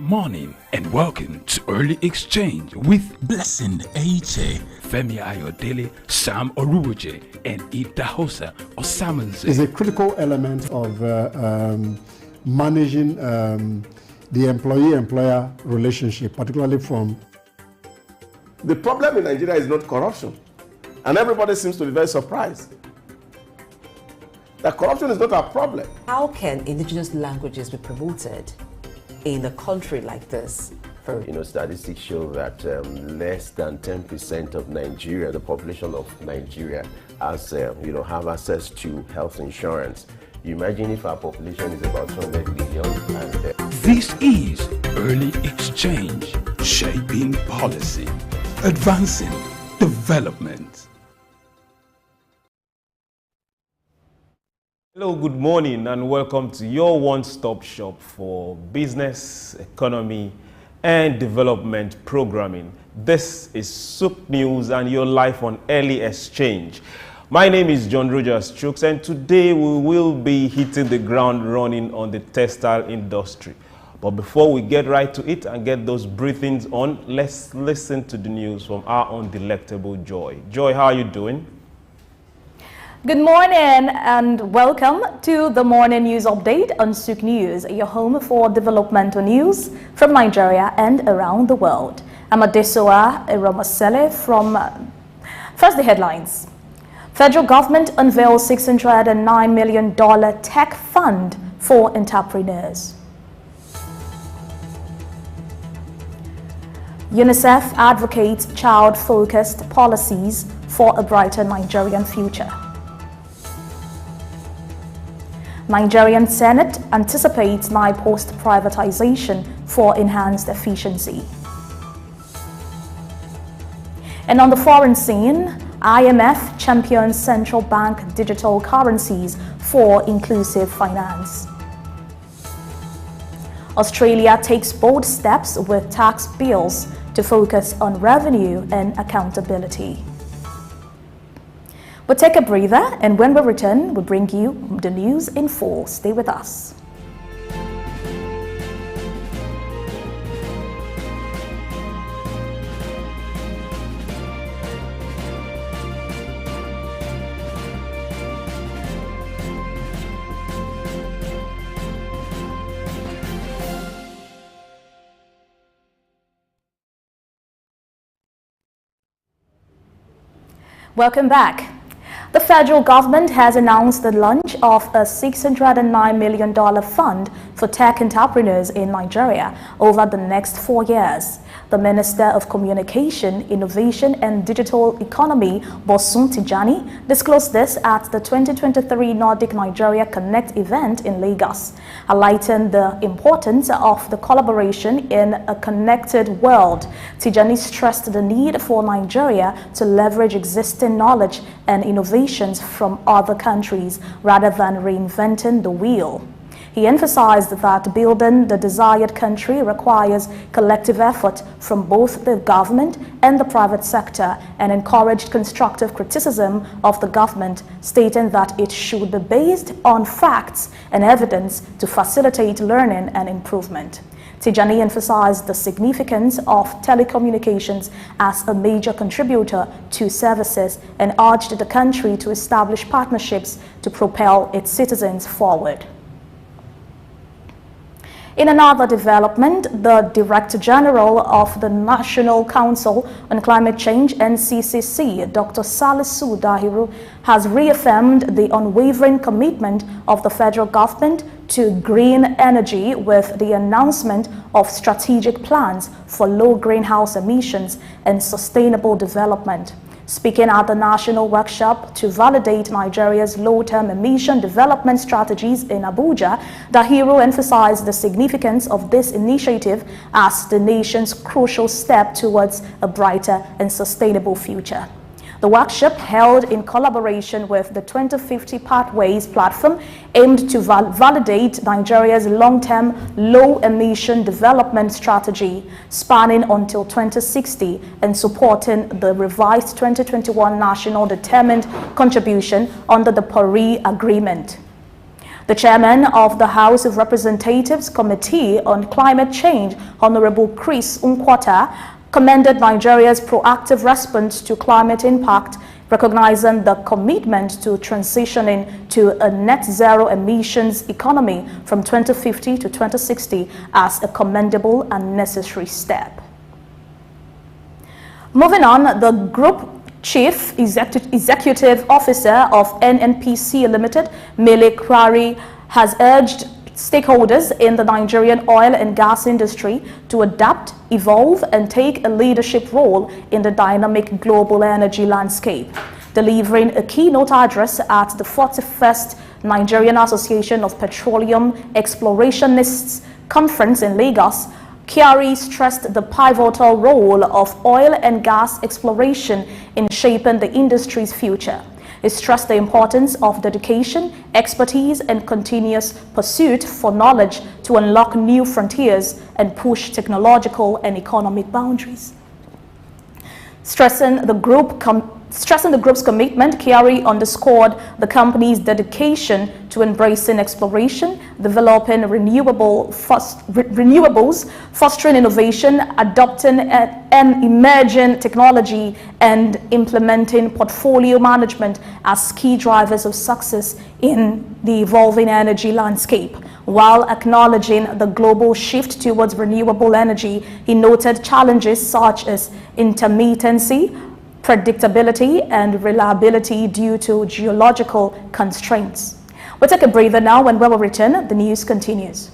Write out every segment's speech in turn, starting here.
Morning and welcome to Early Exchange with Blessing Eche, Femi Ayodele, Sam Orubuje, and Idahosa Osamanze. Is a critical element of managing the employee-employer relationship, particularly from... The problem in Nigeria is not corruption, and everybody seems to be very surprised that corruption is not a problem. How can indigenous languages be promoted in a country like this? Statistics show that less than 10% of Nigeria, the population of Nigeria, has have access to health insurance. You imagine if our population is about 200 million. This is Early Exchange, shaping policy, advancing development. Hello, good morning, and welcome to your one-stop shop for business, economy, and development programming. This is Soup News and your life on Early Exchange. My name is John Rogers Chooks, and today we will be hitting the ground running on the textile industry. But before we get right to it and get those briefings on, let's listen to the news from our own delectable Joy. Joy, how are you doing? Good morning and welcome to the morning news update on Souk News, your home for developmental news from Nigeria and around the world. I'm Adesoa Eromasele from first the headlines. Federal government unveils $609 million tech fund for entrepreneurs. UNICEF advocates child-focused policies for a brighter Nigerian future. Nigerian Senate anticipates nine-post privatization for enhanced efficiency. And on the foreign scene, IMF champions central bank digital currencies for inclusive finance. Australia takes bold steps with tax bills to focus on revenue and accountability. We'll take a breather, and when we return, we'll bring you the news in full. Stay with us. Welcome back. The federal government has announced the launch of a $609 million fund for tech entrepreneurs in Nigeria over the next 4 years. The Minister of Communication, Innovation and Digital Economy, Bosun Tijani, disclosed this at the 2023 Nordic Nigeria Connect event in Lagos, highlighting the importance of the collaboration in a connected world. Tijani stressed the need for Nigeria to leverage existing knowledge and innovations from other countries rather than reinventing the wheel. He emphasized that building the desired country requires collective effort from both the government and the private sector, and encouraged constructive criticism of the government, stating that it should be based on facts and evidence to facilitate learning and improvement. Tijani emphasized the significance of telecommunications as a major contributor to services and urged the country to establish partnerships to propel its citizens forward. In another development, the Director General of the National Council on Climate Change, NCCC, Dr. Salisu Dahiru, has reaffirmed the unwavering commitment of the federal government to green energy with the announcement of strategic plans for low greenhouse emissions and sustainable development. Speaking at the national workshop to validate Nigeria's low-term emission development strategies in Abuja, Dahiru emphasized the significance of this initiative as the nation's crucial step towards a brighter and sustainable future. The workshop, held in collaboration with the 2050 Pathways platform, aimed to validate Nigeria's long-term low-emission development strategy spanning until 2060 and supporting the revised 2021 National Determined Contribution under the Paris Agreement. The chairman of the House of Representatives Committee on Climate Change, Honorable Chris Nkwata, commended Nigeria's proactive response to climate impact, recognizing the commitment to transitioning to a net zero emissions economy from 2050 to 2060 as a commendable and necessary step. Moving on, the Group Chief Executive Officer of NNPC Limited, Mele Kwari, has urged stakeholders in the Nigerian oil and gas industry to adapt, evolve, and take a leadership role in the dynamic global energy landscape. Delivering a keynote address at the 41st Nigerian Association of Petroleum Explorationists Conference in Lagos, Kyari stressed the pivotal role of oil and gas exploration in shaping the industry's future. He stressed the importance of dedication, expertise, and continuous pursuit for knowledge to unlock new frontiers and push technological and economic boundaries. Stressing the group's commitment, Kyari underscored the company's dedication to embracing exploration, developing renewables, fostering innovation, adopting an emerging technology, and implementing portfolio management as key drivers of success in the evolving energy landscape. While acknowledging the global shift towards renewable energy, he noted challenges such as intermittency, predictability, and reliability due to geological constraints. We'll take a breather now, and when we return, the news continues.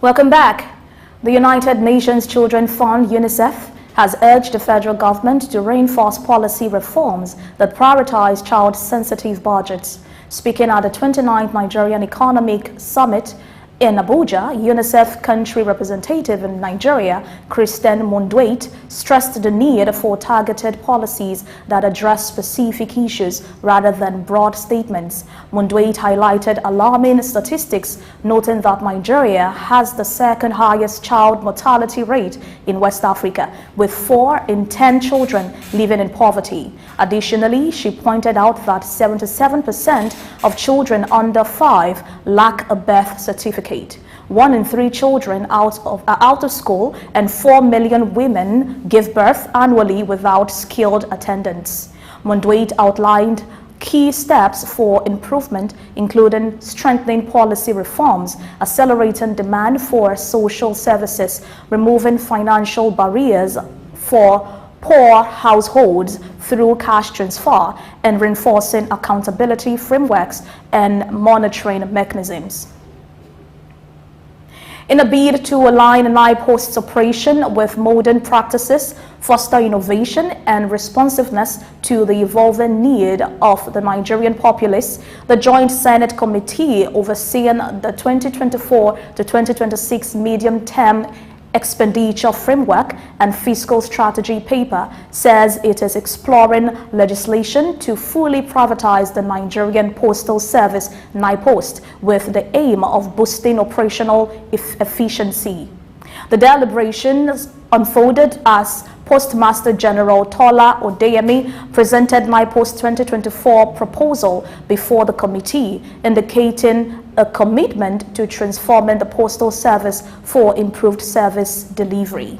Welcome back. The United Nations Children's Fund, UNICEF, has urged the federal government to reinforce policy reforms that prioritize child-sensitive budgets. Speaking at the 29th Nigerian Economic Summit in Abuja, UNICEF country representative in Nigeria, Kristen Mondwait, stressed the need for targeted policies that address specific issues rather than broad statements. Mondwait highlighted alarming statistics, noting that Nigeria has the second highest child mortality rate in West Africa, with 4 in 10 children living in poverty. Additionally, she pointed out that 77% of children under 5 lack a birth certificate. 1 in 3 children are out of school, and 4 million women give birth annually without skilled attendants. Mondwait outlined key steps for improvement, including strengthening policy reforms, accelerating demand for social services, removing financial barriers for poor households through cash transfer and reinforcing accountability frameworks and monitoring mechanisms. In a bid to align NIPOST's operation with modern practices, foster innovation and responsiveness to the evolving need of the Nigerian populace, the Joint Senate Committee overseeing the 2024 to 2026 medium-term expenditure framework and fiscal strategy paper says it is exploring legislation to fully privatize the Nigerian Postal Service (NIPOST) with the aim of boosting operational efficiency. The deliberations unfolded as Postmaster General Tola Odeyemi presented NIPOST 2024 proposal before the committee, indicating a commitment to transforming the postal service for improved service delivery.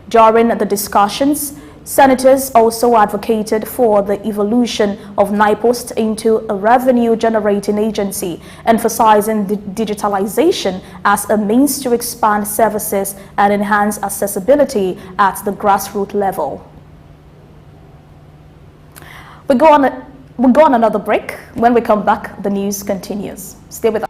During the discussions, senators also advocated for the evolution of NIPOST into a revenue-generating agency, emphasizing digitalization as a means to expand services and enhance accessibility at the grassroots level. We go on another break. When we come back, the news continues. Stay with us.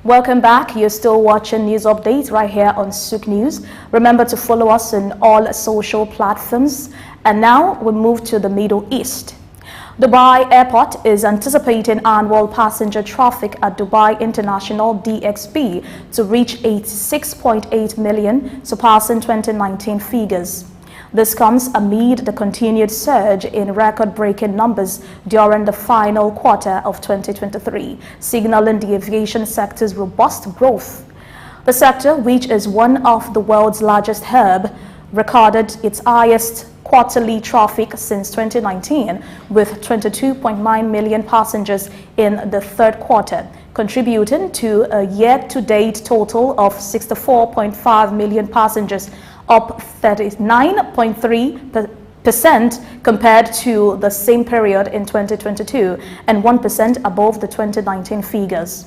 Welcome back. You're still watching News Updates right here on Souk News. Remember to follow us on all social platforms. And now we move to the Middle East. Dubai Airport is anticipating annual passenger traffic at Dubai International DXB to reach 86.8 million, surpassing 2019 figures. This comes amid the continued surge in record-breaking numbers during the final quarter of 2023, signaling the aviation sector's robust growth. The sector, which is one of the world's largest hubs, recorded its highest quarterly traffic since 2019, with 22.9 million passengers in the third quarter, contributing to a year-to-date total of 64.5 million passengers, up 39.3% compared to the same period in 2022 and 1% above the 2019 figures.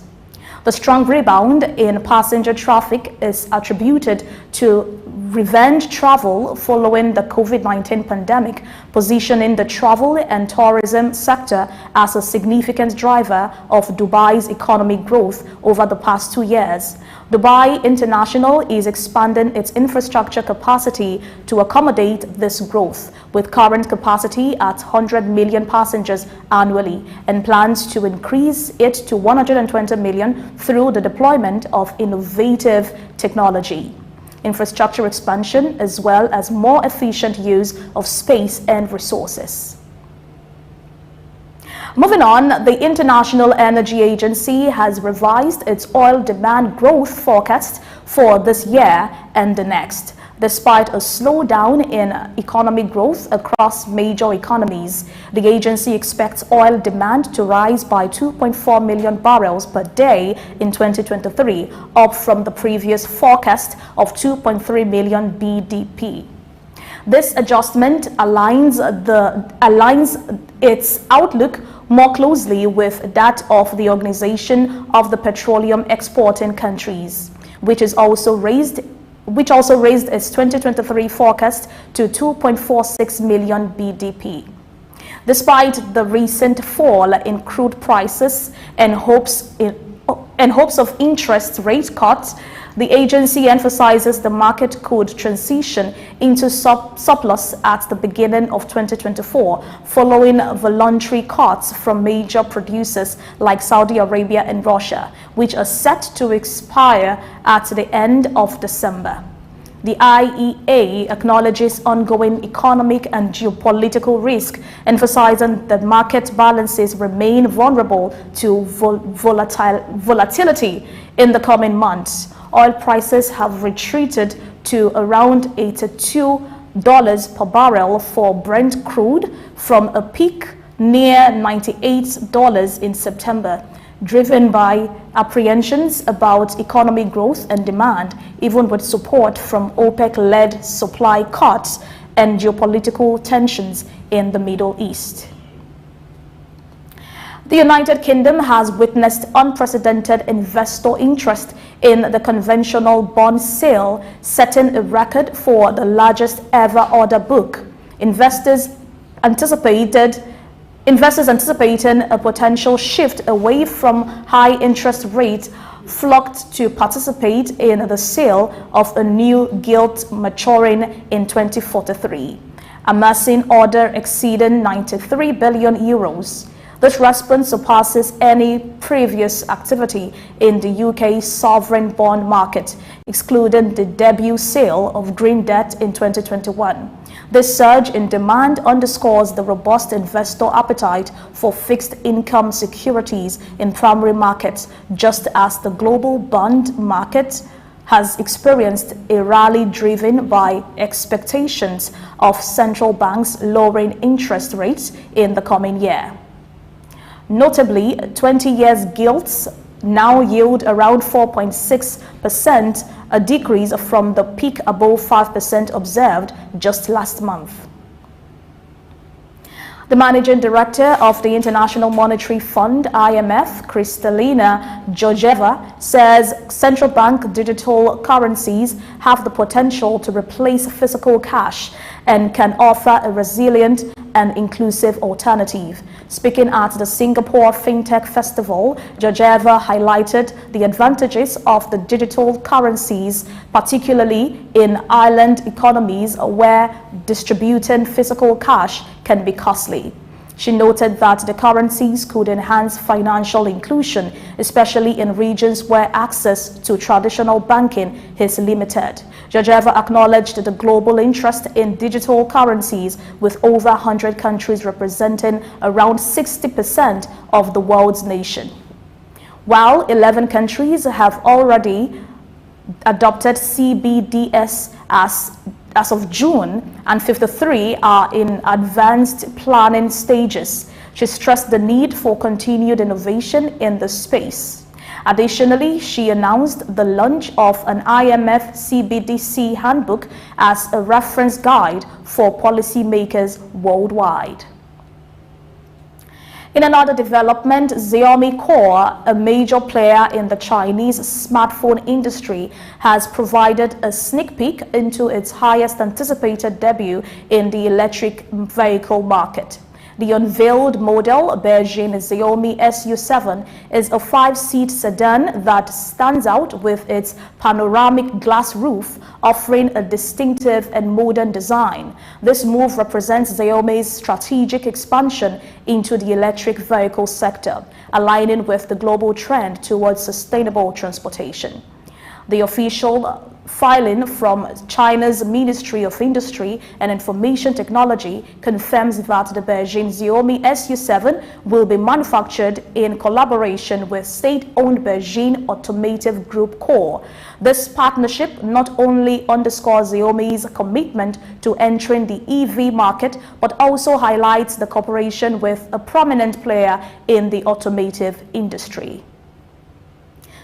The strong rebound in passenger traffic is attributed to revenge travel following the COVID-19 pandemic, positioning the travel and tourism sector as a significant driver of Dubai's economic growth over the past 2 years. Dubai International is expanding its infrastructure capacity to accommodate this growth, with current capacity at 100 million passengers annually, and plans to increase it to 120 million through the deployment of innovative technology, infrastructure expansion, as well as more efficient use of space and resources. Moving on, the International Energy Agency has revised its oil demand growth forecast for this year and the next. Despite a slowdown in economic growth across major economies, the agency expects oil demand to rise by 2.4 million barrels per day in 2023, up from the previous forecast of 2.3 million BDP. This adjustment aligns its outlook more closely with that of the Organization of the Petroleum Exporting Countries, which also raised its 2023 forecast to 2.46 million BDP. Despite the recent fall in crude prices and hopes of interest rate cuts, the agency emphasizes the market could transition into surplus at the beginning of 2024, following voluntary cuts from major producers like Saudi Arabia and Russia, which are set to expire at the end of December. The IEA acknowledges ongoing economic and geopolitical risk, emphasizing that market balances remain vulnerable to volatility in the coming months. Oil prices have retreated to around $82 per barrel for Brent crude from a peak near $98 in September, driven by apprehensions about economic growth and demand, even with support from OPEC-led supply cuts and geopolitical tensions in the Middle East. The United Kingdom has witnessed unprecedented investor interest in the conventional bond sale, setting a record for the largest ever order book. Investors anticipating a potential shift away from high interest rates flocked to participate in the sale of a new gilt maturing in 2043, amassing order exceeding 93 billion euros. This response surpasses any previous activity in the UK sovereign bond market, excluding the debut sale of green debt in 2021. This surge in demand underscores the robust investor appetite for fixed income securities in primary markets, just as the global bond market has experienced a rally driven by expectations of central banks lowering interest rates in the coming year. Notably, 20 years gilts now yield around 4.6%, a decrease from the peak above 5% observed just last month. The managing director of the International Monetary Fund, IMF, Kristalina Georgieva, says central bank digital currencies have the potential to replace physical cash and can offer a resilient and inclusive alternative. Speaking at the Singapore FinTech Festival, Georgieva highlighted the advantages of the digital currencies, particularly in island economies where distributing physical cash can be costly. She noted that the currencies could enhance financial inclusion, especially in regions where access to traditional banking is limited. Georgieva acknowledged the global interest in digital currencies, with over 100 countries representing around 60% of the world's nation. While 11 countries have already adopted CBDS as of June, and 53 are in advanced planning stages. She stressed the need for continued innovation in the space. Additionally, she announced the launch of an IMF CBDC handbook as a reference guide for policymakers worldwide. In another development, Xiaomi Core, a major player in the Chinese smartphone industry, has provided a sneak peek into its highest anticipated debut in the electric vehicle market. The unveiled model, Beijing Xiaomi SU7, is a 5-seat sedan that stands out with its panoramic glass roof, offering a distinctive and modern design. This move represents Xiaomi's strategic expansion into the electric vehicle sector, aligning with the global trend towards sustainable transportation. The official filing from China's Ministry of Industry and Information Technology confirms that the Beijing Xiaomi SU7 will be manufactured in collaboration with state-owned Beijing Automotive Group Core. This partnership not only underscores Xiaomi's commitment to entering the EV market, but also highlights the cooperation with a prominent player in the automotive industry.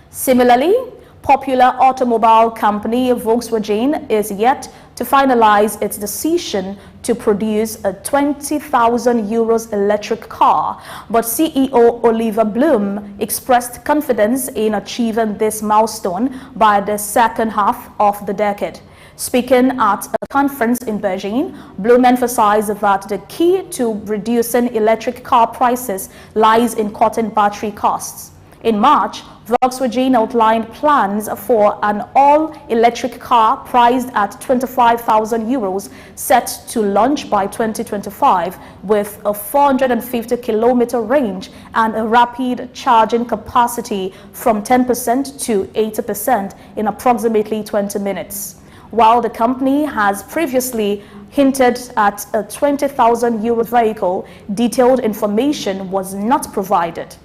Similarly, popular automobile company Volkswagen is yet to finalize its decision to produce a 20,000 euros electric car, but CEO Oliver Blume expressed confidence in achieving this milestone by the second half of the decade. Speaking at a conference in Beijing, Bloom emphasized that the key to reducing electric car prices lies in cutting battery costs. In March, Volkswagen outlined plans for an all-electric car priced at 25,000 euros set to launch by 2025 with a 450-kilometer range and a rapid charging capacity from 10% to 80% in approximately 20 minutes. While the company has previously hinted at a 20,000 euro vehicle, detailed information was not provided.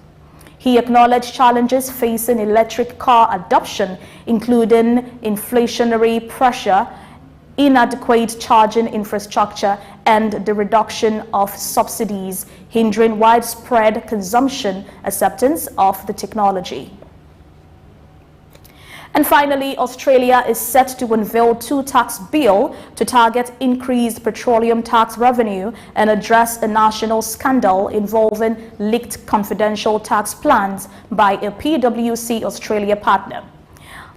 He acknowledged challenges facing electric car adoption, including inflationary pressure, inadequate charging infrastructure, and the reduction of subsidies, hindering widespread consumption acceptance of the technology. And finally, Australia is set to unveil two tax bills to target increased petroleum tax revenue and address a national scandal involving leaked confidential tax plans by a PwC Australia partner.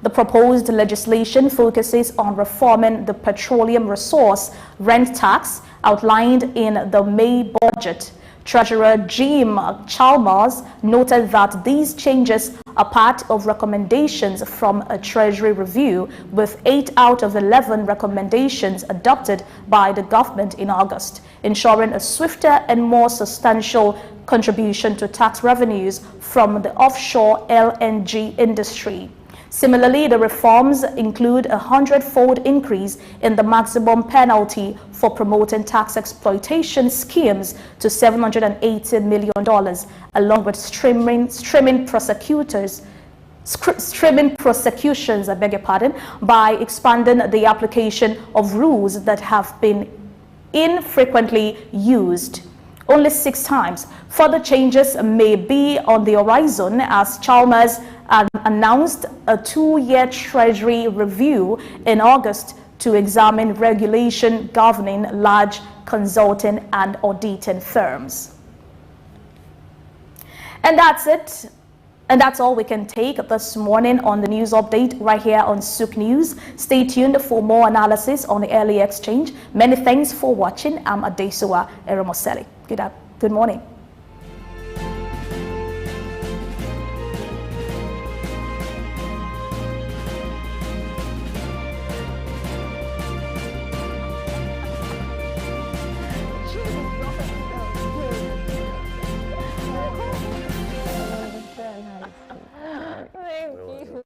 The proposed legislation focuses on reforming the petroleum resource rent tax outlined in the May budget. Treasurer Jim Chalmers noted that these changes are part of recommendations from a Treasury review, with 8 out of 11 recommendations adopted by the government in August, ensuring a swifter and more substantial contribution to tax revenues from the offshore LNG industry. Similarly, the reforms include a 100-fold increase in the maximum penalty for promoting tax exploitation schemes to $780 million, along with streaming prosecutions, by expanding the application of rules that have been infrequently used. Only 6 times. Further changes may be on the horizon as Chalmers announced a 2-year Treasury review in August to examine regulation governing large consulting and auditing firms. And that's it. And that's all we can take this morning on the news update right here on Souk News. Stay tuned for more analysis on the early exchange. Many thanks for watching. I'm Adesuwa Eremoseli. Good morning. Thank you.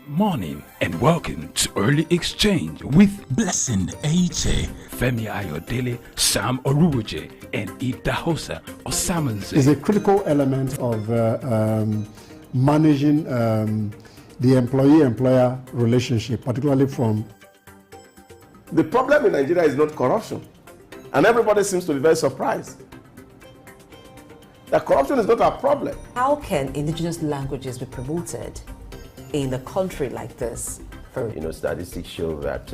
Morning and welcome to Early Exchange with Blessing Aiche, Femi Ayodele, Sam Oruwoje, and Idahosa Osamanze. Is a critical element of managing the employee-employer relationship, particularly from... The problem in Nigeria is not corruption, and everybody seems to be very surprised. That corruption is not a problem. How can indigenous languages be promoted in a country like this? Statistics show that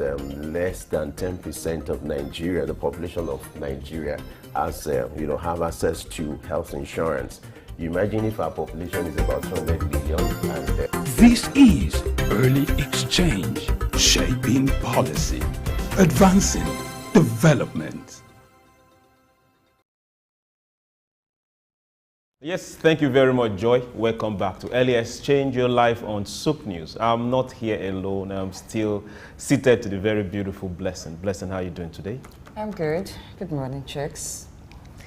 less than 10% of Nigeria, the population of Nigeria, has, have access to health insurance. You imagine if our population is about 200 million. And, This is Early Exchange, shaping policy, advancing development. Yes, thank you very much, Joy. Welcome back to Early Exchange, your life on Souk News. I'm not here alone. I'm still seated to the very beautiful Blessing. Blessing, how are you doing today? I'm good. Good morning, chicks.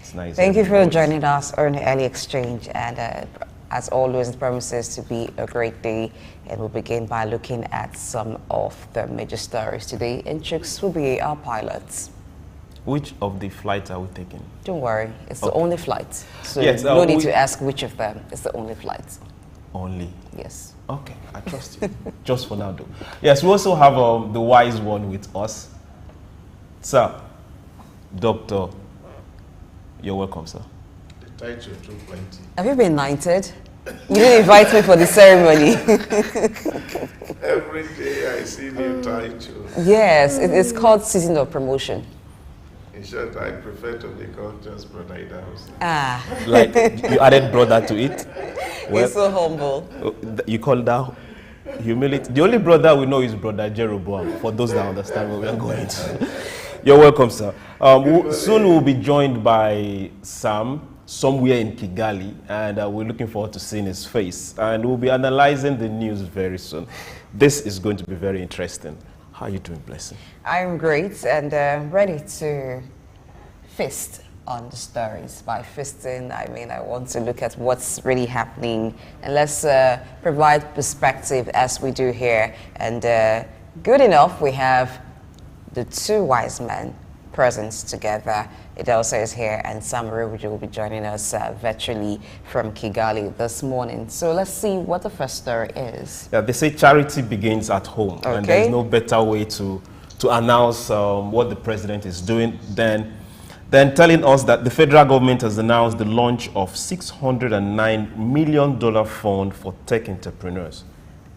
It's nice. Thank you for joining us on Early Exchange. And as always, it promises to be a great day. And we'll begin by looking at some of the major stories today. And chicks will be our pilots. Which of the flights are we taking? Don't worry, it's the only flight. So Yes, no need to ask which of them. It's the only flight. Only? Yes. Okay, I trust you. Just for now, though. Yes, we also have the wise one with us. Sir, Doctor, you're welcome, sir. The title took plenty. Have you been knighted? You didn't invite me for the ceremony. Every day I see new titles. Yes, it's called season of promotion. In short, I prefer to be called just Brother Idahosa. Ah. Like, you added brother to it? You're so humble. You call that humility? The only brother we know is Brother Jeroboam, for those that understand where we are going to. You're welcome, sir. Soon we'll be joined by Sam, somewhere in Kigali, and we're looking forward to seeing his face. And we'll be analyzing the news very soon. This is going to be very interesting. How are you doing, Blessing? I'm great and ready to feast on the stories. By feasting, I mean I want to look at what's really happening and let's provide perspective as we do here. And good enough, we have the two wise men present together. It also is here, and Sam Oruwoje will be joining us virtually from Kigali this morning. So let's see what the first story is. Yeah, they say charity begins at home, Okay. and there's no better way to announce what the president is doing than telling us that the federal government has announced the launch of $609 million fund for tech entrepreneurs.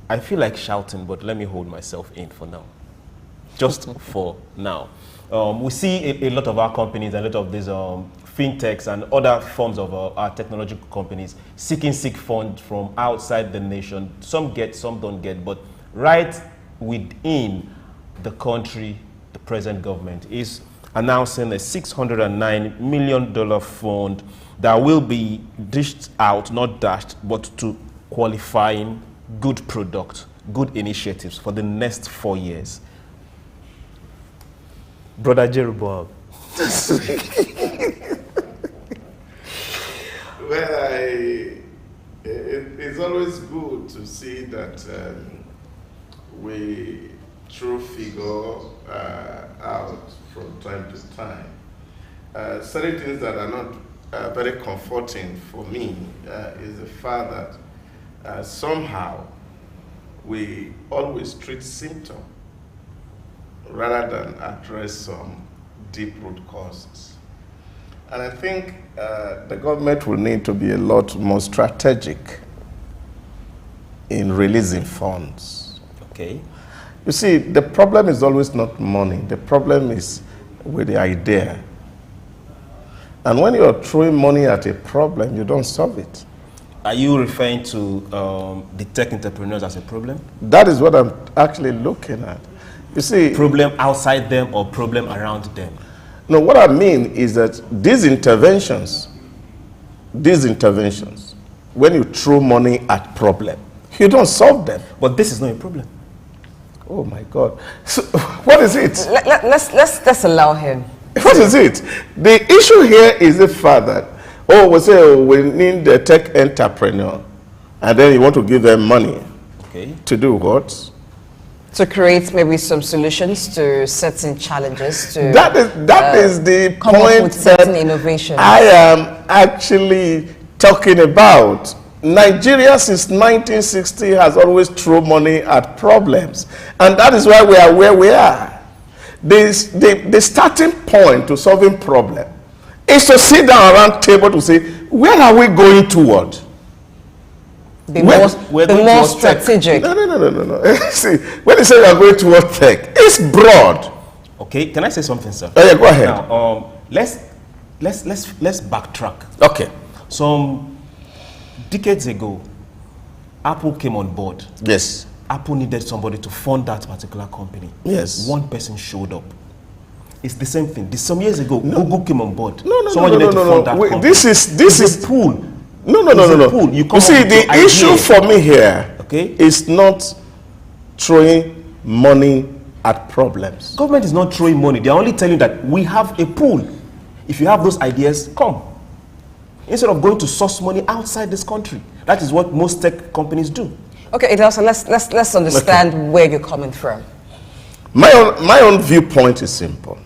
I feel like shouting, but let me hold myself in for now. Just for now. We see a lot of our companies, a lot of these fintechs and other forms of our technological companies seeking funds from outside the nation. Some get, some don't get, but right within the country, the present government is announcing a $609 million fund that will be dished out, not dashed, but to qualifying good products, good initiatives for the next 4 years. Brother Jeroboam. Well, it's always good to see that we throw figure out from time to time. Certain things that are not very comforting for me is the fact that somehow we always treat symptoms rather than address some deep root causes. And I think the government will need to be a lot more strategic in releasing funds. Okay. You see, the problem is always not money. The problem is with the idea. And when you're throwing money at a problem, you don't solve it. Are you referring to the tech entrepreneurs as a problem? That is what I'm actually looking at. You see, Problem outside them or problem around them? no, what I mean is that these interventions, when you throw money at problem, you don't solve them. But this is not a problem. Oh my God. So, what is it? Let's allow him. What is it? The issue here is the fact that, we say we need a tech entrepreneur, and then you want to give them money. Okay. To do what? To create maybe some solutions to certain challenges. To That is the come up point with certain that innovations. I am actually talking about. Nigeria since 1960 has always thrown money at problems, and that is why we are where we are. The starting point to solving problem is to sit down around table to say, where are we going toward? Be more strategic. No. See, when you say we are going toward tech, it's broad. Okay, can I say something, sir? Oh, yeah, go ahead. Now, let's backtrack. Okay. Some decades ago, Apple came on board. Yes. Apple needed somebody to fund that particular company. Yes. One person showed up. It's the same thing. Some years ago, Google came on board. No. Someone needed to fund that company. This is a pool. No. Pool. You see, the issue for me here, okay, is not throwing money at problems. Government is not throwing money. They are only telling you that we have a pool. If you have those ideas, come. Instead of going to source money outside this country. That is what most tech companies do. Okay, Idahosa, let's understand where you're coming from. My own viewpoint is simple.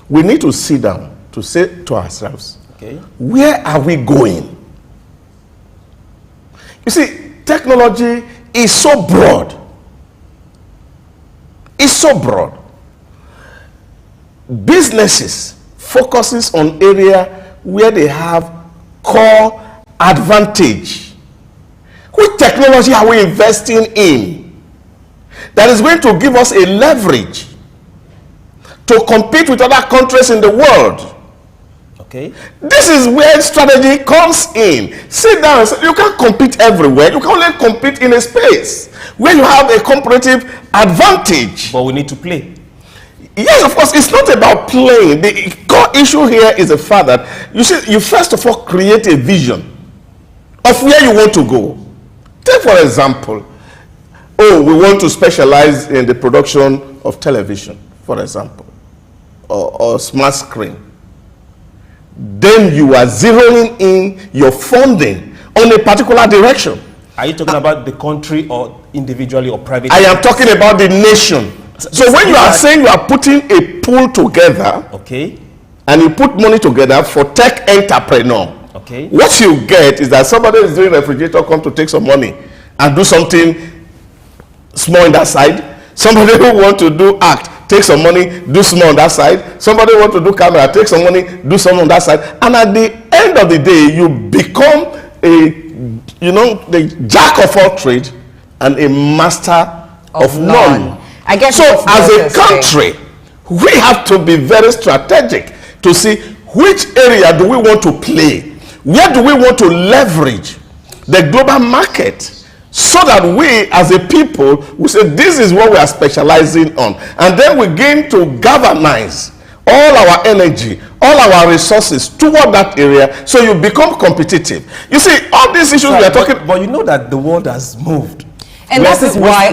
We need to sit down to say to ourselves, okay, where are we going? You see, technology is so broad. It's so broad. Businesses focuses on area where they have core advantage. Which technology are we investing in that is going to give us a leverage to compete with other countries in the world? Okay. This is where strategy comes in. Sit down and say, you can't compete everywhere. You can only compete in a space where you have a competitive advantage. But we need to play. Yes, of course, it's not about playing. The core issue here is the fact that you first of all create a vision of where you want to go. Take for example, we want to specialize in the production of television, for example, or smart screen. Then you are zeroing in your funding on a particular direction. Are you talking about the country or individually or privately? I am talking about the nation. So when you are saying you are putting a pool together, okay, and you put money together for tech entrepreneur, okay, what you get is that somebody is doing refrigerator come to take some money and do something small on that side. Somebody who want to do act, take some money, do small on that side. Somebody want to do camera, take some money, do some on that side. And at the end of the day, you become the jack of all trade and a master of none. I guess so as a country, we have to be very strategic to see which area do we want to play, where do we want to leverage the global market, so that we as a people will say this is what we are specializing on, and then we begin to galvanize all our energy, all our resources toward that area, so you become competitive. You see, all these issues we are talking. But you know that the world has moved. And that is why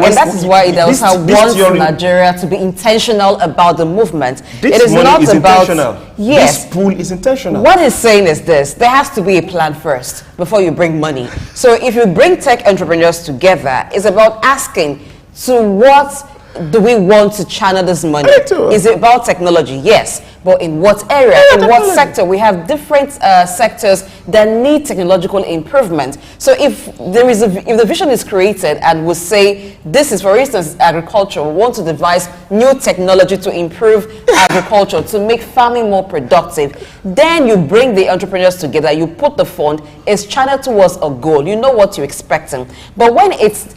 Idahosa wants Nigeria to be intentional about the movement. It is not about intentional. Yes, this pool is intentional. What he's saying is this: there has to be a plan first before you bring money. So if you bring tech entrepreneurs together, it's about asking, to what do we want to channel this money? Is it about technology? Yes. But in what area, in what sector? We have different sectors that need technological improvement. So if the vision is created and we say, this is, for instance, agriculture, we want to devise new technology to improve agriculture, to make farming more productive, then you bring the entrepreneurs together, you put the fund, it's channeled towards a goal. You know what you're expecting. But when it's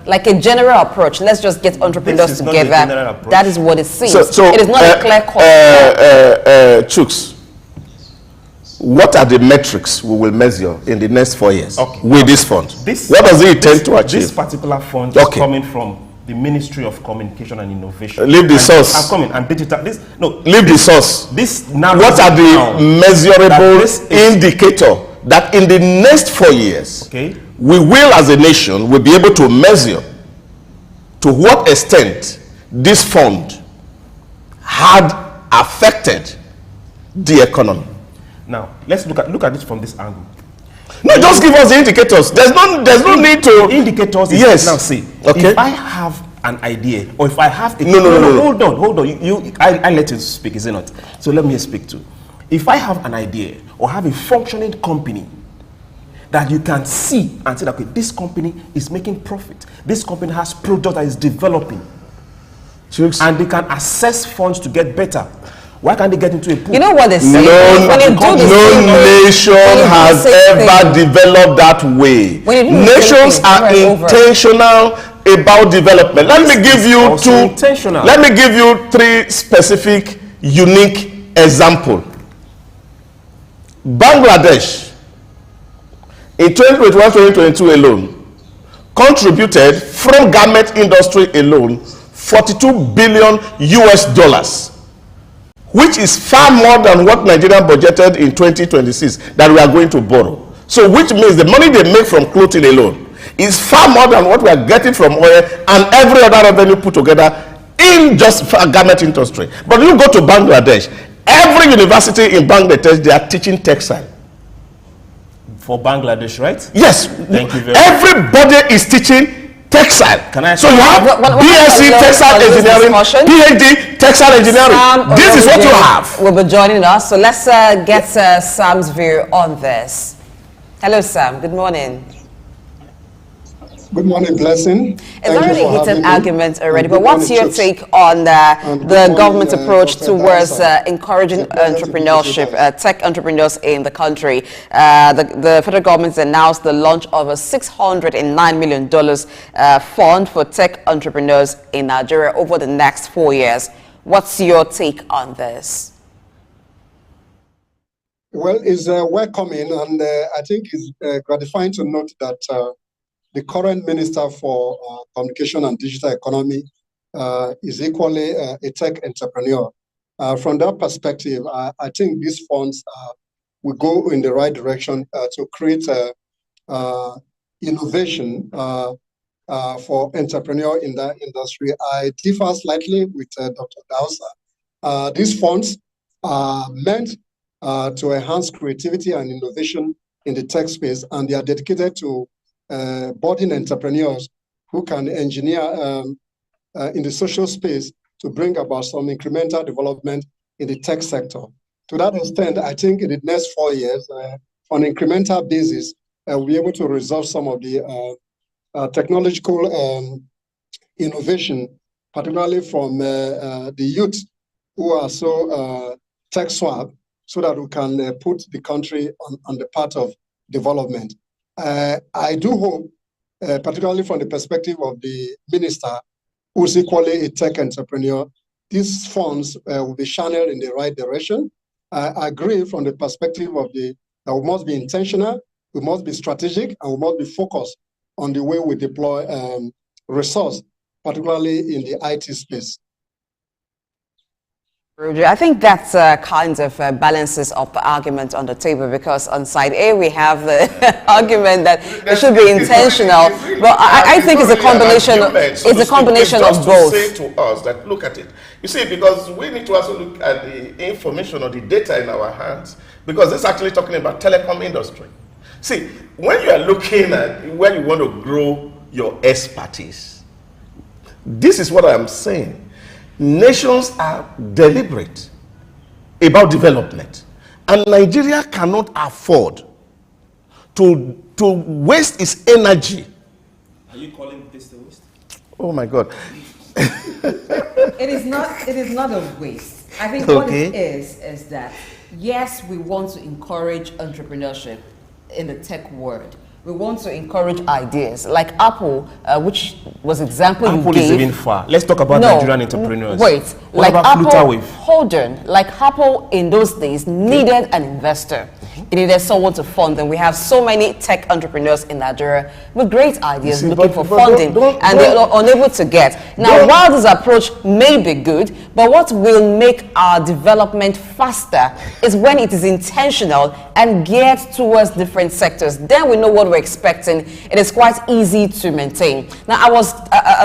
like a general approach, let's just get entrepreneurs together, that is what it seems. So it is not a clear Chooks, what are the metrics we will measure in the next 4 years with this fund? What does it intend to achieve? This particular fund is coming from the Ministry of Communication and Innovation. Leave the source. I'm coming. And digital. Leave the source. What are the measurable indicator that in the next 4 years, we will, as a nation, will be able to measure to what extent this fund had affected the economy? Now, let's look at this from this angle. No, just give us the indicators. There's no need to. Indicators is yes. Now see, okay. if I have an idea, or if I have a no. Hold on. I let you speak, is it not? So let me speak too. If I have an idea or have a functioning company that you can see and say, okay, this company is making profit. This company has product that is developing. And they can access funds to get better. Why can't they get into a pool? You know what they say? No nation has ever developed that way. Nations are intentional about development. Let me give you two. Let me give you three specific, unique examples. Bangladesh, in 2021-2022 alone, contributed from garment industry alone $42 billion US, which is far more than what Nigeria budgeted in 2026 that we are going to borrow. So which means the money they make from clothing alone is far more than what we are getting from oil and every other revenue put together in just garment industry. But you go to Bangladesh, every university in Bangladesh, they are teaching textile. For Bangladesh, right? Yes. Thank you very much. Everybody is teaching textile. Can I so you have BSc textile engineering, PhD textile engineering. This is what you have. Will be joining us. So let's get Sam's view on this. Hello, Sam. Good morning. Good morning, Blessing. It's already hit an argument already, but what's your take on the government's approach towards encouraging entrepreneurship, tech entrepreneurs in the country? The federal government announced the launch of a $609 million fund for tech entrepreneurs in Nigeria over the next 4 years. What's your take on this? Well, it's welcoming, and I think it's gratifying to note that the current Minister for Communication and Digital Economy is equally a tech entrepreneur. From that perspective, I think these funds will go in the right direction to create innovation for entrepreneurs in that industry. I differ slightly with Dr. Dausa. These funds are meant to enhance creativity and innovation in the tech space, and they are dedicated to budding entrepreneurs who can engineer in the social space to bring about some incremental development in the tech sector. To that extent, I think in the next 4 years, on an incremental basis, we'll be able to resolve some of the technological innovation, particularly from the youth who are so tech swab, so that we can put the country on the path of development. I do hope, particularly from the perspective of the minister, who's equally a tech entrepreneur, these funds will be channeled in the right direction. I agree from the perspective of that we must be intentional, we must be strategic, and we must be focused on the way we deploy resource, particularly in the IT space. I think that kind of balances up the argument on the table, because on side A we have the argument that it should be intentional, but I think it's a combination. It's a combination of both. To say to us that look at it, you see, because we need to also look at the information or the data in our hands, because this is actually talking about telecom industry. See, when you are looking at where you want to grow your expertise, this is what I am saying. Nations are deliberate about development, and Nigeria cannot afford to waste its energy. Are you calling this the waste? Oh my God. It is not a waste. I think what it is that, yes, we want to encourage entrepreneurship in the tech world. We want to encourage ideas, like Apple, which was example Apple you gave. is even far. Let's talk about Nigerian entrepreneurs. Wait, what like about Apple, hold on. Like Apple in those days needed an investor. It needed someone to fund them. We have so many tech entrepreneurs in Nigeria with great ideas looking for funding, and they're unable to get. Now, while this approach may be good, but what will make our development faster is when it is intentional and geared towards different sectors. Then we know what we're expecting. It is quite easy to maintain. Now, I was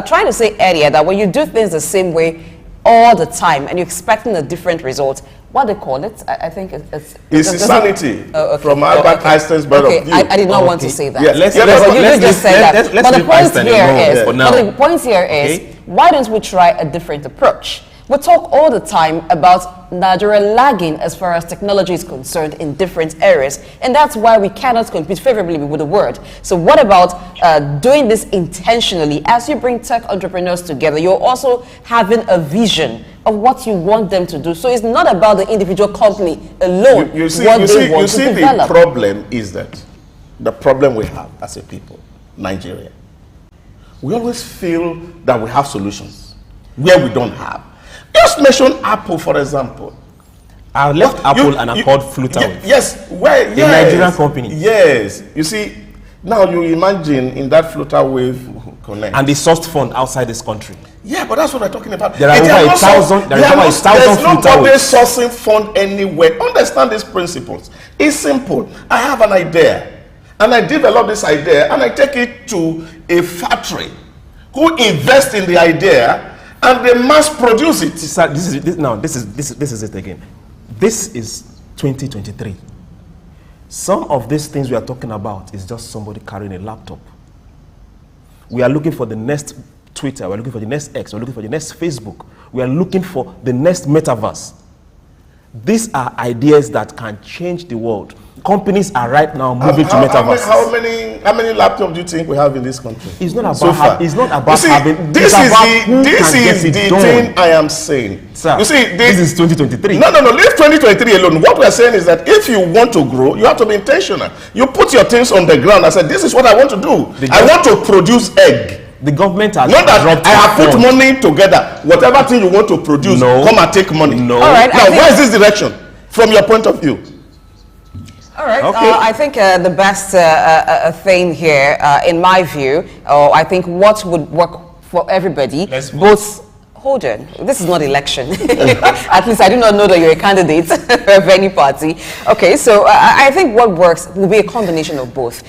trying to say earlier that when you do things the same way all the time and you're expecting a different result, what they call it. I think it's insanity okay. from Albert Einstein's point of view. I did not want to say that. Yeah, let's just say that. But the point here is, why don't we try a different approach? We talk all the time about Nigeria lagging as far as technology is concerned in different areas, and that's why we cannot compete favorably with the world. So what about doing this intentionally? As you bring tech entrepreneurs together, you're also having a vision of what you want them to do. So it's not about the individual company alone. You see, the problem is that the problem we have as a people, Nigeria, we always feel that we have solutions where we don't have. Just mention Apple, for example. I left Apple and I called Flutterwave. Yes, the Nigerian company. Yes, you see, now you imagine in that Flutterwave connect. And they sourced fund outside this country. Yeah, but that's what I'm talking about. There are over 1,000 There's nobody sourcing fund anywhere. Understand these principles. It's simple. I have an idea, and I develop this idea, and I take it to a factory who invest in the idea, and they mass produce it. This is it again. This is 2023. Some of these things we are talking about is just somebody carrying a laptop. We are looking for the next Twitter, we're looking for the next X, we're looking for the next Facebook. We are looking for the next metaverse. These are ideas that can change the world. Companies are right now moving to metaverse. How many laptops do you think we have in this country? It's not about it's not about having. This is the thing I am saying. Sir, you see, this is 2023. No. Leave 2023 alone. What we are saying is that if you want to grow, you have to be intentional. You put your things on the ground. I said, this is what I want to do. I want to produce egg. The government has not that I have put money together. Whatever thing you want to produce, come and take money. No. All right. Now, where is this direction from your point of view? All right. Okay. I think the best thing here, in my view, I think what would work for everybody, hold on, this is not election. At least I do not know that you're a candidate of any party. Okay, so I think what works will be a combination of both.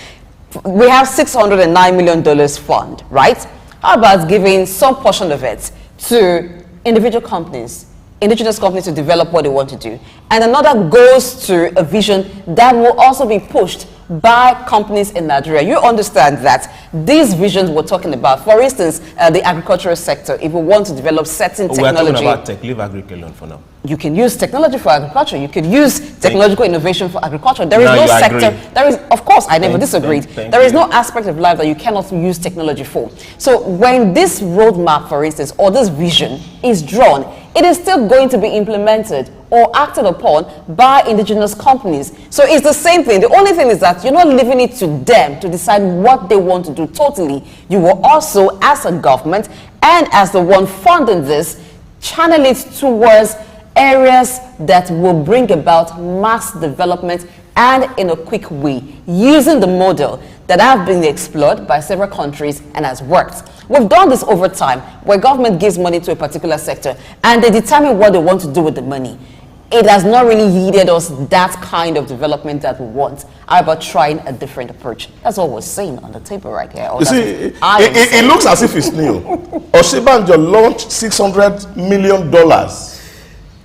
We have $609 million fund, right? How about giving some portion of it to individual companies, indigenous companies to develop what they want to do? And another goes to a vision that will also be pushed by companies in Nigeria. You understand that these visions we're talking about, for instance, the agricultural sector, if we want to develop certain technology. We're talking about tech, leave agriculture for now. You can use technology for agriculture. You can use technological innovation for agriculture. There is no sector. There is, of course, I never disagreed. There is no aspect of life that you cannot use technology for. So when this roadmap, for instance, or this vision is drawn, it is still going to be implemented or acted upon by indigenous companies. So it's the same thing. The only thing is that you're not leaving it to them to decide what they want to do totally. You will also, as a government and as the one funding this, channel it towards areas that will bring about mass development and in a quick way, using the model that have been explored by several countries and has worked. We've done this over time, where government gives money to a particular sector and they determine what they want to do with the money. It has not really yielded us that kind of development that we want. How about trying a different approach? That's all we're saying on the table right here. You see, it looks as if it's new. Oshibanjo launched $600 million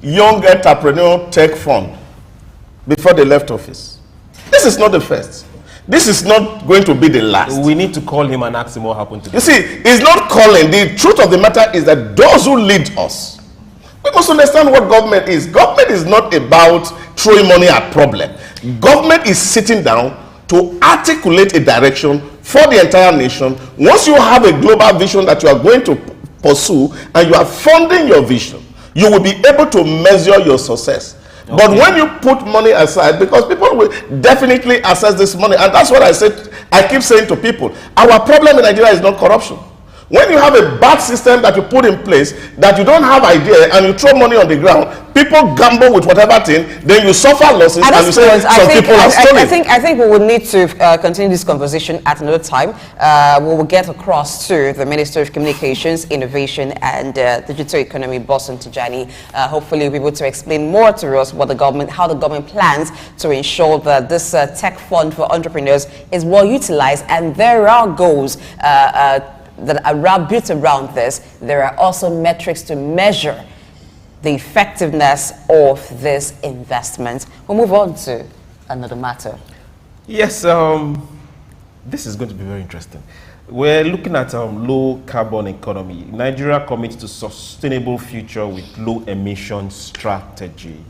young entrepreneur tech fund before they left office. This is not the first. This is not going to be the last. We need to call him and ask him what happened to him. You see, it's not calling. The truth of the matter is that those who lead us, we must understand what government is. Government is not about throwing money at problem. Government is sitting down to articulate a direction for the entire nation. Once you have a global vision that you are going to pursue and you are funding your vision, you will be able to measure your success. Okay. But when you put money aside, because people will definitely access this money, and that's what I keep saying to people, our problem in Nigeria is not corruption. When you have a bad system that you put in place, that you don't have idea, and you throw money on the ground, people gamble with whatever thing, then you suffer losses, and you say some people are stolen. I think we will need to continue this conversation at another time. We will get across to the Minister of Communications, Innovation and Digital Economy, Bosun Tijani. Hopefully, we'll be able to explain more to us what how the government plans to ensure that this tech fund for entrepreneurs is well utilized, and there are goals that are built around this. There are also metrics to measure the effectiveness of this investment. We'll move on to another matter. Yes, this is going to be very interesting. We're looking at low carbon economy. Nigeria commits to sustainable future with low emission strategy.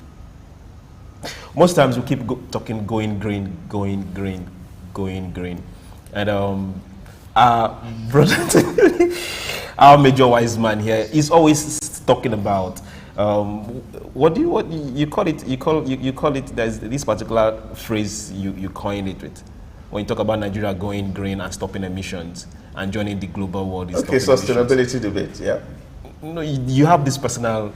Most times we keep talking going green, going green, going green. And our brother, our major wise man here, is always talking about what you call it? You call it. There's this particular phrase you coin it with when you talk about Nigeria going green and stopping emissions and joining the global world. Okay, sustainability debate. Yeah. No, you have this personal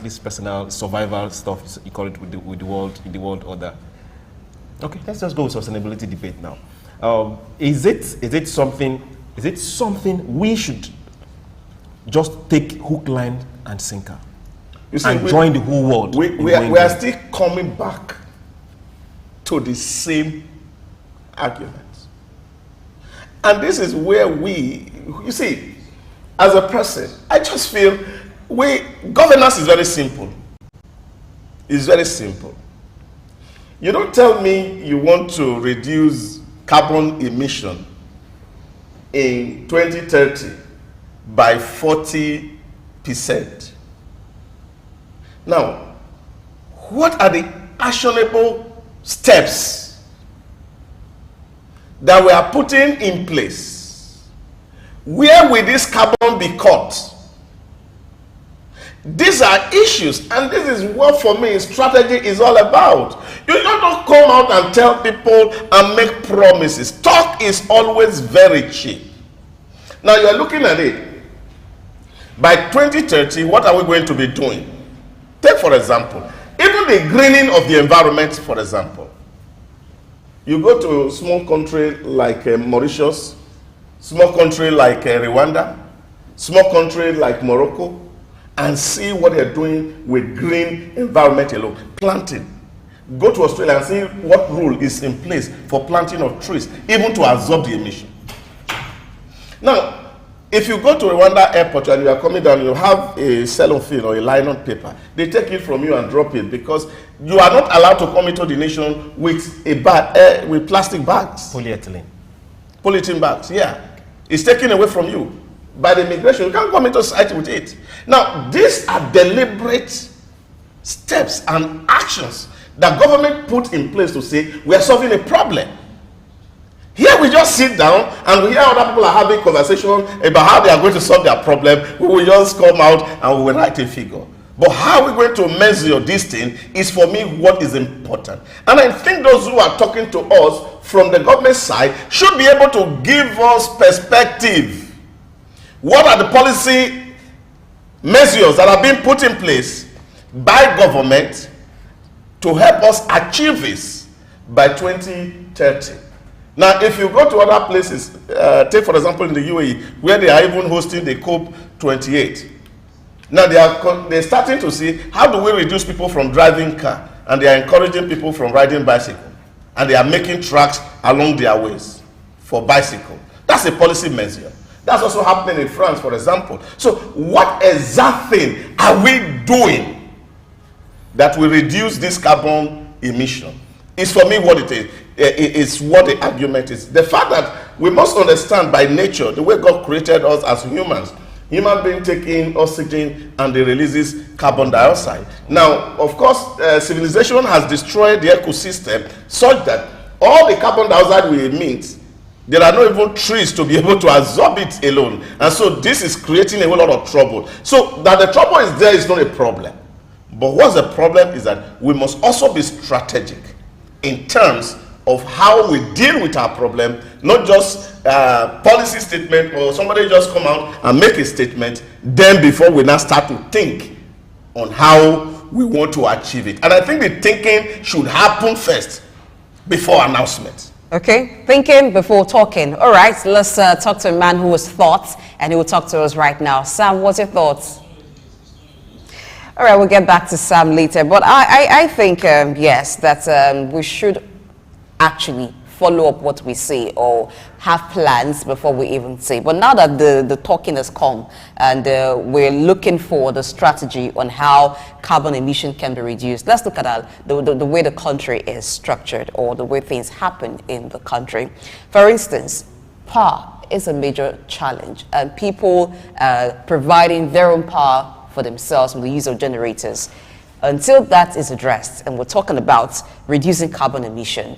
survival stuff. You call it with the world in the world order. Okay, let's just go with sustainability debate now. Is it something we should just take hook, line, and sinker? You see, and join the whole world. We are still coming back to the same argument. And this is where you see, as a person, I just feel governance is very simple. It's very simple. You don't tell me you want to reduce carbon emission in 2030 by 40%. Now, what are the actionable steps that we are putting in place? Where will this carbon be cut? These are issues, and this is what for me strategy is all about. You don't come out and tell people and make promises. Talk is always very cheap. Now you're looking at it. By 2030, what are we going to be doing? Take for example, even the greening of the environment, for example. You go to a small country like Mauritius, small country like Rwanda, small country like Morocco, and see what they're doing with green environment alone. Planting. Go to Australia and see what rule is in place for planting of trees, even to absorb the emission. Now, if you go to Rwanda airport and you are coming down, you have a cellophane or a nylon paper. They take it from you and drop it because you are not allowed to come into the nation with with plastic bags. Polyethylene bags, yeah. It's taken away from you by the immigration. You can't come into society with it. Now, these are deliberate steps and actions that government put in place to say we are solving a problem. Here we just sit down and we hear other people are having conversation about how they are going to solve their problem. We will just come out and we will write a figure. But how we're going to measure this thing is for me what is important. And I think those who are talking to us from the government side should be able to give us perspective. What are the policy measures that are being put in place by government to help us achieve this by 2030? Now, if you go to other places, take for example in the UAE, where they are even hosting the COP28. Now they're starting to see how do we reduce people from driving car, and they are encouraging people from riding bicycle, and they are making tracks along their ways for bicycle. That's a policy measure. That's also happening in France, for example. So what exact thing are we doing that will reduce this carbon emission? Is for me what it is. It's what the argument is. The fact that we must understand by nature, the way God created us as humans, human being taking oxygen and they releases carbon dioxide. Now, of course, civilization has destroyed the ecosystem such that all the carbon dioxide we emit, there are not even trees to be able to absorb it alone. And so this is creating a whole lot of trouble. So that the trouble is there is not a problem. But what's the problem is that we must also be strategic in terms of how we deal with our problem, not just policy statement or somebody just come out and make a statement, then before we now start to think on how we want to achieve it. And I think the thinking should happen first before announcement. Okay, thinking before talking. All right, let's talk to a man who has thoughts, and he will talk to us right now. Sam, what's your thoughts? All right, we'll get back to Sam later. But I think, yes, that we should actually follow up what we say or have plans before we even say. But now that the talking has come and we're looking for the strategy on how carbon emission can be reduced, let's look at the way the country is structured or the way things happen in the country. For instance, power is a major challenge, and people providing their own power for themselves with the use of generators. Until that is addressed, and we're talking about reducing carbon emission,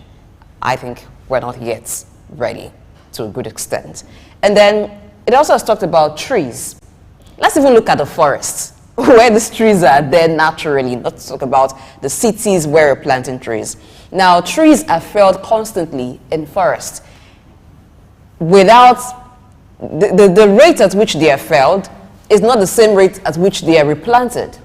I think we're not yet ready to a good extent. And then it also has talked about trees. Let's even look at the forests, where these trees are there naturally, not to talk about the cities where we're planting trees. Now, trees are felled constantly in forests. Without the rate at which they are felled is not the same rate at which they are replanted.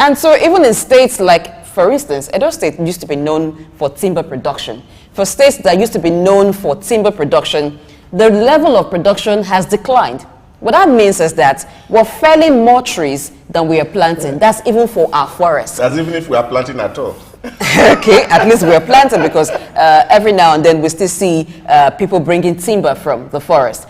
And so even in states like, for instance, Edo State used to be known for timber production. For states that used to be known for timber production, the level of production has declined. What that means is that we're felling more trees than we are planting. That's even for our forests. That's even if we are planting at all. Okay, at least we're planting, because every now and then we still see people bringing timber from the forest.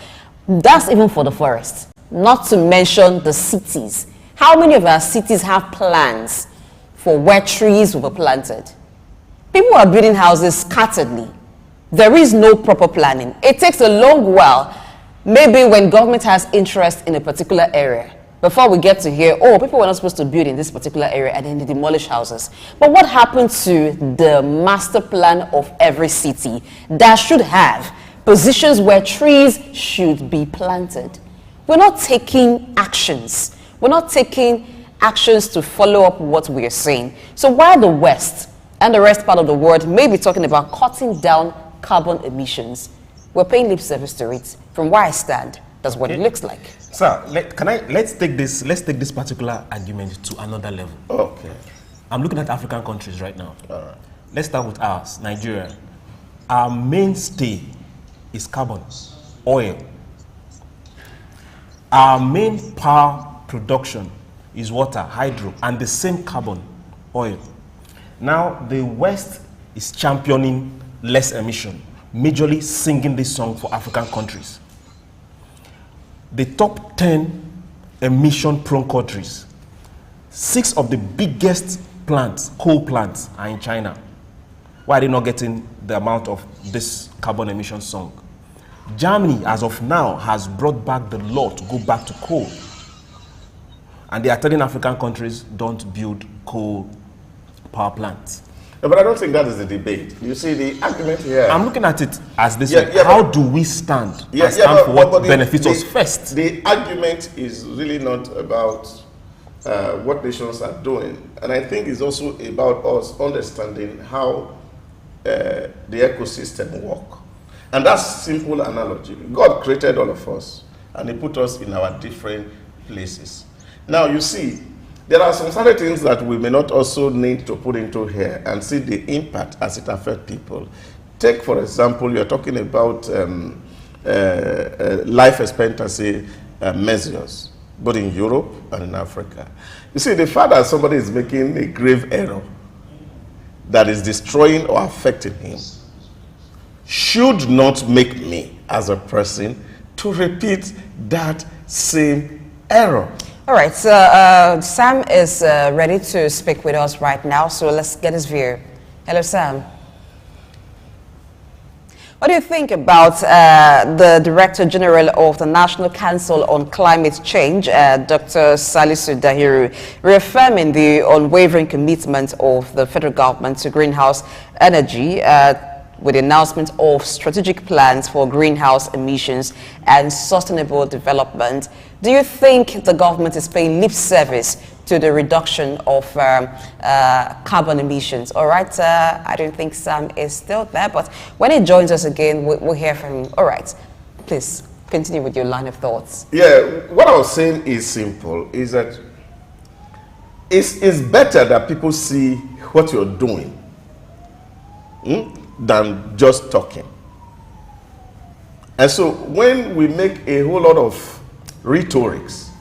That's even for the forests, not to mention the cities. How many of our cities have plans for where trees will be planted? People are building houses scatteredly. There is no proper planning. It takes a long while, maybe when government has interest in a particular area, before we get to hear, oh, people were not supposed to build in this particular area, and then they demolish houses. But what happened to the master plan of every city that should have positions where trees should be planted? We're not taking actions. We're not taking actions to follow up what we are saying. So while the West and the rest part of the world may be talking about cutting down carbon emissions, we're paying lip service to it. From where I stand, that's what it looks like. Sir, let's take this particular argument to another level. Okay. I'm looking at African countries right now. All right. Let's start with ours, Nigeria. Our mainstay is carbon, oil. Our main power production is water, hydro, and the same carbon, oil. Now, the West is championing less emission, majorly singing this song for African countries. The top 10 emission-prone countries, 6 of the biggest plants, coal plants, are in China. Why are they not getting the amount of this carbon emission song? Germany, as of now, has brought back the law to go back to coal. And they are telling African countries, don't build coal power plants. No, but I don't think that is the debate. You see, the argument here... I'm looking at it as this way. How do we stand? Stand for what benefits us first? The argument is really not about what nations are doing. And I think it's also about us understanding how the ecosystem works. And that's simple analogy. God created all of us, and He put us in our different places. Now, you see, there are some certain things that we may not also need to put into here and see the impact as it affects people. Take, for example, you're talking about life expectancy measures, both in Europe and in Africa. You see, the fact that somebody is making a grave error that is destroying or affecting him should not make me, as a person, to repeat that same error. All right, so Sam is ready to speak with us right now, so let's get his view. Hello, Sam. What do you think about the Director General of the National Council on Climate Change, Dr. Salisu Dahiru, reaffirming the unwavering commitment of the federal government to greenhouse energy with the announcement of strategic plans for greenhouse emissions and sustainable development? Do you think the government is paying lip service to the reduction of carbon emissions? All right, I don't think Sam is still there, but when he joins us again, we'll hear from him. All right, please continue with your line of thoughts. Yeah, what I was saying is simple, is that it's better that people see what you're doing than just talking. And so when we make a whole lot of rhetorics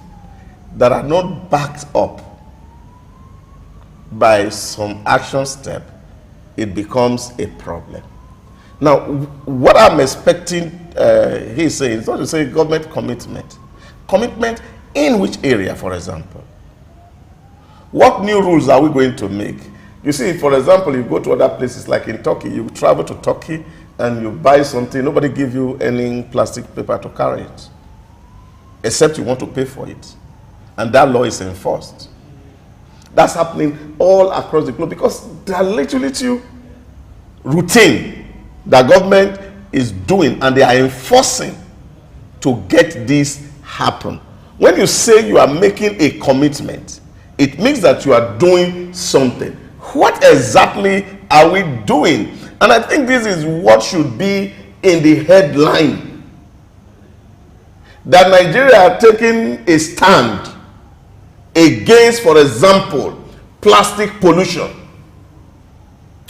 that are not backed up by some action step, it becomes a problem. Now, what I'm expecting, he's saying, is not to say government commitment. Commitment in which area, for example? What new rules are we going to make? You see, for example, you go to other places like in Turkey, you travel to Turkey and you buy something, nobody give you any plastic paper to carry it, except you want to pay for it. And that law is enforced. That's happening all across the globe because there are little routine that government is doing and they are enforcing to get this happen. When you say you are making a commitment, it means that you are doing something. What exactly are we doing? And I think this is what should be in the headline. That Nigeria are taking a stand against, for example, plastic pollution.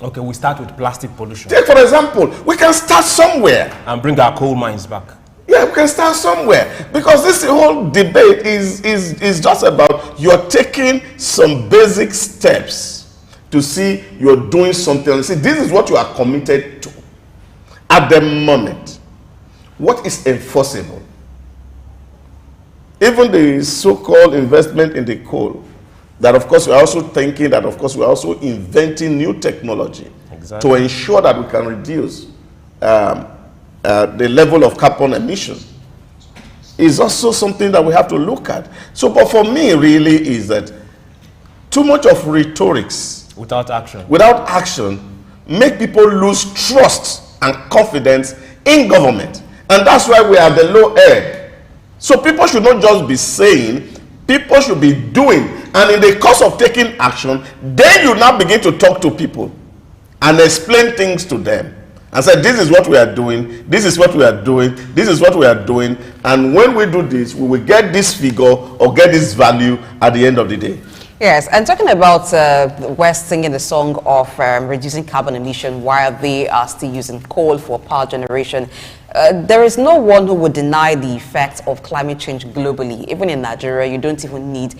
Okay, we start with plastic pollution. Take, for example, we can start somewhere. And bring our coal mines back. Yeah, we can start somewhere. Because this whole debate is just about you're taking some basic steps to see you're doing something. See, this is what you are committed to. At the moment, what is enforceable? Even the so-called investment in the coal, that of course we're also thinking that of course we're also inventing new technology to ensure that we can reduce the level of carbon emission is also something that we have to look at. So, but for me really is that too much of rhetorics without action make people lose trust and confidence in government. And that's why we are the low ebb. So people should not just be saying, people should be doing. And in the course of taking action, then you now begin to talk to people and explain things to them. And say, this is what we are doing, this is what we are doing, this is what we are doing. And when we do this, we will get this figure or get this value at the end of the day. Yes, and talking about the West singing the song of reducing carbon emission while they are still using coal for power generation, there is no one who would deny the effect of climate change globally. Even in Nigeria, you don't even need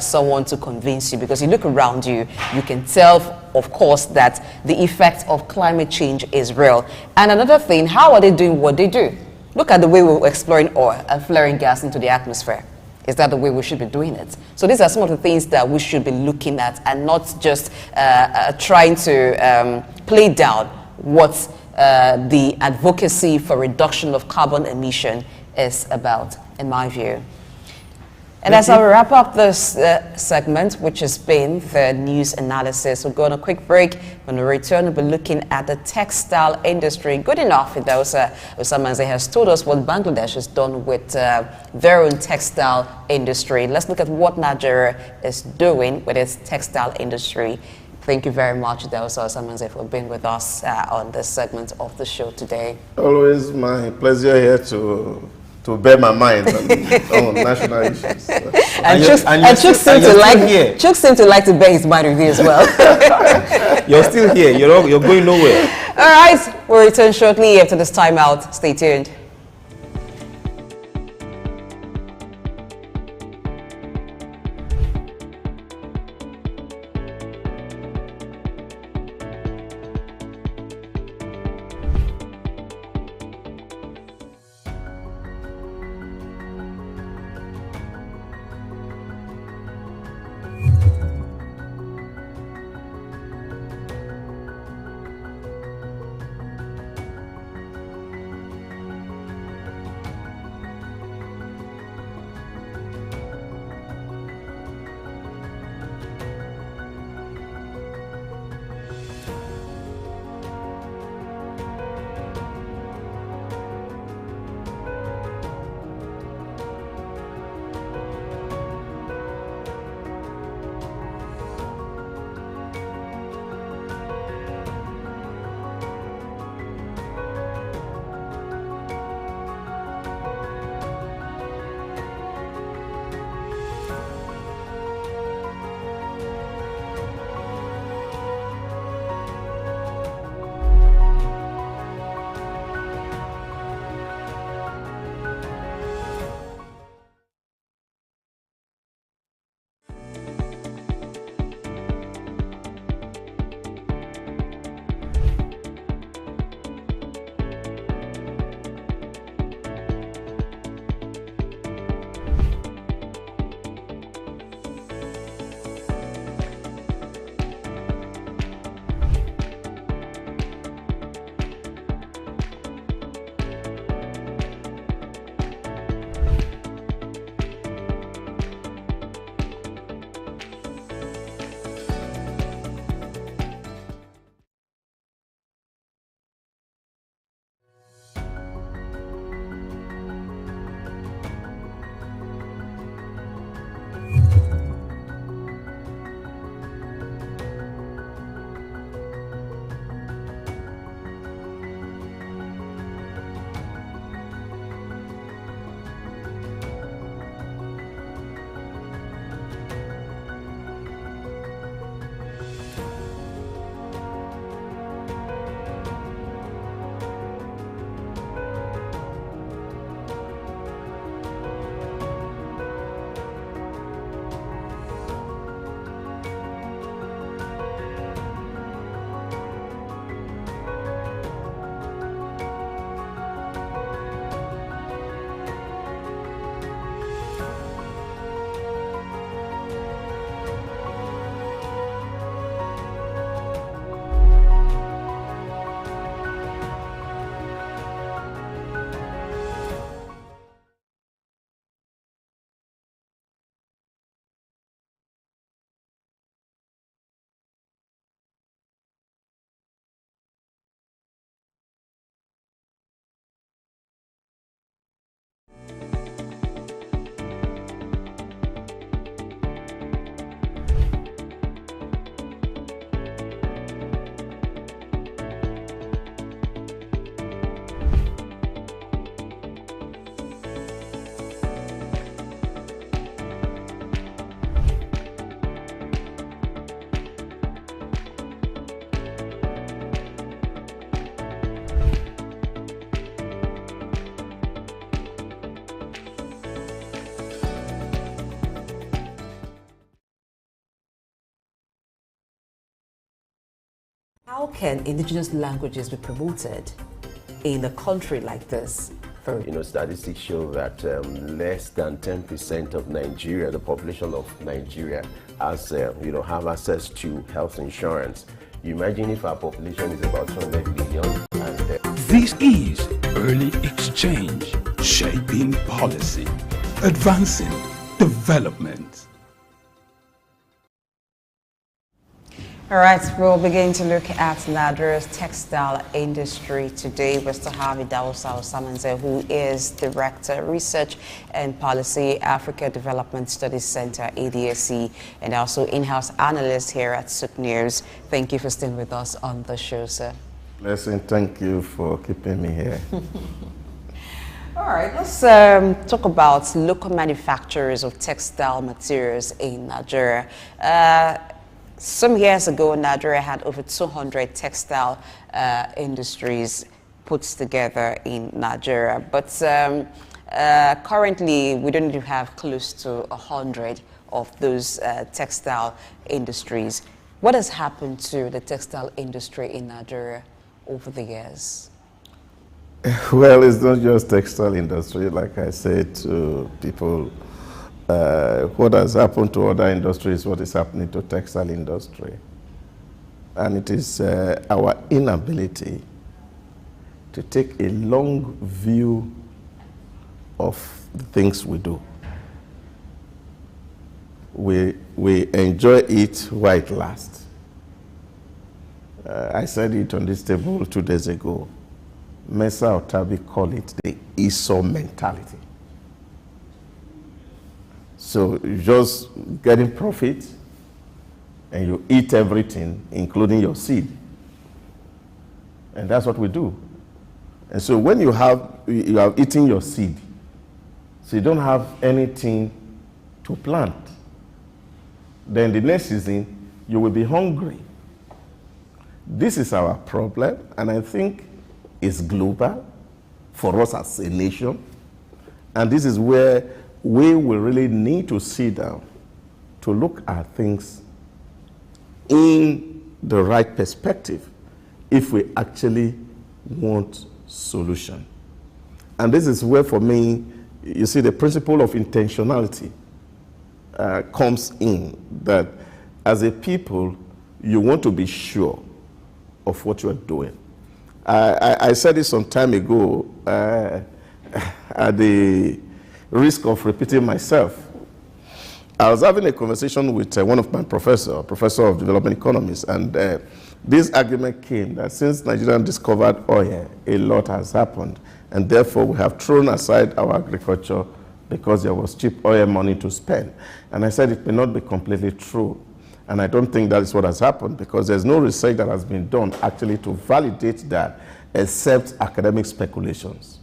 someone to convince you, because you look around you, you can tell, of course, that the effect of climate change is real. And another thing, how are they doing what they do? Look at the way we're exploring oil and flaring gas into the atmosphere. Is that the way we should be doing it? So these are some of the things that we should be looking at, and not just trying to play down what the advocacy for reduction of carbon emission is about, in my view. And as I wrap up this segment, which has been the news analysis, we'll go on a quick break. When we return, we'll be looking at the textile industry. Good enough, Osamanze has told us what Bangladesh has done with their own textile industry. Let's look at what Nigeria is doing with its textile industry. Thank you very much, Delsa Osamanze, for being with us on this segment of the show today. Always my pleasure here to bear my mind on national issues. And Chuk seemed to like to bear his mind with you as well. You're still here. You're going nowhere. All right, we'll return shortly after this time out. Stay tuned. How can indigenous languages be promoted in a country like this? Statistics show that less than 10% of Nigeria, the population of Nigeria, has, have access to health insurance. You imagine if our population is about 200 million. This is Early Exchange, shaping policy, advancing development. All right, we'll begin to look at Nigeria's textile industry today. We're still having Idausa Osamanze, who is Director, Research and Policy, Africa Development Studies Center, ADSC, and also in-house analyst here at Souk News. Thank you for staying with us on the show, sir. Blessing, thank you for keeping me here. All right, let's talk about local manufacturers of textile materials in Nigeria. Some years ago, Nigeria had over 200 textile industries put together in Nigeria. But currently, we don't even have close to 100 of those textile industries. What has happened to the textile industry in Nigeria over the years? Well, it's not just textile industry. Like I said to people, what has happened to other industries, what is happening to textile industry. And it is our inability to take a long view of the things we do. We enjoy it while it lasts. I said it on this table 2 days ago. Mesa Otabi call it the ESO mentality. So you're just getting profit and you eat everything, including your seed. And that's what we do. And so when you have eaten your seed, so you don't have anything to plant, then the next season you will be hungry. This is our problem, and I think it's global for us as a nation. And this is where we will really need to sit down to look at things in the right perspective if we actually want solution. And this is where, for me, you see the principle of intentionality comes in, that as a people, you want to be sure of what you are doing. I said this some time ago at the risk of repeating myself. I was having a conversation with one of my professor of development economics, and this argument came that since Nigeria discovered oil, a lot has happened, and therefore we have thrown aside our agriculture because there was cheap oil money to spend. And I said it may not be completely true. And I don't think that is what has happened, because there's no research that has been done actually to validate that, except academic speculations.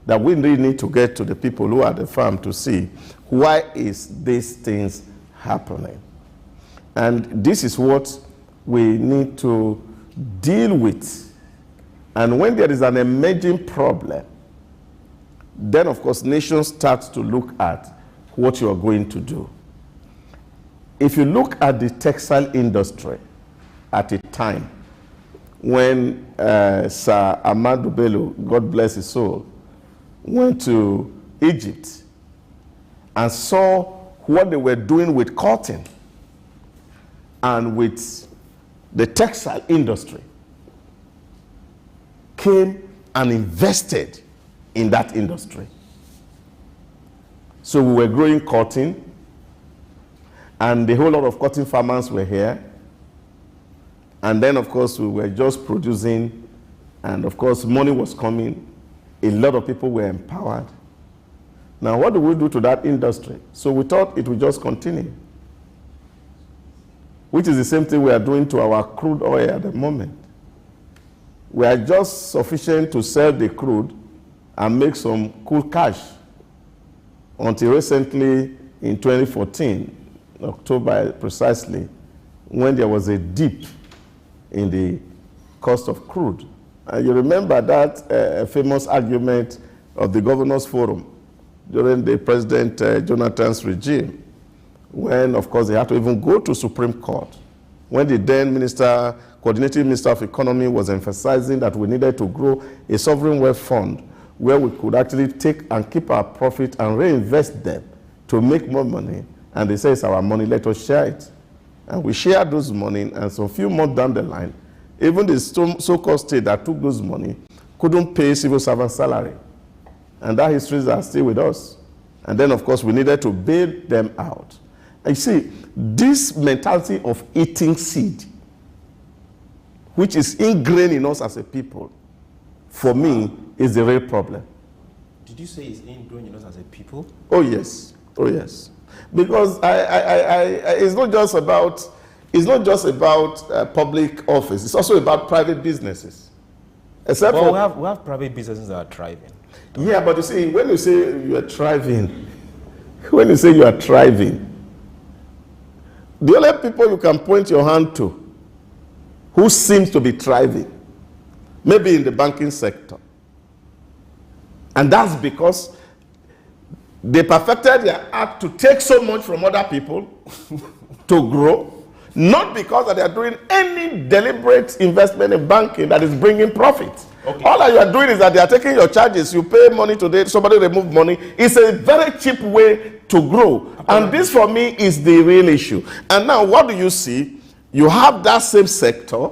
That we really need to get to the people who are at the farm to see why is these things happening. And this is what we need to deal with. And when there is an emerging problem, then of course nations start to look at what you are going to do. If you look at the textile industry at a time when Sir Ahmadu Bello, God bless his soul, went to Egypt and saw what they were doing with cotton and with the textile industry, came and invested in that industry. So we were growing cotton, and the whole lot of cotton farmers were here. And then, of course, we were just producing, and of course, money was coming. A lot of people were empowered. Now, what do we do to that industry? So we thought it would just continue, which is the same thing we are doing to our crude oil at the moment. We are just sufficient to sell the crude and make some cool cash until recently in 2014, October precisely, when there was a dip in the cost of crude. And you remember that famous argument of the Governors Forum during the President Jonathan's regime, when, of course, they had to even go to Supreme Court when the then coordinating minister of economy was emphasizing that we needed to grow a sovereign wealth fund where we could actually take and keep our profit and reinvest them to make more money. And they say it's our money, let us share it. And we shared those money, and so a few months down the line, even the so-called state that took those money couldn't pay civil servant salary. And that histories are still with us. And then, of course, we needed to bail them out. And you see, this mentality of eating seed, which is ingrained in us as a people, for me, is the real problem. Did you say it's ingrained in us as a people? Oh, yes. Oh, yes. Because it's not just about public office. It's also about private businesses. Except we have private businesses that are thriving. Yeah, but you see, when you say you are thriving, the only people you can point your hand to who seems to be thriving, maybe in the banking sector. And that's because they perfected their art to take so much from other people to grow, not because that they are doing any deliberate investment in banking that is bringing profit. Okay. All that you are doing is that they are taking your charges. You pay money today, somebody remove money. It's a very cheap way to grow. And this for me is the real issue. And now what do you see? You have that same sector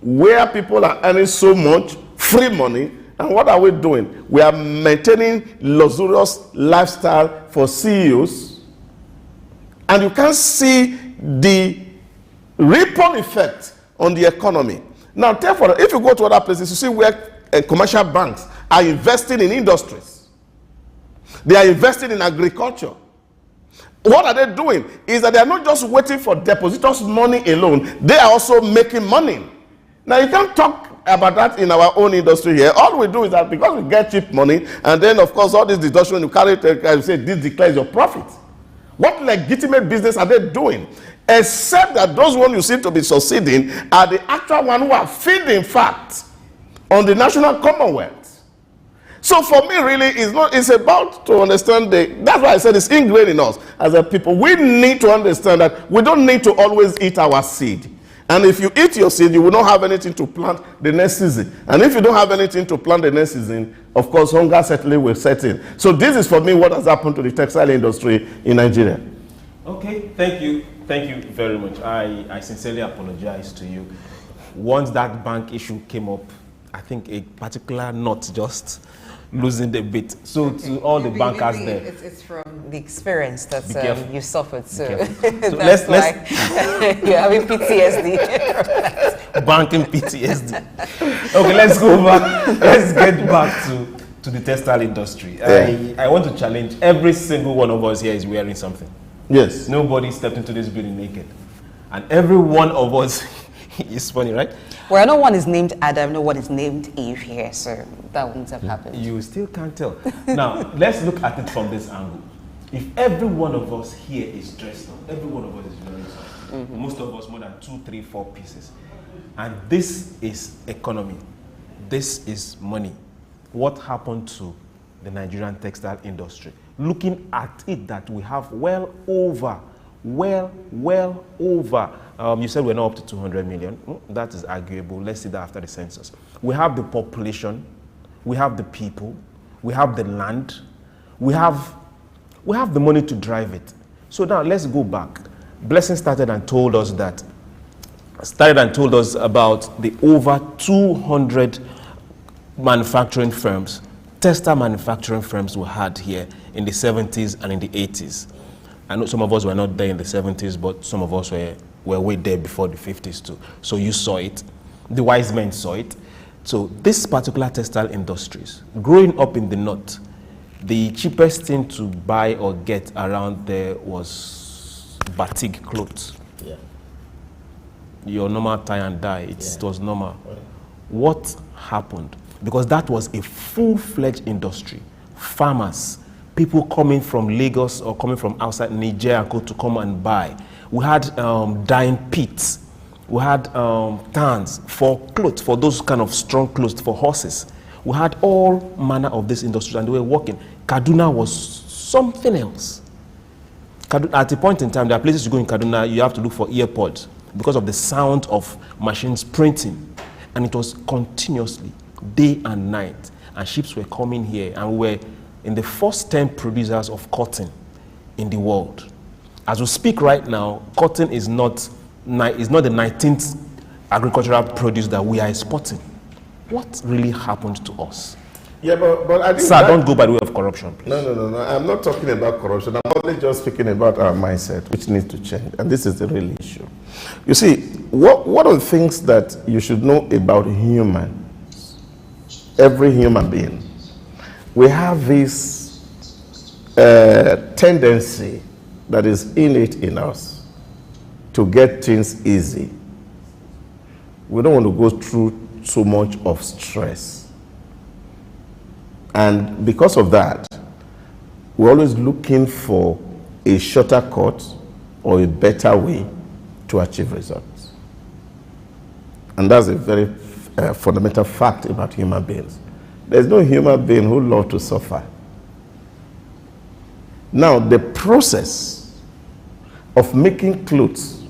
where people are earning so much free money. And what are we doing? We are maintaining luxurious lifestyle for CEOs. And you can see the ripple effect on the economy. Now, therefore, if you go to other places, you see where commercial banks are investing in industries. They are investing in agriculture. What are they doing? Is that they are not just waiting for depositors' money alone. They are also making money. Now, you can't talk about that in our own industry here. All we do is that because we get cheap money, and then, of course, all this deduction, you carry it, you say, this declares your profit. What legitimate business are they doing? Except that those ones you seem to be succeeding are the actual ones who are feeding fat on the national commonwealth. So for me, really, it's about to understand that's why I said it's ingrained in us as a people. We need to understand that we don't need to always eat our seed. And if you eat your seed, you will not have anything to plant the next season. And if you don't have anything to plant the next season, of course, hunger certainly will set in. So this is for me what has happened to the textile industry in Nigeria. Okay, thank you. Thank you very much. I sincerely apologize to you. Once that bank issue came up, I think a particular knot just losing the bit. So to all the bankers there. It's from the experience that you suffered. So, let's you're having PTSD. Banking PTSD. Okay, let's go back. Let's get back to the textile industry. Yeah. I want to challenge every single one of us here is wearing something. Yes. Nobody stepped into this building naked. And every one of us is funny, right? Well, no one is named Adam, no one is named Eve here, so that wouldn't have happened. You still can't tell. Now, let's look at it from this angle. If every one of us here is dressed up, every one of us is wearing something, most of us more than 2, 3, 4 pieces. And this is economy. This is money. What happened to the Nigerian textile industry? Looking at it that we have well over, you said we're not up to 200 million. That is arguable. Let's see that after the census. We have the population, we have the people, we have the land, we have the money to drive it. So now let's go back. Blessing started and told us about the over 200 manufacturing firms, textile manufacturing firms we had here in the 70s and in the 80s. I know some of us were not there in the 70s, but some of us were way there before the 50s too. So you saw it. The wise men saw it. So this particular textile industries, growing up in the north, the cheapest thing to buy or get around there was batik clothes. Yeah. Your normal tie and dye, it was normal. Right. What happened? Because that was a full-fledged industry. Farmers, people coming from Lagos or coming from outside Nigeria to come and buy. We had dyeing pits. We had tans for clothes, for those kind of strong clothes for horses. We had all manner of this industry and they were working. Kaduna was something else. At a point in time, there are places you go in Kaduna, you have to look for earpods because of the sound of machines printing. And it was continuously, day and night. And ships were coming here, and we were in the first 10 producers of cotton in the world. As we speak right now, cotton is not the 19th agricultural produce that we are exporting. What really happened to us? Yeah, but I think Sir, don't go by the way of corruption, please. No. I'm not talking about corruption. I'm only just speaking about our mindset, which needs to change. And this is the real issue. You see, one of the things that you should know about humans, every human being, we have this tendency that is innate in us to get things easy. We don't want to go through so much of stress. And because of that, we're always looking for a shorter cut or a better way to achieve results. And that's a very fundamental fact about human beings. There's no human being who loves to suffer. Now, the process of making clothes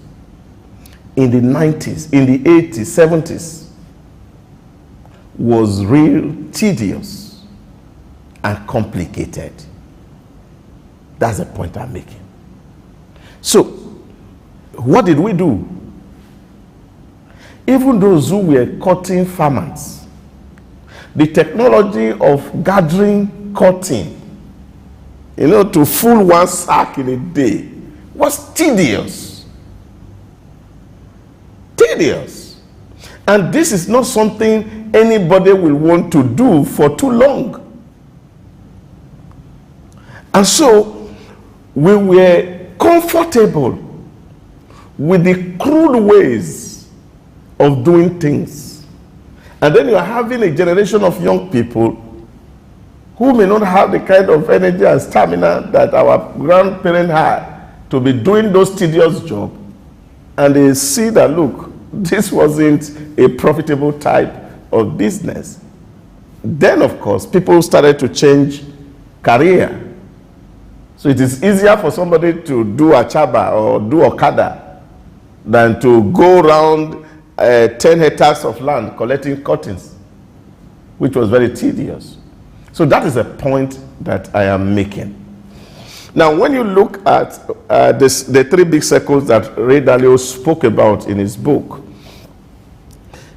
in the 90s, in the 80s, 70s was real tedious and complicated. That's the point I'm making. So, what did we do? Even those who were cotton farmers, the technology of gathering cotton, to full one sack in a day was tedious. Tedious. And this is not something anybody will want to do for too long. And so we were comfortable with the crude ways of doing things. And then you are having a generation of young people who may not have the kind of energy and stamina that our grandparents had to be doing those tedious jobs. And they see that, look, this wasn't a profitable type of business. Then, of course, people started to change career. So it is easier for somebody to do achaba or do okada than to go around 10 hectares of land collecting cottons, which was very tedious. So that is a point that I am making. Now, when you look at the three big circles that Ray Dalio spoke about in his book,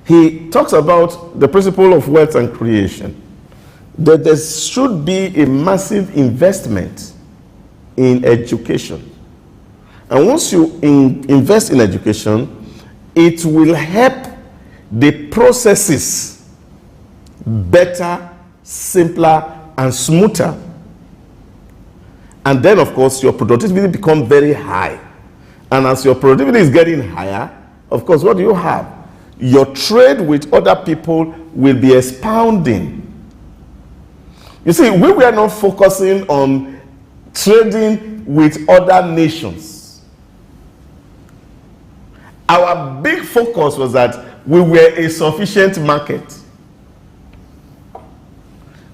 he talks about the principle of wealth and creation, that there should be a massive investment in education. And once you invest in education, it will help the processes better, simpler, and smoother. And then, of course, your productivity becomes very high. And as your productivity is getting higher, of course, what do you have? Your trade with other people will be expounding. You see, we were not focusing on trading with other nations. Our big focus was that we were a sufficient market.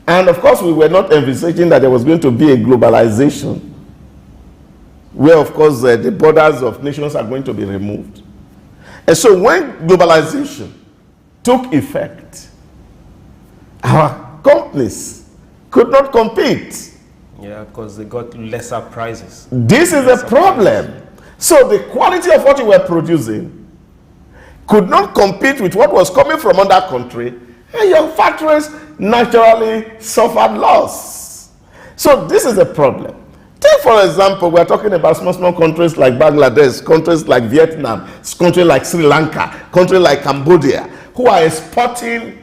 And of course, we were not envisaging that there was going to be a globalization where, of course, the borders of nations are going to be removed. And so when globalization took effect, our companies could not compete. Yeah, because they got lesser prices. This is a problem. So the quality of what you were producing could not compete with what was coming from other country, and your factories naturally suffered loss. So this is a problem. Take, for example, we're talking about small countries like Bangladesh, countries like Vietnam, countries like Sri Lanka, countries like Cambodia, who are exporting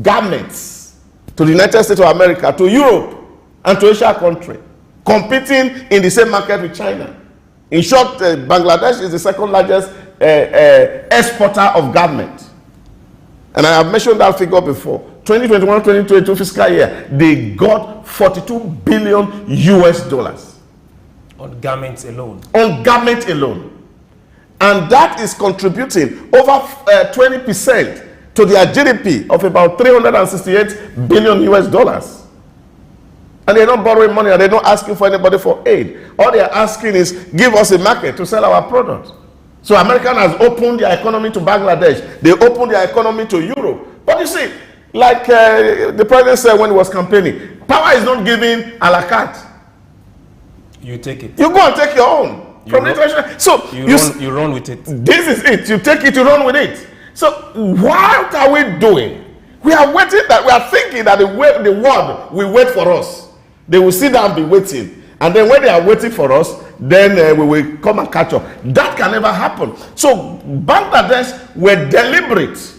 garments to the United States of America, to Europe, and to Asia country, competing in the same market with China. In short, Bangladesh is the second largest exporter of garment. And I have mentioned that figure before. 2021-2022 fiscal year, they got 42 billion US dollars. On garments alone. On garment alone. And that is contributing over 20% to their GDP of about 368 billion US dollars. And they're not borrowing money, and they're not asking for anybody for aid. All they're asking is, give us a market to sell our products. So America has opened their economy to Bangladesh. They opened their economy to Europe. But you see, like the president said when he was campaigning, power is not given a la carte. You take it. You go and take your own. From international. So you run with it. This is it. You take it, you run with it. So what are we doing? We are waiting, that we are thinking that the world will wait for us. They will sit down and be waiting. And then when they are waiting for us, then we will come and catch up. That can never happen. So Bangladesh were deliberate.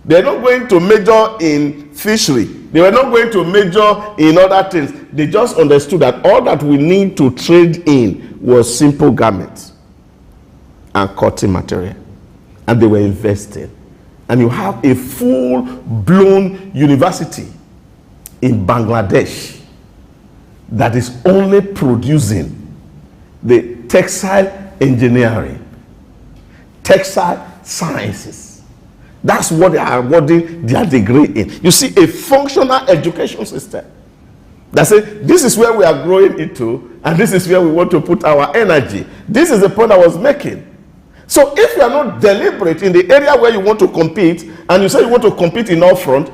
They're not going to major in fishery. They were not going to major in other things. They just understood that all that we need to trade in was simple garments and cotton material. And they were investing. And you have a full-blown university in Bangladesh that is only producing the textile engineering, textile sciences. That's what they are awarding their degree in. You see, a functional education system that says, this is where we are growing into, and this is where we want to put our energy. This is the point I was making. So if you are not deliberate in the area where you want to compete, and you say you want to compete in all front,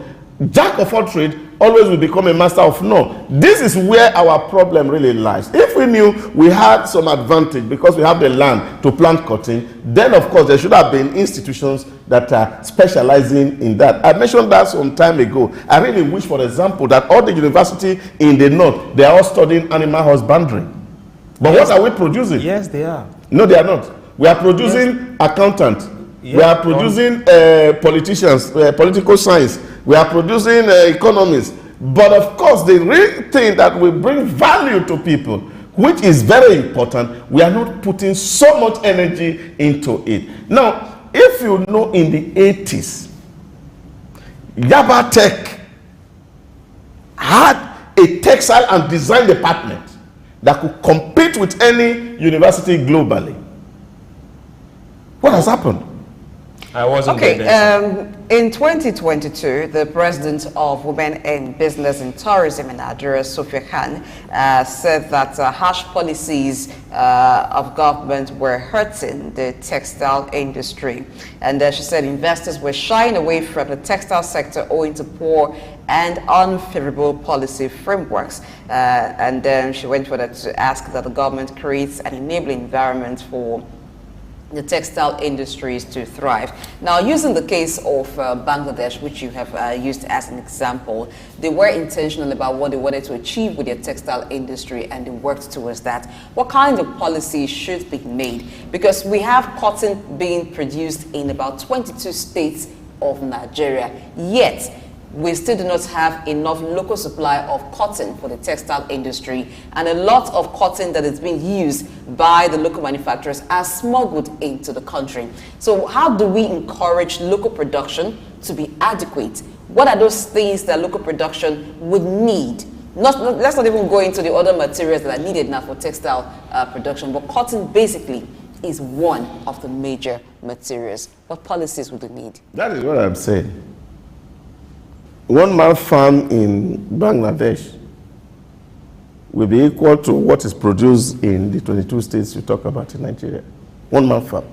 jack of all trade always will become a master of none. This is where our problem really lies. If we knew we had some advantage because we have the land to plant cotton, then of course there should have been institutions that are specializing in that. I mentioned that some time ago. I really wish, for example, that all the universities in the north, they are all studying animal husbandry. But yes, what are we producing? Yes, they are. No, they are not. We are producing accountants. Yes. We are producing politicians, political science. We are producing economists. But of course, the real thing that will bring value to people, which is very important, we are not putting so much energy into it. Now, if you know, in the 80s, Yaba Tech had a textile and design department that could compete with any university globally. What has happened? I wasn't there. In 2022, the president of Women in Business and Tourism in Nigeria, Sophia Khan, said that harsh policies of government were hurting the textile industry. And she said investors were shying away from the textile sector owing to poor and unfavorable policy frameworks. And then she went further to ask that the government creates an enabling environment for the textile industries to thrive. Now, using the case of Bangladesh, which you have used as an example, they were intentional about what they wanted to achieve with their textile industry, and they worked towards that. What kind of policy should be made? Because we have cotton being produced in about 22 states of Nigeria, yet we still do not have enough local supply of cotton for the textile industry, and a lot of cotton that is being used by the local manufacturers are smuggled into the country. So how do we encourage local production to be adequate? What are those things that local production would need? Let's not even go into the other materials that are needed now for textile production, but cotton basically is one of the major materials. What policies would we need? That is what I'm saying. One-man farm in Bangladesh will be equal to what is produced in the 22 states you talk about in Nigeria. One-man farm.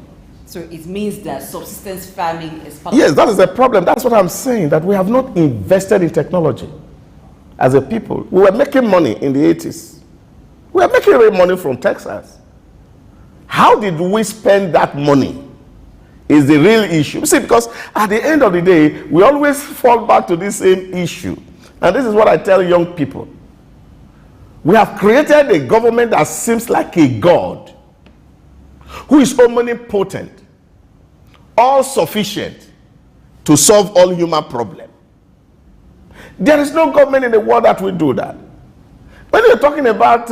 So it means that subsistence farming is part Yes, that is the problem. That's what I'm saying, that we have not invested in technology as a people. We were making money in the 80s. We were making real money from Texas. How did we spend that money? Is the real issue. See, because at the end of the day, we always fall back to this same issue. And this is what I tell young people. We have created a government that seems like a god, who is omnipotent, all sufficient to solve all human problems. There is no government in the world that will do that. When you're talking about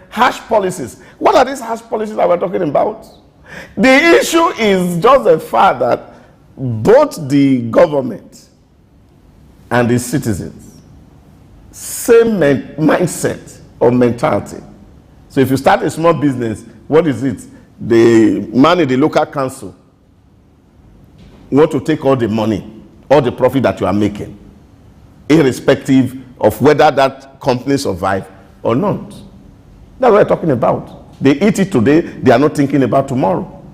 harsh policies, what are these harsh policies that we're talking about? The issue is just the fact that both the government and the citizens, same mindset or mentality. So if you start a small business, what is it? The man in the local council want to take all the money, all the profit that you are making, irrespective of whether that company survives or not. That's what we're talking about. They eat it today, they are not thinking about tomorrow.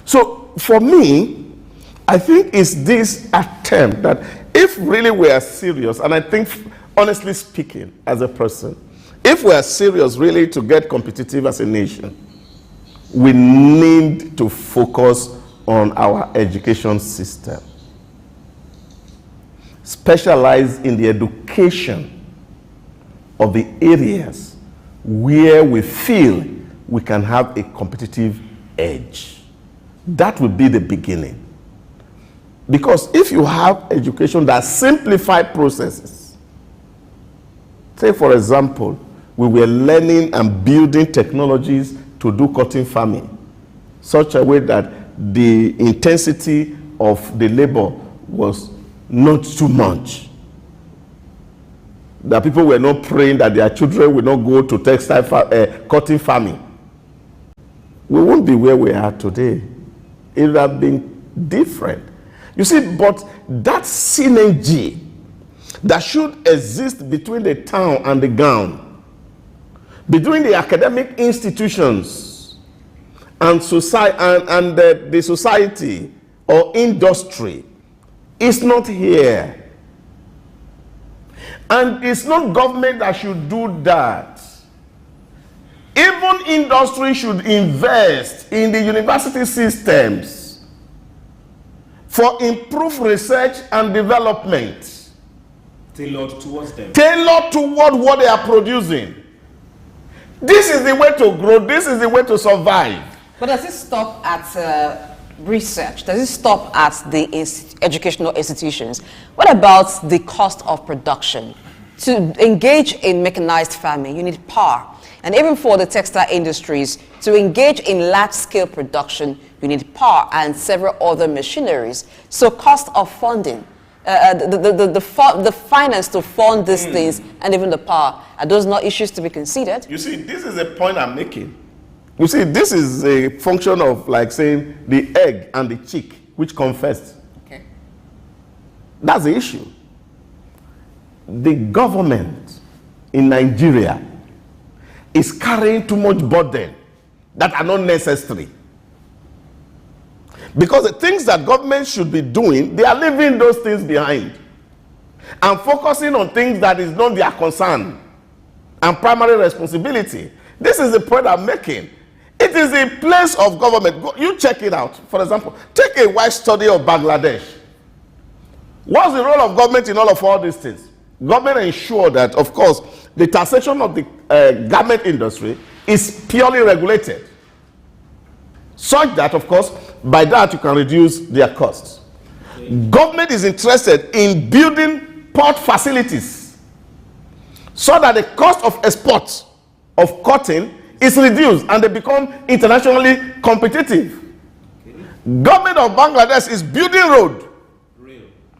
So for me, I think it's this attempt that if really we are serious, and I think honestly speaking as a person, if we are serious really to get competitive as a nation, we need to focus on our education system. Specialize in the education of the areas where we feel we can have a competitive edge. That will be the beginning. Because if you have education that simplifies processes, say for example, we were learning and building technologies to do cotton farming, such a way that the intensity of the labor was not too much. That people were not praying that their children will not go to textile cotton farming. We won't be where we are today. It would have been different. You see, but that synergy that should exist between the town and the gown, between the academic institutions and society and the society or industry, is not here. And it's not government that should do that. Even industry should invest in the university systems for improved research and development. Tailored towards them. Tailored toward what they are producing. This is the way to grow. This is the way to survive. But does it stop at research? Does it stop at the educational institutions? What about the cost of production? To engage in mechanized farming, you need power. And even for the textile industries, to engage in large-scale production, you need power and several other machineries. So cost of funding, the finance to fund these things, and even the power, are those not issues to be considered? You see, this is a point I'm making. You see, this is a function of like saying the egg and the chick, which come first. Okay. That's the issue. The government in Nigeria is carrying too much burden that are not necessary. Because the things that government should be doing, they are leaving those things behind and focusing on things that is not their concern and primary responsibility. This is the point I'm making. It is a place of government. You check it out. For example, take a wide study of Bangladesh. What's the role of government in all these things? Government ensure that, of course, the taxation of the garment industry is purely regulated, such that, of course, by that you can reduce their costs. Government is interested in building port facilities so that the cost of export of cotton is reduced and they become internationally competitive. Government of Bangladesh is building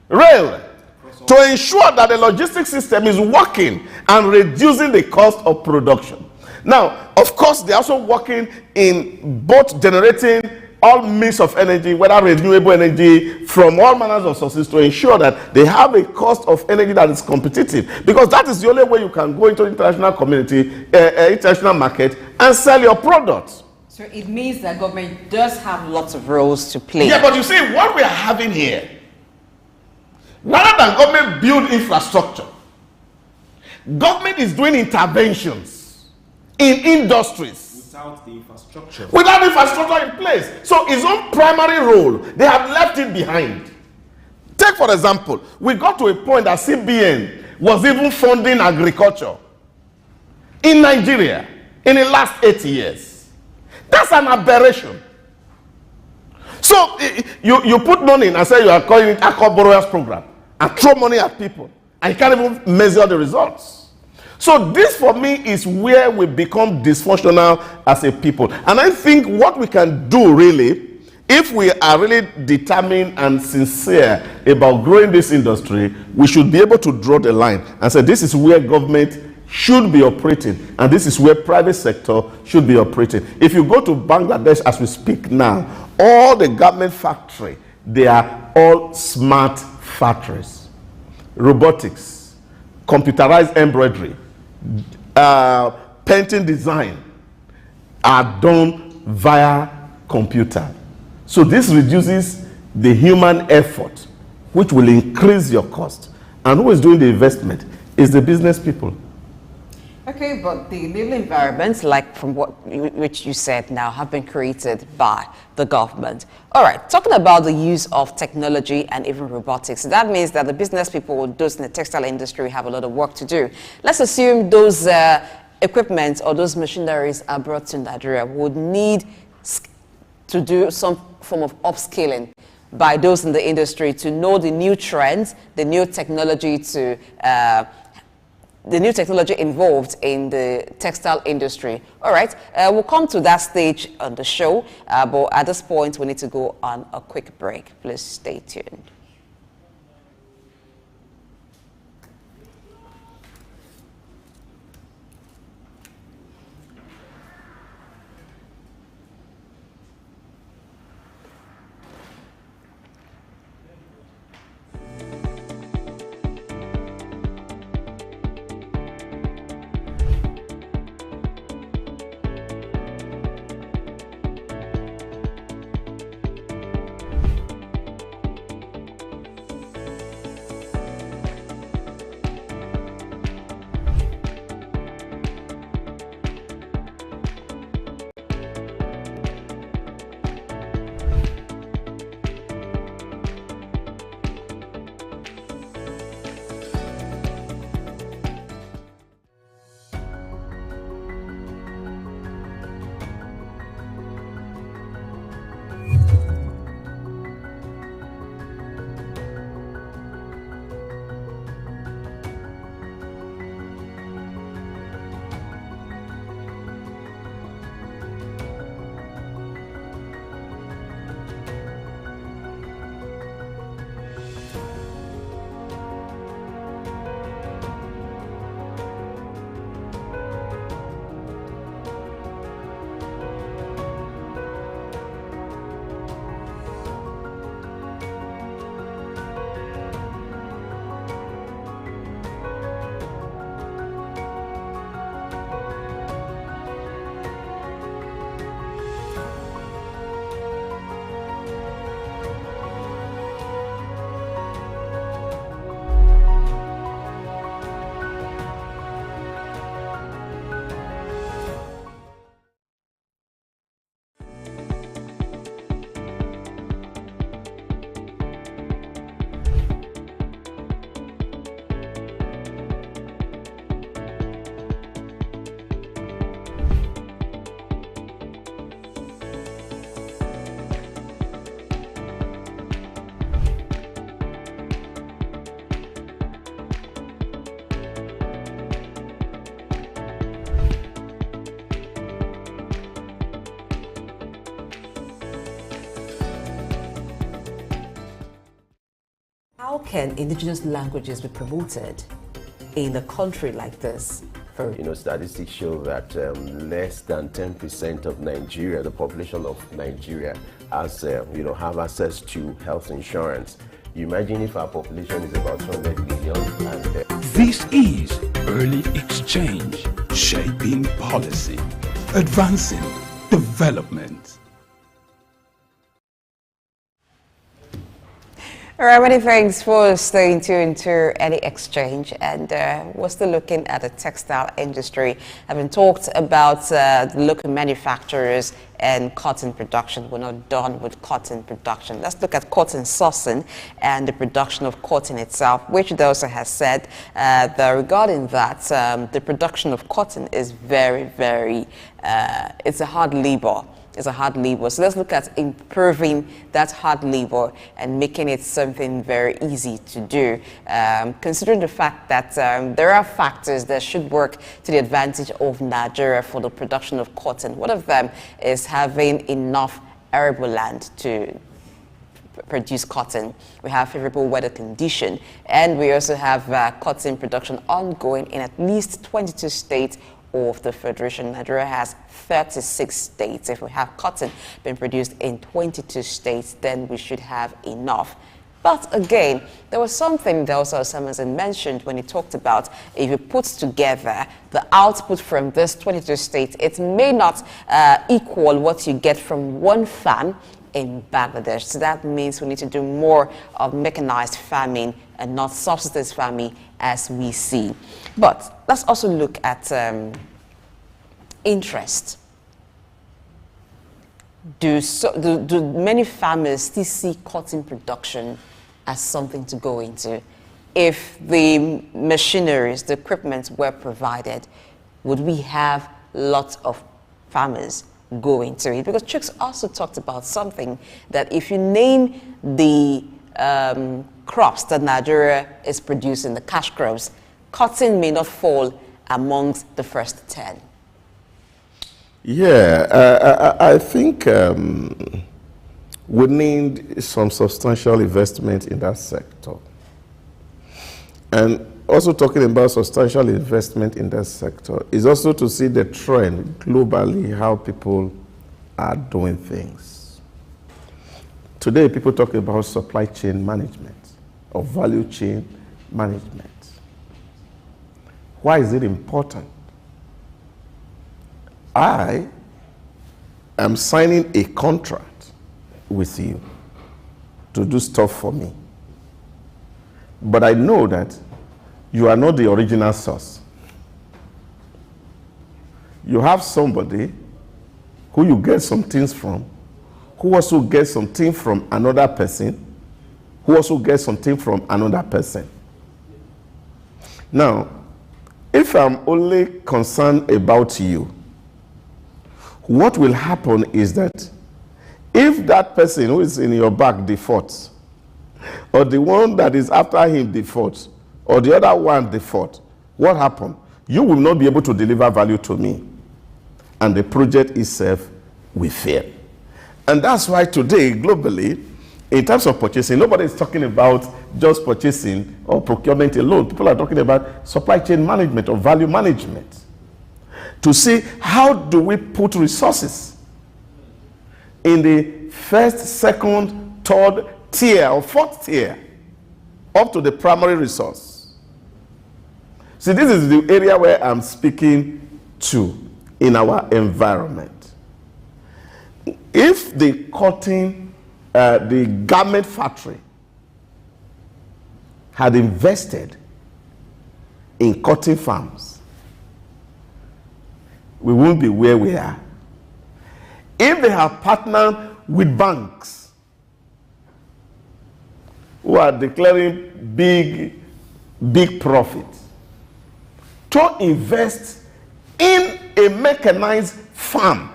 rail to ensure that the logistics system is working and reducing the cost of production. Now, of course, they're also working in both generating all means of energy, whether renewable energy from all manners of sources, to ensure that they have a cost of energy that is competitive. Because that is the only way you can go into the international community, international market, and sell your products. So it means that government does have lots of roles to play. Yeah, but you see, what we are having here, rather than government build infrastructure, government is doing interventions in industries Without the infrastructure. without infrastructure in place. So its own primary role, they have left it behind. Take for example, we got to a point that CBN was even funding agriculture in Nigeria in the last 8 years. That's an aberration. So you put money in and say you are calling it Accord Borrowers Program and throw money at people and you can't even measure the results. So this for me is where we become dysfunctional as a people. And I think what we can do really, if we are really determined and sincere about growing this industry, we should be able to draw the line and say this is where government should be operating and this is where private sector should be operating. If you go to Bangladesh as we speak now, all the garment factory, they are all smart factories. Robotics, computerized embroidery, painting design are done via computer. So this reduces the human effort, which will increase your cost. And who is doing the investment? Is the business people. Okay, but the legal environments, like from which you said now, have been created by the government. All right, talking about the use of technology and even robotics, that means that the business people, those in the textile industry, have a lot of work to do. Let's assume those equipment or those machineries are brought to Nigeria, would need to do some form of upskilling by those in the industry to know the new trends, the new technology involved in the textile industry. All right, we'll come to that stage on the show, but at this point, we need to go on a quick break. Please stay tuned. How can indigenous languages be promoted in a country like this? Statistics show that less than 10% of Nigeria, the population of Nigeria, has have access to health insurance. You imagine if our population is about 200 million. And this is Early Exchange, shaping policy, advancing development. All right, many thanks for staying tuned to Early Exchange, and we're still looking at the textile industry. Having talked about the local manufacturers and cotton production, we're not done with cotton production. Let's look at cotton sourcing and the production of cotton itself, which Dosa has said that regarding that, the production of cotton is very, very, it's a hard labor. It's a hard labor. So let's look at improving that hard labor and making it something very easy to do. Considering the fact that there are factors that should work to the advantage of Nigeria for the production of cotton. One of them is having enough arable land to produce cotton. We have favorable weather condition, and we also have cotton production ongoing in at least 22 states of the Federation. Nigeria has 36 states. If we have cotton being produced in 22 states, then we should have enough. But again, there was something that also Samuelson mentioned when he talked about if you put together the output from this 22 states, it may not equal what you get from one farm in Bangladesh. So that means we need to do more of mechanized farming and not subsistence farming as we see. But let's also look at interest. Do many farmers still see cotton production as something to go into? If the machineries, the equipment were provided, would we have lots of farmers go into it? Because Chooks also talked about something that if you name the crops that Nigeria is producing, the cash crops, cotton may not fall amongst the first 10. Yeah, I think we need some substantial investment in that sector. And also talking about substantial investment in that sector is also to see the trend globally, how people are doing things. Today, people talk about supply chain management or value chain management. Why is it important? I am signing a contract with you to do stuff for me. But I know that you are not the original source. You have somebody who you get some things from, who also gets something from another person, who also gets something from another person. Now, if I'm only concerned about you, what will happen is that if that person who is in your back defaults, or the one that is after him defaults, or the other one defaults, what happened? You will not be able to deliver value to me, and the project itself will fail. And that's why today, globally, in terms of purchasing, nobody is talking about just purchasing or procurement alone. People are talking about supply chain management or value management, to see how do we put resources in the first, second, third tier or fourth tier up to the primary resource. See, this is the area where I'm speaking to in our environment. If the cotton, the garment factory had invested in cotton farms, we won't be where we are. If they have partnered with banks who are declaring big profits to invest in a mechanized farm,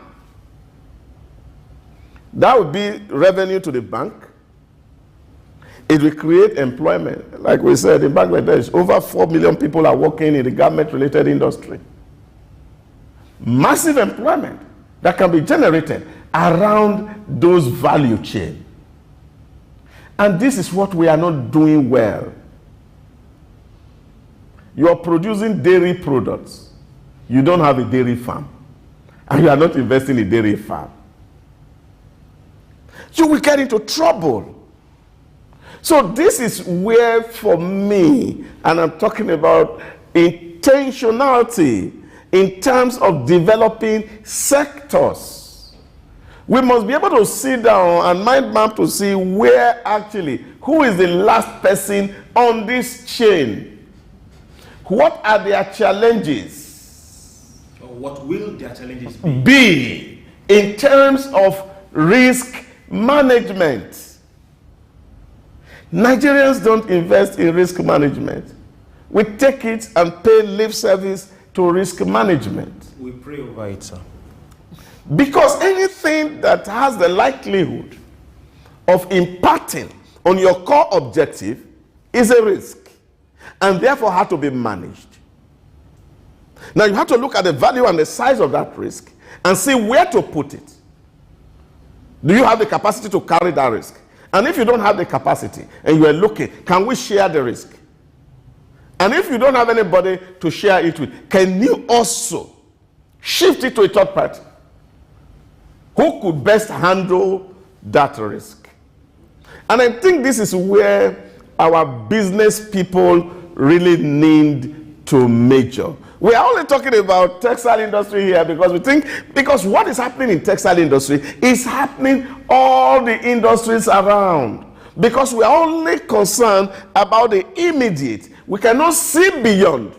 that would be revenue to the bank. It will create employment. Like we said, in Bangladesh, over 4 million people are working in the garment-related industry. Massive employment that can be generated around those value chain. And this is what we are not doing well. You are producing dairy products. You don't have a dairy farm. And you are not investing in a dairy farm. You will get into trouble. So this is where, for me, and I'm talking about intentionality in terms of developing sectors. We must be able to sit down and mind map to see where actually, who is the last person on this chain? What are their challenges? Or what will their challenges be in terms of risk management? Nigerians don't invest in risk management. We take it and pay lip service to risk management. We pray over it, sir. Because anything that has the likelihood of impacting on your core objective is a risk, and therefore has to be managed. Now you have to look at the value and the size of that risk and see where to put it. Do you have the capacity to carry that risk? And if you don't have the capacity and you are looking, can we share the risk? And if you don't have anybody to share it with, can you also shift it to a third party who could best handle that risk? And I think this is where our business people really need to major. We are only talking about textile industry here because we think, because what is happening in textile industry is happening all the industries around. Because we are only concerned about the immediate. We cannot see beyond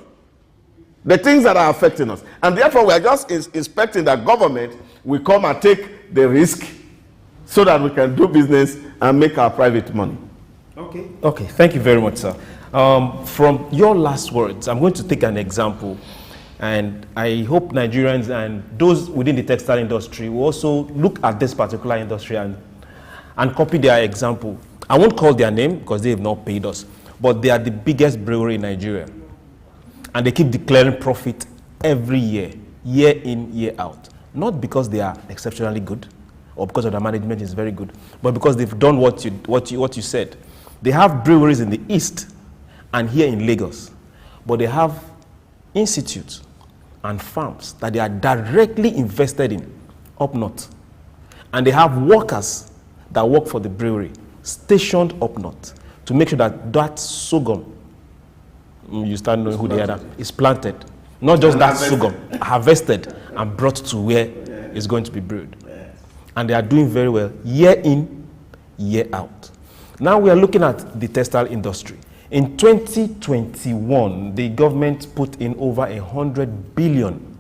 the things that are affecting us. And therefore, we are just expecting that government will come and take the risk so that we can do business and make our private money. Okay, thank you very much, sir. From your last words, I'm going to take an example, and I hope Nigerians and those within the textile industry will also look at this particular industry and copy their example. I won't call their name because they have not paid us, but they are the biggest brewery in Nigeria, and they keep declaring profit every year, year in, year out. Not because they are exceptionally good or because of their management is very good, but because they've done what you said. They have breweries in the east and here in Lagos, but they have institutes and farms that they are directly invested in up north, and they have workers that work for the brewery stationed up north to make sure that that sorghum, you start knowing who they are, is planted. Not just that sorghum, harvested and brought to where it's going to be brewed. And they are doing very well year in, year out. Now we are looking at the textile industry. In 2021, the government put in over 100 billion,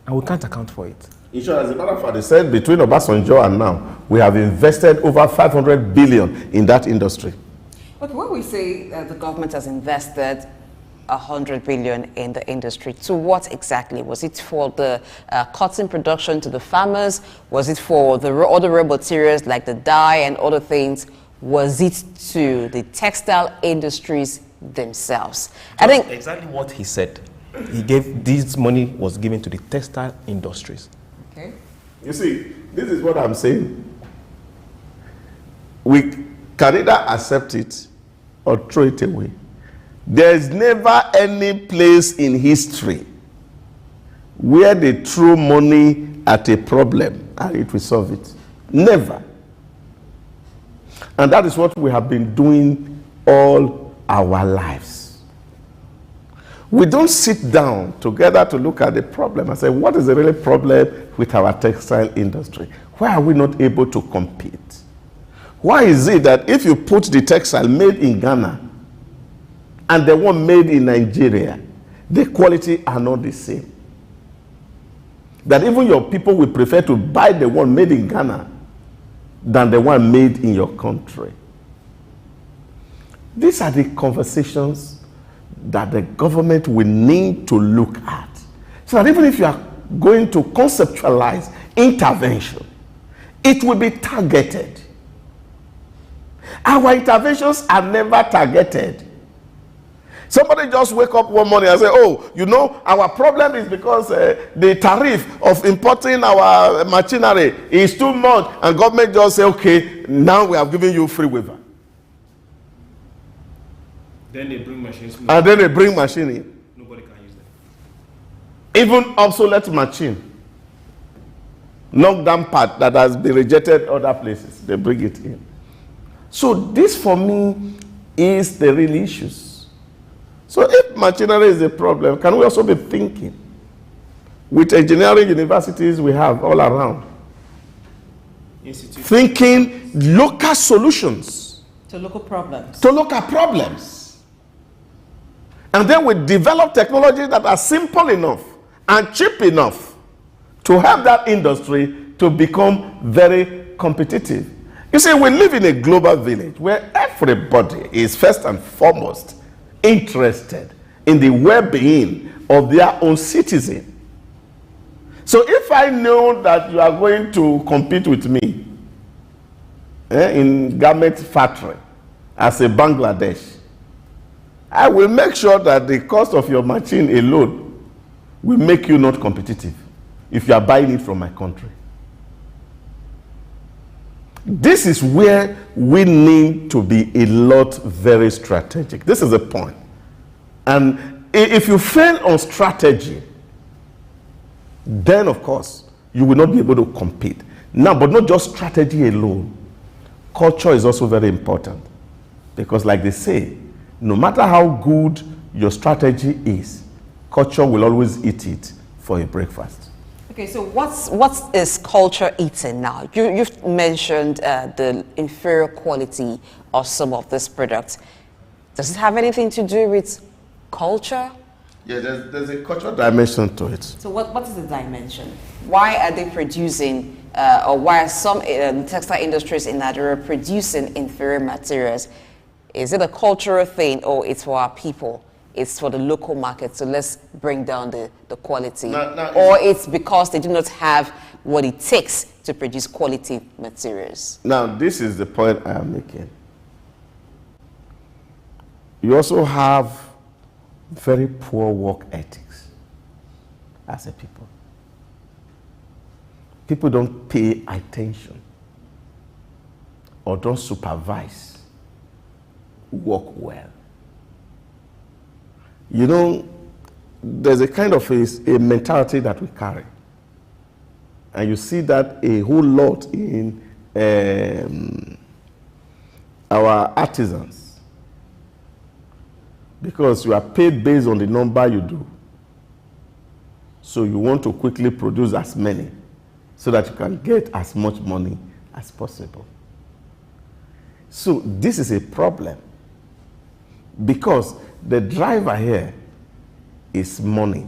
and we can't account for it. As a matter of fact, they said between Obasanjo and now, we have invested over 500 billion in that industry. But when we say the government has invested 100 billion in the industry, to what exactly? Was it for the cotton production to the farmers? Was it for the other raw materials like the dye and other things? Was it to the textile industries themselves? I think exactly what he said. He gave, this money was given to the textile industries. Okay. You see, this is what I'm saying. We can either accept it or throw it away. There is never any place in history where they throw money at a problem and it will solve it. Never. And that is what we have been doing all our lives. We don't sit down together to look at the problem and say, what is the real problem with our textile industry? Why are we not able to compete? Why is it that if you put the textile made in Ghana and the one made in Nigeria, the quality are not the same? That even your people will prefer to buy the one made in Ghana than the one made in your country. These are the conversations that the government will need to look at. So that even if you are going to conceptualize intervention, it will be targeted. Our interventions are never targeted. Somebody just wake up one morning and say, oh, you know, our problem is because the tariff of importing our machinery is too much, and government just say, okay, now we have given you free waiver. Then they bring machines. And then they bring machine in. Nobody can use them. Even obsolete machine. Knockdown part that has been rejected other places, they bring it in. So this for me is the real issues. So if machinery is a problem, can we also be thinking with engineering universities we have all around? Thinking local solutions. To local problems. To local problems. And then we develop technologies that are simple enough and cheap enough to help that industry to become very competitive. You see, we live in a global village where everybody is first and foremost interested in the well-being of their own citizen. So if I know that you are going to compete with me in garment factory as a Bangladesh, I will make sure that the cost of your machine alone will make you not competitive if you are buying it from my country. This is where we need to be a lot very strategic. This is the point. And if you fail on strategy, then of course you will not be able to compete. Now, but not just strategy alone. Culture is also very important. Because like they say, no matter how good your strategy is, culture will always eat it for a breakfast. Okay, so what is culture eating now? You've mentioned the inferior quality of some of these products. Does it have anything to do with culture? Yeah, there's a cultural dimension to it. So what is the dimension? Why are they producing, or why are some textile industries in Nigeria producing inferior materials? Is it a cultural thing, or it's for our people? It's for the local market, so let's bring down the quality. Or it's because they do not have what it takes to produce quality materials. Now, this is the point I am making. You also have very poor work ethics as a people. People don't pay attention or don't supervise work well. You know, there's a kind of a mentality that we carry. And you see that a whole lot in our artisans. Because you are paid based on the number you do. So you want to quickly produce as many so that you can get as much money as possible. So this is a problem. Because the driver here is money.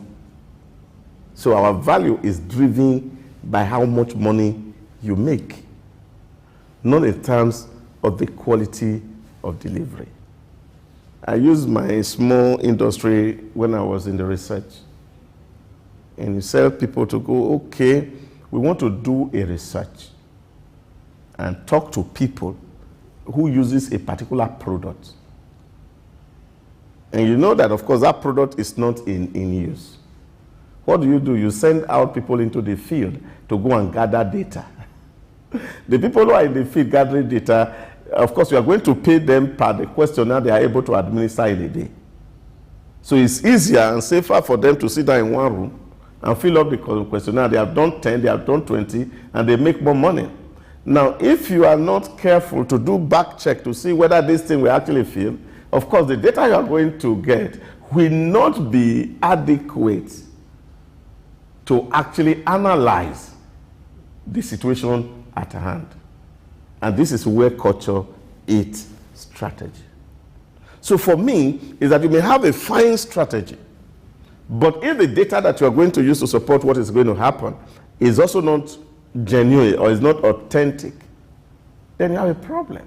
So our value is driven by how much money you make, not in terms of the quality of delivery. I used my small industry when I was in the research. And you tell people to go, okay, we want to do a research and talk to people who uses a particular product. And you know that, of course, that product is not in use. What do? You send out people into the field to go and gather data. The people who are in the field gathering data, of course, you are going to pay them per the questionnaire they are able to administer in a day. So it's easier and safer for them to sit down in one room and fill up the questionnaire. They have done 10, they have done 20, and they make more money. Now, if you are not careful to do back check to see whether this thing will actually fill, of course, the data you are going to get will not be adequate to actually analyze the situation at hand. And this is where culture eats strategy. So for me, is that you may have a fine strategy, but if the data that you are going to use to support what is going to happen is also not genuine or is not authentic, then you have a problem.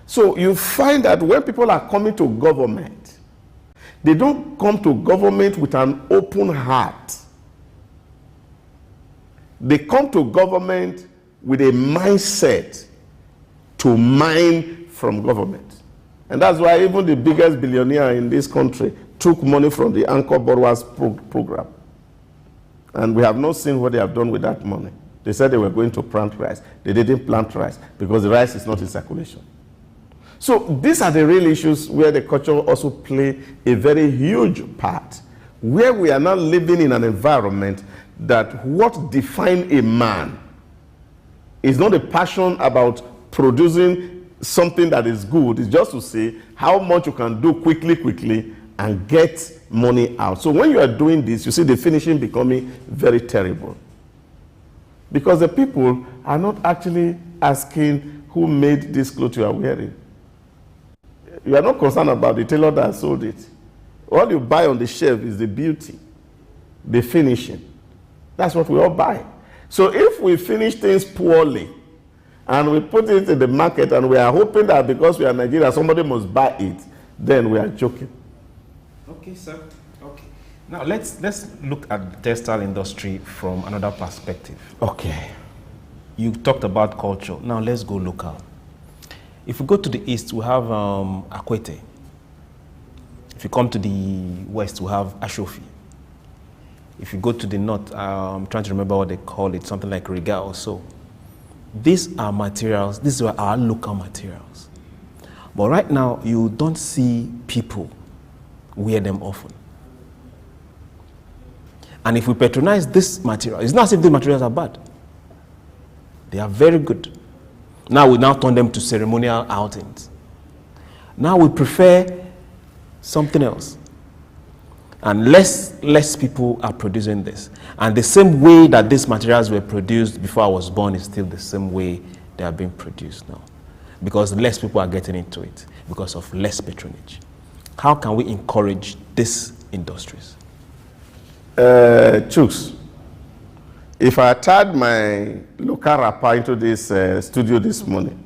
So you find that when people are coming to government, they don't come to government with an open heart. They come to government with a mindset to mine from government. And that's why even the biggest billionaire in this country took money from the Anchor Borrowers program. And we have not seen what they have done with that money. They said they were going to plant rice. They didn't plant rice because the rice is not in circulation. So these are the real issues where the culture also play a very huge part, where we are now living in an environment that what defines a man is not a passion about producing something that is good. It's just to say how much you can do quickly and get money out. So when you are doing this, you see the finishing becoming very terrible. Because the people are not actually asking who made this clothes you are wearing. You are not concerned about the tailor that sold it. All you buy on the shelf is the beauty, the finishing. That's what we all buy. So if we finish things poorly and we put it in the market and we are hoping that because we are Nigeria, somebody must buy it, then we are joking. Okay, sir. Okay. Now let's look at the textile industry from another perspective. Okay. You talked about culture. Now let's go local. If we go to the east, we have Akwete. If you come to the west, we have Ashofi. If you go to the north, I'm trying to remember what they call it, something like Riga or so. These are materials, these are our local materials. But right now, you don't see people wear them often. And if we patronize this material, it's not as if the materials are bad. They are very good. Now we turn them to ceremonial outings. Now we prefer something else. And less people are producing this. And the same way that these materials were produced before I was born is still the same way they are being produced now. Because less people are getting into it because of less patronage. How can we encourage these industries? Chooks, if I tied my local rapper into this studio this morning,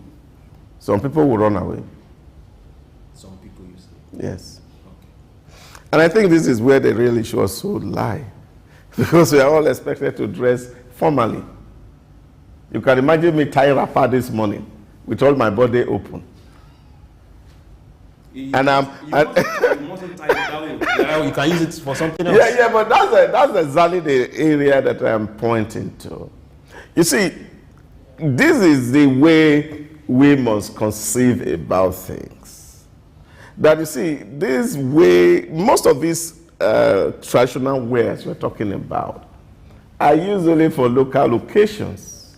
some people will run away. Some people use it. Yes. Okay. And I think this is where the real issue also lie. Because we are all expected to dress formally. You can imagine me tying rapper this morning with all my body open. You mustn't tie it that way. You can use it for something else. Yeah, but that's exactly the area that I'm pointing to. You see, this is the way we must conceive about things. That you see, this way, most of these traditional wares we're talking about are usually for local occasions.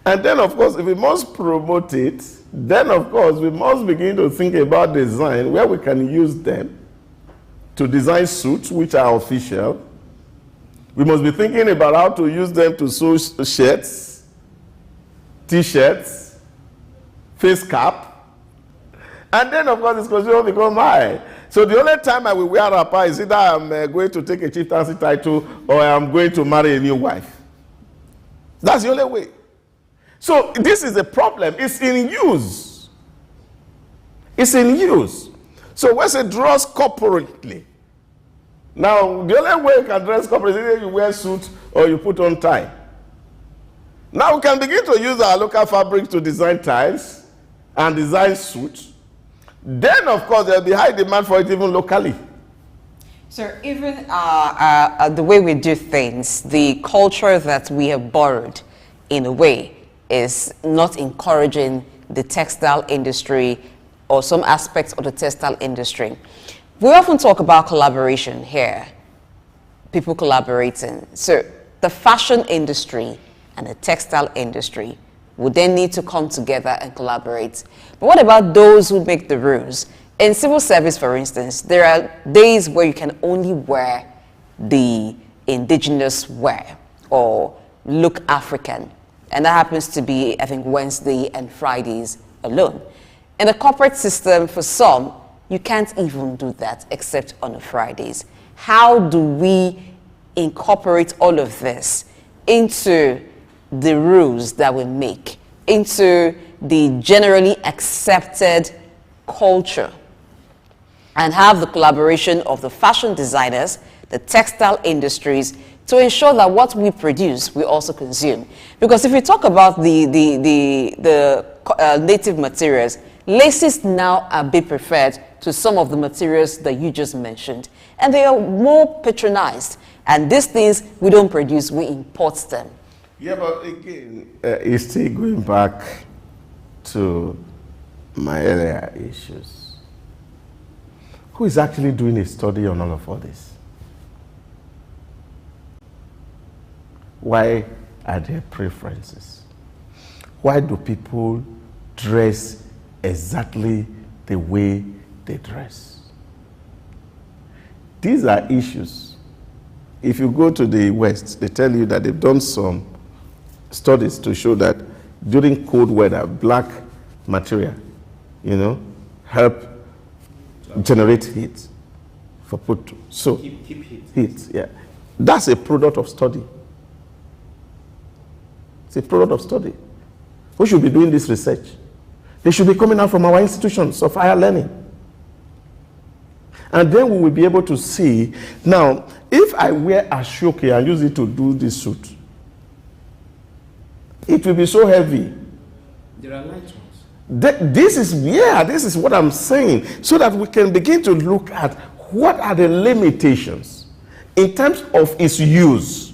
And then, of course, if we must promote it, then, of course, we must begin to think about design where we can use them to design suits which are official. We must be thinking about how to use them to sew shirts, t-shirts, face cap. And then, of course, this consumer become high. So the only time I will wear a wrapper is either I'm going to take a chieftaincy title or I'm going to marry a new wife. That's the only way. So this is a problem. It's in use. It's in use. So when it draws corporately, now the only way you can dress corporately is either you wear suit or you put on tie. Now we can begin to use our local fabrics to design ties and design suits. Then, of course, there will be high demand for it even locally. So even the way we do things, the culture that we have borrowed, in a way, is not encouraging the textile industry or some aspects of the textile industry. We often talk about collaboration here, people collaborating. So the fashion industry and the textile industry would then need to come together and collaborate. But what about those who make the rules? In civil service, for instance, there are days where you can only wear the indigenous wear or look African. And that happens to be, I think, Wednesday and Fridays alone. In the corporate system, for some, you can't even do that except on the Fridays. How do we incorporate all of this into the rules that we make, into the generally accepted culture, and have the collaboration of the fashion designers, the textile industries, to ensure that what we produce, we also consume? Because if we talk about the native materials, laces now are being preferred to some of the materials that you just mentioned, and they are more patronized. And these things we don't produce, we import them. Yeah, but again, it's still going back to my earlier issues. Who is actually doing a study on all this? Why are there preferences? Why do people dress exactly the way they dress? These are issues. If you go to the West, they tell you that they've done some studies to show that during cold weather, black material, help generate heat for put. So keep heat, yeah. That's a product of study. It's a product of study. Who should be doing this research? They should be coming out from our institutions of higher learning. And then we will be able to see, now, if I wear a shoke and use it to do this suit, it will be so heavy. There are light ones. This is what I'm saying, so that we can begin to look at what are the limitations in terms of its use.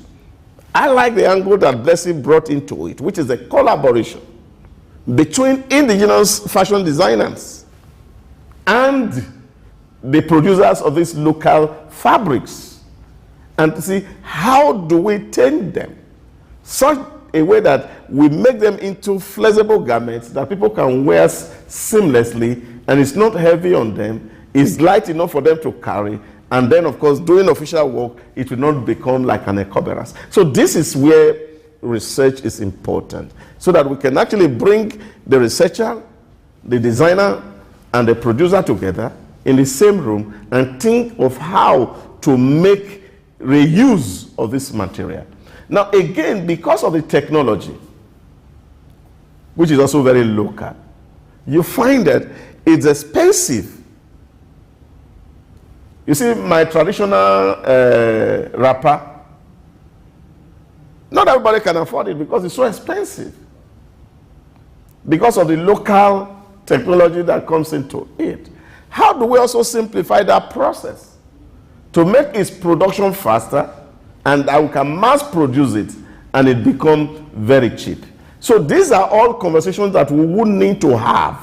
I like the angle that Blessing brought into it, which is a collaboration between indigenous fashion designers and the producers of these local fabrics, and to see how do we tend them such a way that we make them into flexible garments that people can wear seamlessly, and it's not heavy on them, it's light enough for them to carry, And then, of course, doing official work, it will not become like an encumbrance. So this is where research is important, so that we can actually bring the researcher, the designer, and the producer together in the same room and think of how to make reuse of this material. Now, again, because of the technology, which is also very local, you find that it's expensive. You see, my traditional wrapper, not everybody can afford it because it's so expensive. Because of the local technology that comes into it. How do we also simplify that process to make its production faster and that we can mass produce it and it become very cheap? So these are all conversations that we would need to have.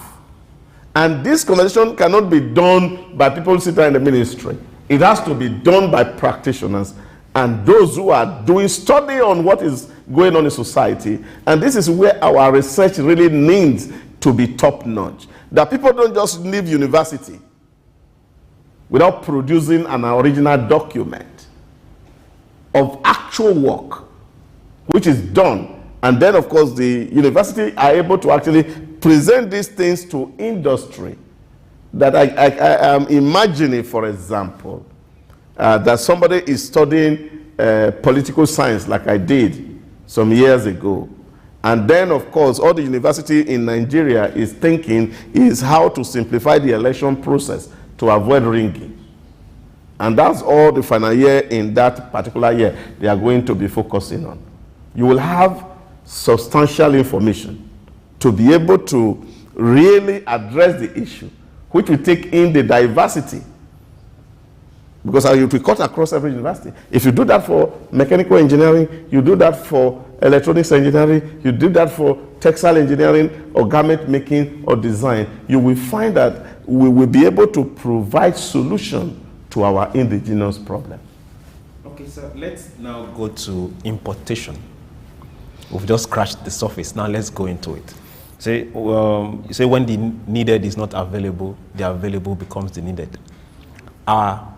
And this conversation cannot be done by people sitting in the ministry. It has to be done by practitioners and those who are doing study on what is going on in society. And this is where our research really needs to be top-notch. That people don't just leave university without producing an original document of actual work, which is done. And then, of course, the university are able to actually present these things to industry. That I am imagining, for example, that somebody is studying political science like I did some years ago. And then, of course, all the university in Nigeria is thinking is how to simplify the election process to avoid ringing. And that's all the final year in that particular year they are going to be focusing on. You will have substantial information to be able to really address the issue, which will take in the diversity. Because if we cut across every university, if you do that for mechanical engineering, you do that for electronics engineering, you do that for textile engineering or garment making or design, you will find that we will be able to provide solution to our indigenous problem. Okay, so let's now go to importation. We've just scratched the surface. Now let's go into it. You say when the needed is not available, the available becomes the needed. Our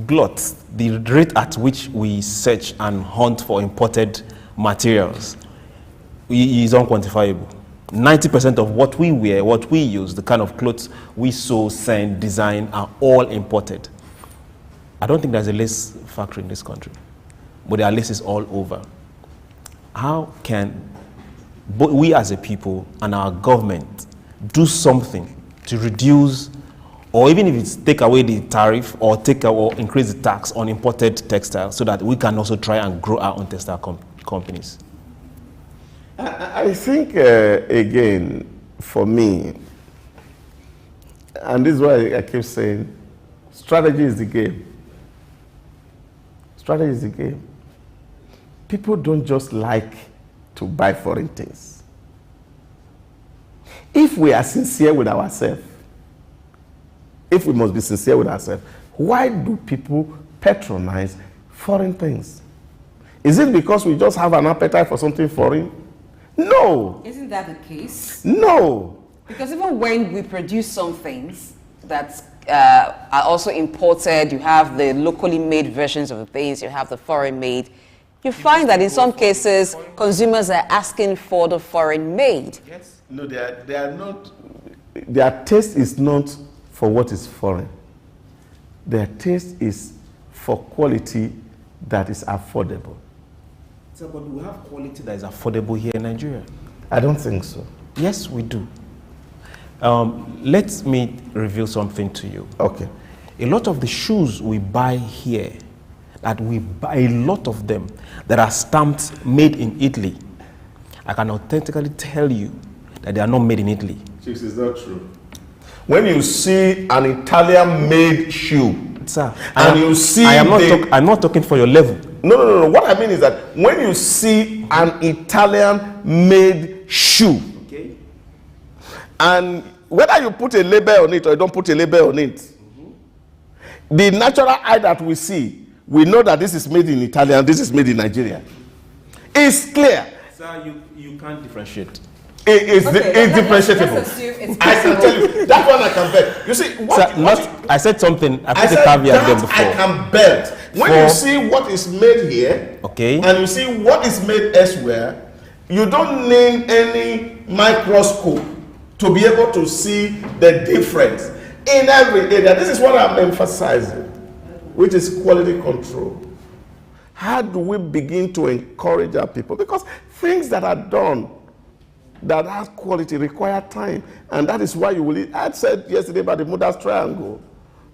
glut, the rate at which we search and hunt for imported materials, is unquantifiable. 90% of what we wear, what we use, the kind of clothes we sew, send, design, are all imported. I don't think there's a lace factory in this country, but there are laces all over. How can we as a people and our government do something to reduce, or even if it's take away the tariff or increase the tax on imported textiles so that we can also try and grow our own textile companies? I think, again, for me, and this is why I keep saying, strategy is the game. Strategy is the game. People don't just like to buy foreign things. If we are sincere with ourselves, if we must be sincere with ourselves, why do people patronize foreign things? Is it because we just have an appetite for something foreign? No. Isn't that the case? No. Because even when we produce some things that are also imported, you have the locally made versions of the things, you have the foreign made, you find that in some cases, consumers are asking for the foreign made. Yes. No, they are not. Their taste is not for what is foreign. Their taste is for quality that is affordable. So, but we have quality that is affordable here in Nigeria? I don't think so. Yes, we do. Let me reveal something to you. Okay. A lot of the shoes we buy here, that we buy a lot of them that are stamped made in Italy, I can authentically tell you that they are not made in Italy. Chiefs, is that true? When you see an Italian-made shoe, sir, I'm not talking for your level. No. What I mean is that when you see an Italian-made shoe, okay, and whether you put a label on it or you don't put a label on it, the natural eye that we see, we know that this is made in Italy and this is made in Nigeria. It's clear. Sir, you can't differentiate. It's differentiable. Let's assume it's I can tell you that one I can bet. You see, I said something. I I put a said caveat there that before. I can bet. When you see what is made here, Okay. and you see what is made elsewhere, you don't need any microscope to be able to see the difference in every area. This is what I'm emphasizing, which is quality control. How do we begin to encourage our people? Because things that are done that have quality require time, and that is why you will. I said yesterday about the Mudras triangle.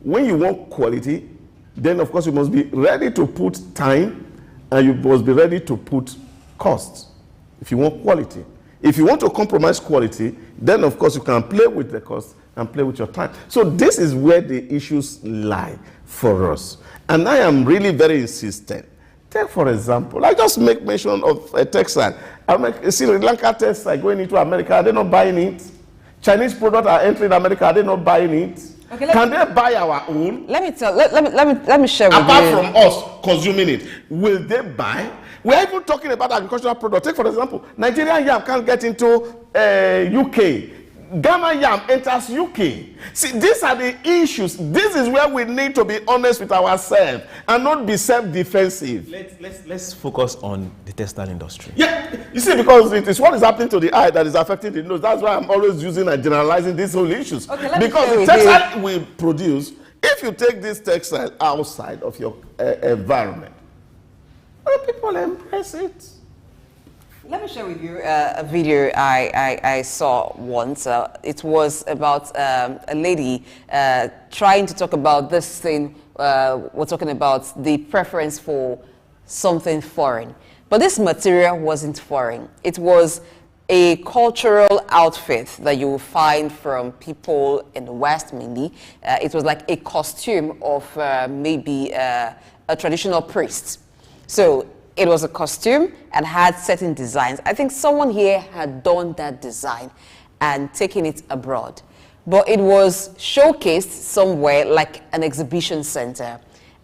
When you want quality, then of course you must be ready to put time, and you must be ready to put cost. If you want quality, if you want to compromise quality, then of course you can play with the cost and play with your time. So this is where the issues lie for us, and I am really very insistent. Take for example, I just make mention of a textile. Sri Lanka textile going into America, are they not buying it? Chinese products are entering America, are they not buying it? Okay, can they buy our own? Let me share with you. Apart from us consuming it, will they buy? We are even talking about agricultural products. Take for example, Nigerian yam can't get into UK. Ghana yam enters UK. See, these are the issues. This is where we need to be honest with ourselves and not be self-defensive. Let's focus on the textile industry. Yeah, you see, because it is what is happening to the eye that is affecting the nose. That's why I'm always using and generalizing these whole issues. Okay, because the textile we produce, if you take this textile outside of your environment, people embrace it. Let me share with you a video I saw once. It was about a lady trying to talk about this thing. We're talking about the preference for something foreign. But this material wasn't foreign. It was a cultural outfit that you will find from people in the West mainly. It was like a costume of maybe a traditional priest. So it was a costume and had certain designs. I think someone here had done that design and taken it abroad. But it was showcased somewhere like an exhibition center.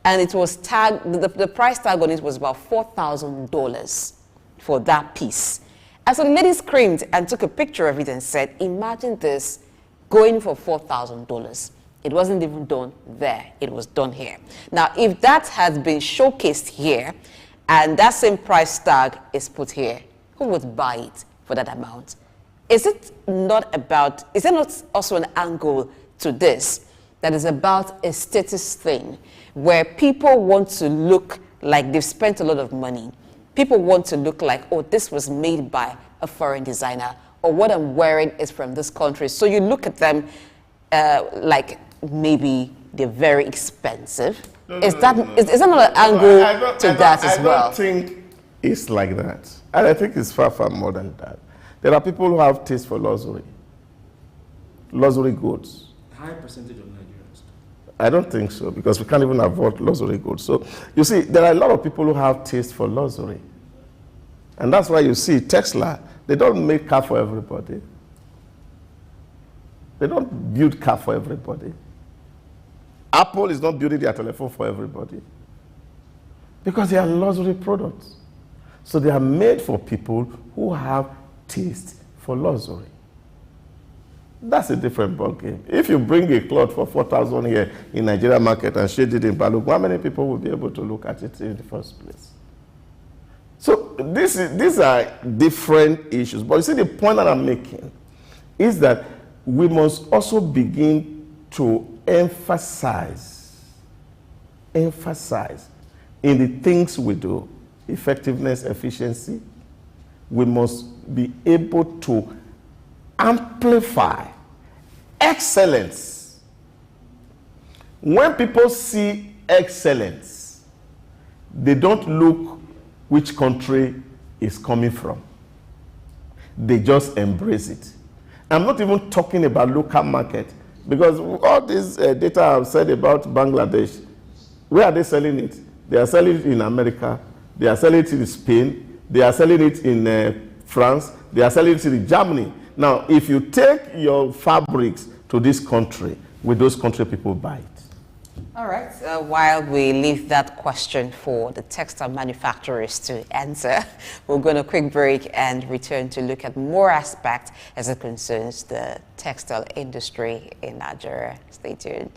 And it was tagged, the price tag on it was about $4,000 for that piece. And so the lady screamed and took a picture of it and said, imagine this going for $4,000. It wasn't even done there, it was done here. Now, if that has been showcased here, and that same price tag is put here, who would buy it for that amount? Is it not about, is there not also an angle to this that is about a status thing where people want to look like they've spent a lot of money? People want to look like, oh, this was made by a foreign designer, or what I'm wearing is from this country. So you look at them like maybe they're very expensive. Is that not an angle to that as well? I don't think it's like that. And I think it's far, far more than that. There are people who have taste for luxury goods. High percentage of Nigerians. I don't think so, because we can't even afford luxury goods. So, you see, there are a lot of people who have taste for luxury. And that's why you see Tesla, they don't make car for everybody. They don't build car for everybody. Apple is not building their telephone for everybody, because they are luxury products. So they are made for people who have taste for luxury. That's a different ballgame. If you bring a cloth for 4,000 here in Nigeria market and shade it in Balogun, how many people will be able to look at it in the first place? So these are different issues. But you see, the point that I'm making is that we must also begin to emphasize in the things we do, effectiveness, efficiency. We must be able to amplify excellence. When people see excellence, they don't look which country is coming from. They just embrace it. I'm not even talking about local market, because all this data I've said about Bangladesh, where are they selling it? They are selling it in America, they are selling it in Spain, they are selling it in France, they are selling it in Germany. Now, if you take your fabrics to this country, will those country people buy it? All right. While we leave that question for the textile manufacturers to answer, we'll go on a quick break and return to look at more aspects as it concerns the textile industry in Nigeria. Stay tuned.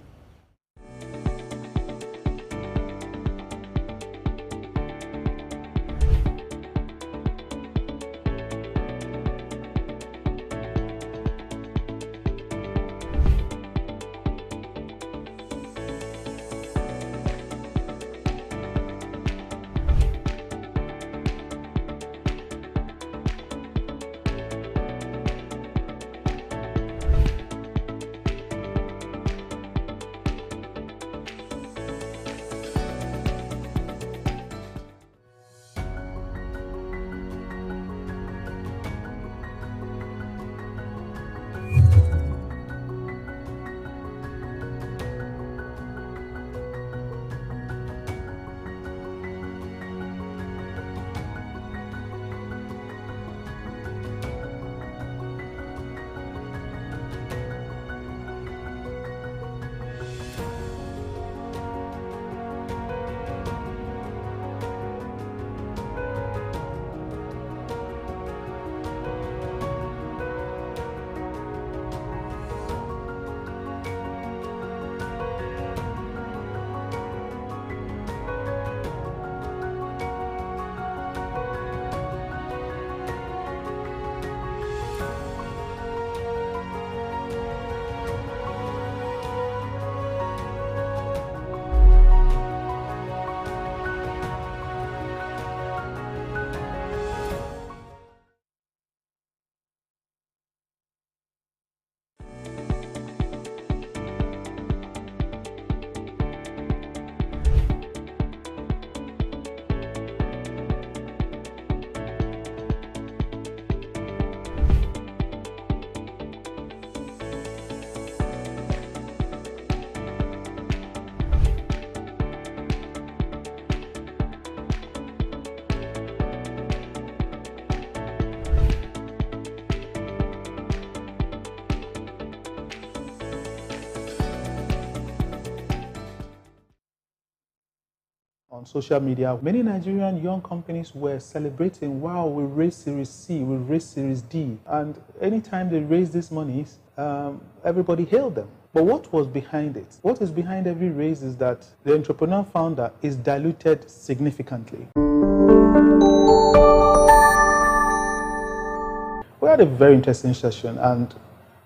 On social media, many Nigerian young companies were celebrating, wow, we raised Series C, we raised Series D. And anytime they raised these monies, everybody hailed them. But what was behind it? What is behind every raise is that the entrepreneur founder is diluted significantly. We had a very interesting session, and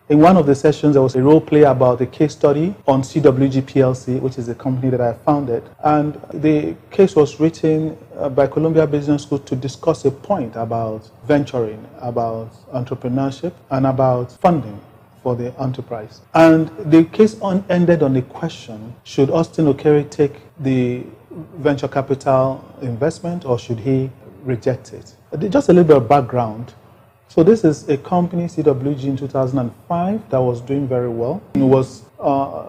in one of the sessions, there was a role play about a case study on CWG PLC, which is a company that I founded. And the case was written by Columbia Business School to discuss a point about venturing, about entrepreneurship, and about funding for the enterprise. And the case ended on the question, should Austin Okere take the venture capital investment or should he reject it? Just a little bit of background. So this is a company, CWG, in 2005 that was doing very well. It was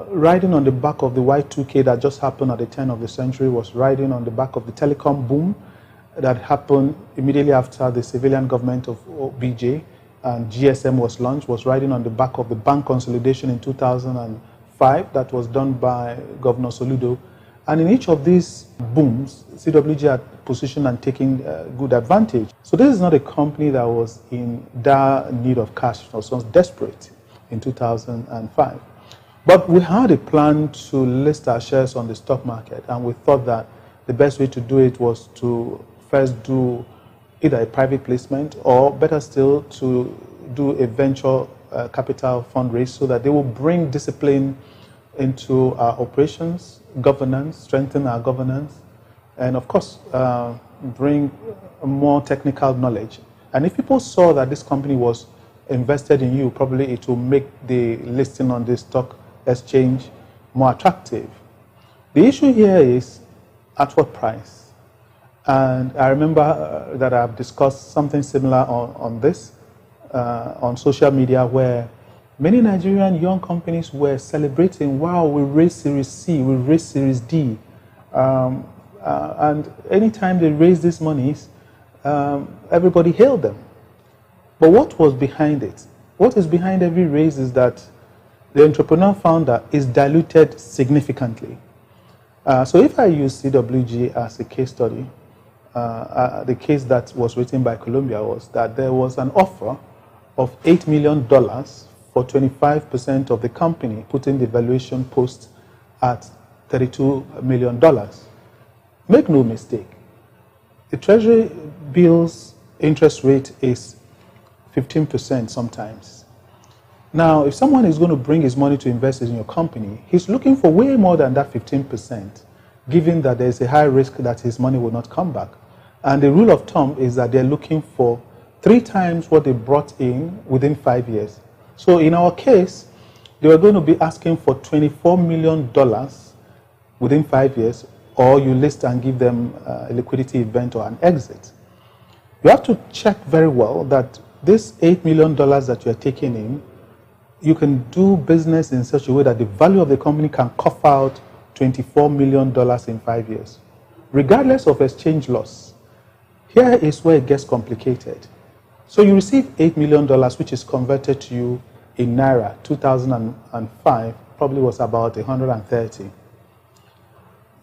riding on the back of the Y2K that just happened at the turn of the century, was riding on the back of the telecom boom that happened immediately after the civilian government of BJ and GSM was launched, was riding on the back of the bank consolidation in 2005 that was done by Governor Soludo. And in each of these booms, CWG had positioned and taken good advantage. So this is not a company that was in dire need of cash or was desperate in 2005. But we had a plan to list our shares on the stock market, and we thought that the best way to do it was to first do either a private placement or better still to do a venture capital fundraise so that they will bring discipline into our operations, governance, strengthen our governance, and of course, bring more technical knowledge. And if people saw that this company was invested in you, probably it will make the listing on the stock exchange more attractive. The issue here is at what price? And I remember that I've discussed something similar on this on social media where many Nigerian young companies were celebrating, wow, we raised Series C, we raised Series D. And anytime they raised these monies, everybody hailed them. But what was behind it? What is behind every raise is that the entrepreneur founder is diluted significantly. So if I use CWG as a case study, the case that was written by Columbia was that there was an offer of $8 million for 25% of the company, putting the valuation post at $32 million. Make no mistake, the Treasury bill's interest rate is 15% sometimes. Now, if someone is going to bring his money to invest in your company, he's looking for way more than that 15%, given that there's a high risk that his money will not come back. And the rule of thumb is that they're looking for 3 times what they brought in within 5 years. So in our case, they were going to be asking for $24 million within 5 years, or you list and give them a liquidity event or an exit. You have to check very well that this $8 million that you're taking in, you can do business in such a way that the value of the company can cough out $24 million in 5 years, regardless of exchange loss. Here is where it gets complicated. So you receive $8 million, which is converted to you in Naira. 2005 probably was about 130.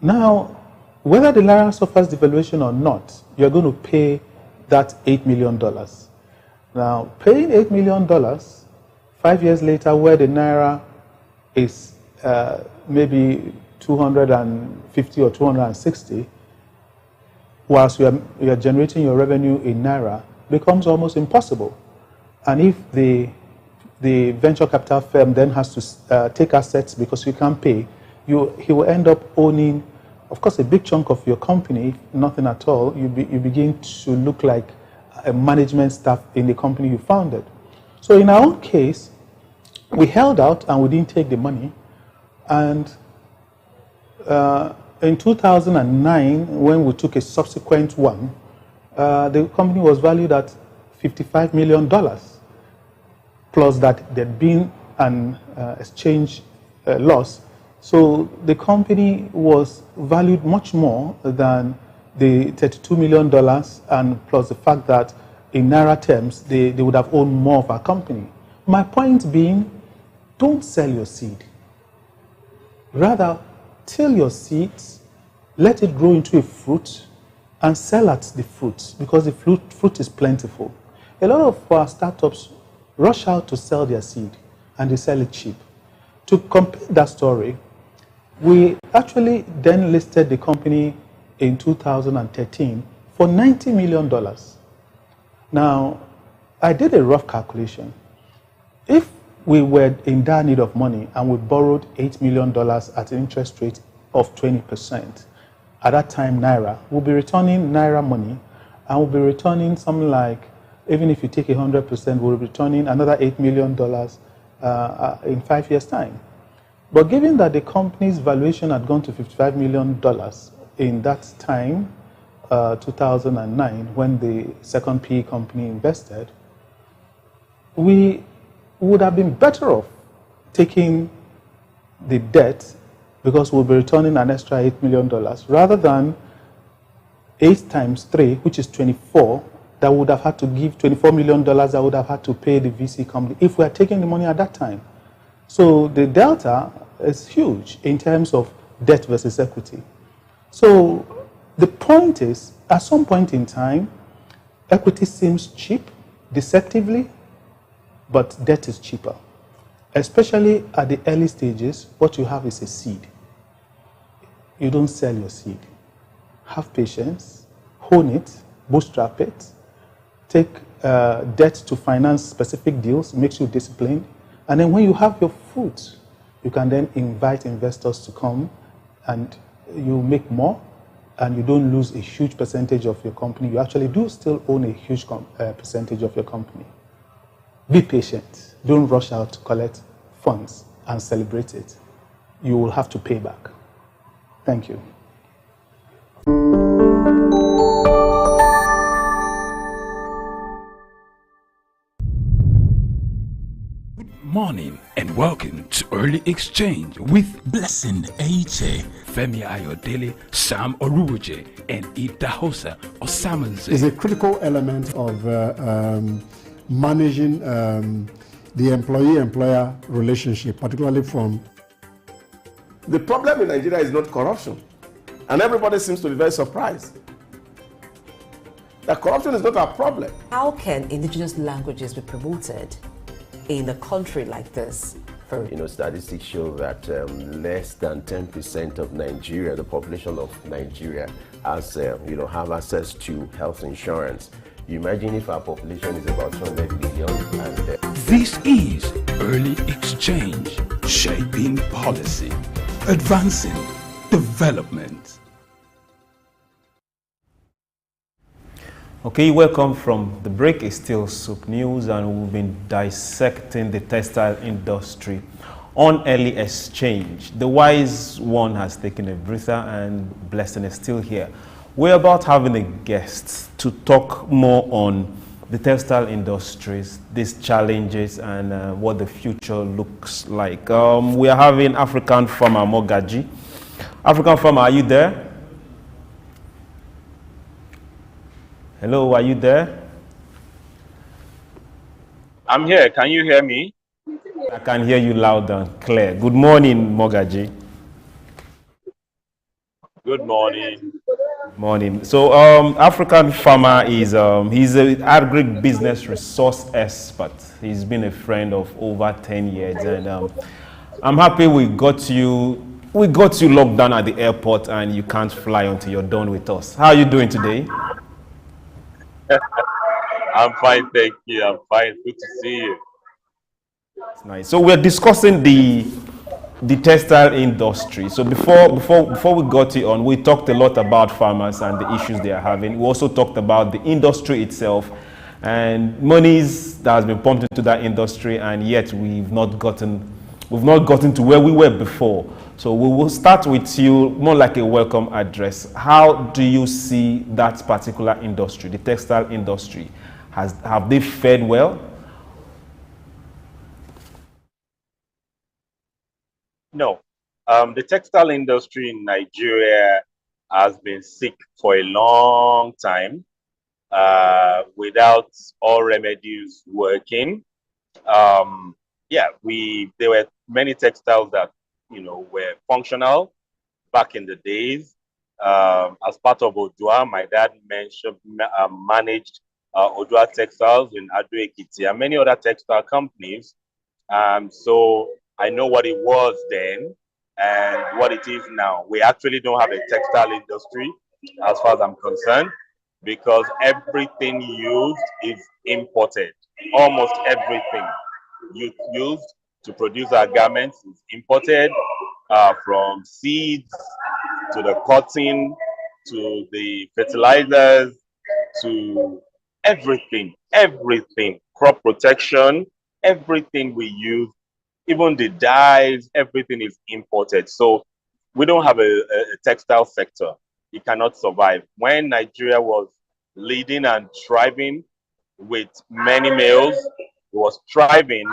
Now, whether the Naira suffers devaluation or not, you're going to pay that $8 million. Now, paying $8 million, 5 years later, where the Naira is maybe 250 or 260, whilst you are generating your revenue in Naira, becomes almost impossible. And if the venture capital firm then has to take assets because you can't pay, he will end up owning, of course, a big chunk of your company, nothing at all. You begin to look like a management staff in the company you founded. So in our own case, we held out and we didn't take the money. And in 2009, when we took a subsequent one, the company was valued at $55 million, plus that there'd been an exchange loss. So the company was valued much more than the $32 million, and plus the fact that in Naira terms, they would have owned more of our company. My point being, don't sell your seed. Rather, till your seeds, let it grow into a fruit, and sell at the fruit, because the fruit is plentiful. A lot of our startups rush out to sell their seed, and they sell it cheap. To complete that story, we actually then listed the company in 2013 for $90 million. Now, I did a rough calculation. If we were in dire need of money and we borrowed $8 million at an interest rate of 20%, at that time, Naira, we'll be returning Naira money, and we'll be returning something like, even if you take 100%, we'll be returning another $8 million in 5 years' time. But given that the company's valuation had gone to $55 million in that time, 2009, when the second PE company invested, we would have been better off taking the debt, because we'll be returning an extra $8 million, rather than 8 times 3, which is 24, that would have had to give $24 million that would have had to pay the VC company if we had taken the money at that time. So the delta is huge in terms of debt versus equity. So the point is, at some point in time, equity seems cheap, deceptively, but debt is cheaper. Especially at the early stages, what you have is a seed. You don't sell your seed. Have patience, hone it, bootstrap it, take debt to finance specific deals, makes you disciplined, and then when you have your fruit, you can then invite investors to come, and you make more, and you don't lose a huge percentage of your company. You actually do still own a huge percentage of your company. Be patient. Don't rush out to collect funds and celebrate it. You will have to pay back. Thank you. Good morning and welcome to Early Exchange with Blessing H.A., Femi Ayodele, Sam Oruwoje, and Idahosa Osamanze. Is a critical element of managing the employee-employer relationship, particularly from... The problem in Nigeria is not corruption. And everybody seems to be very surprised that corruption is not a problem. How can indigenous languages be promoted in a country like this? Statistics show that less than 10% of Nigeria, the population of Nigeria, has have access to health insurance. You imagine if our population is about 200 million and This is Early Exchange, shaping policy, advancing development. Okay, welcome from the break. It's still Souk News, and we've been dissecting the textile industry on Early Exchange. The wise one has taken a breather, and Blessing is still here. We're about having a guest to talk more on the textile industries, these challenges, and what the future looks like. We are having African farmer Mogaji. African farmer, are you there? Hello, are you there? I'm here. Can you hear me? I can hear you loud and clear. Good morning, Mogaji. Good morning. Morning. So, African farmer is he's an agribusiness resource expert. He's been a friend of over 10 years, and I'm happy we got you locked down at the airport, and you can't fly until you're done with us. How are you doing today? I'm fine, thank you. I'm fine. Good to see you. That's nice. So we're discussing the textile industry. So before we got it on, we talked a lot about farmers and the issues they are having. We also talked about the industry itself and monies that has been pumped into that industry, and yet we've not gotten to where we were before. So we will start with you, more like a welcome address. How do you see that particular industry, the textile industry? Have they fared well? No. The textile industry in Nigeria has been sick for a long time without all remedies working. There were many textiles that were functional back in the days. As part of Odua, my dad managed Odua Textiles in Ado-Ekiti and many other textile companies. So I know what it was then and what it is now. We actually don't have a textile industry as far as I'm concerned, because everything used is imported. Almost everything used to produce our garments is imported, from seeds to the cotton to the fertilizers to everything, crop protection, everything we use, even the dyes, everything is imported. So we don't have a textile sector. It cannot survive. When Nigeria was leading and thriving with many mills, it was thriving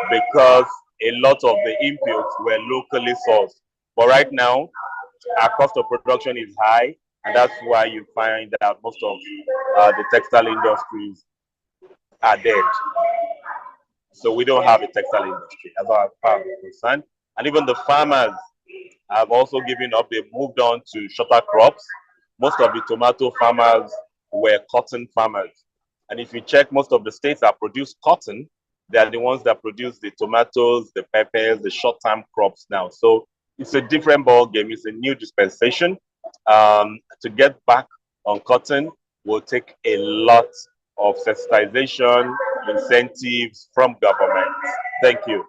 because a lot of the inputs were locally sourced. But right now, our cost of production is high, and that's why you find that most of the textile industries are dead. So we don't have a textile industry as far as I'm concerned. And even the farmers have also given up. They've moved on to shorter crops. Most of the tomato farmers were cotton farmers. And if you check, most of the states that produce cotton, they are the ones that produce the tomatoes, the peppers, the short-term crops now. So it's a different ball game. It's a new dispensation. To get back on cotton will take a lot of sensitization, incentives from government. Thank you.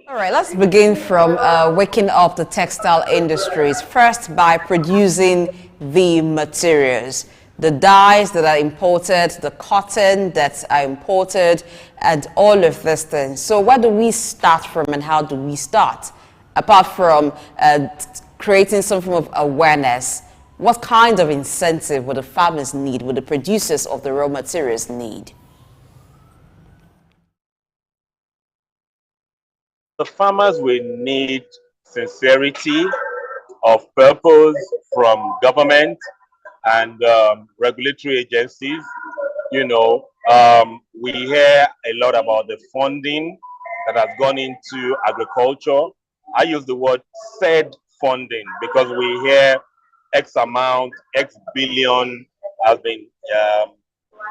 All right, let's begin from waking up the textile industries. First, by producing the materials, the dyes that are imported, the cotton that are imported, and all of these things. So where do we start from, and how do we start? Apart from creating some form of awareness, what kind of incentive would the farmers need, would the producers of the raw materials need? The farmers will need sincerity of purpose from government and regulatory agencies. We hear a lot about the funding that has gone into agriculture. I use the word said funding because we hear X amount, X billion has been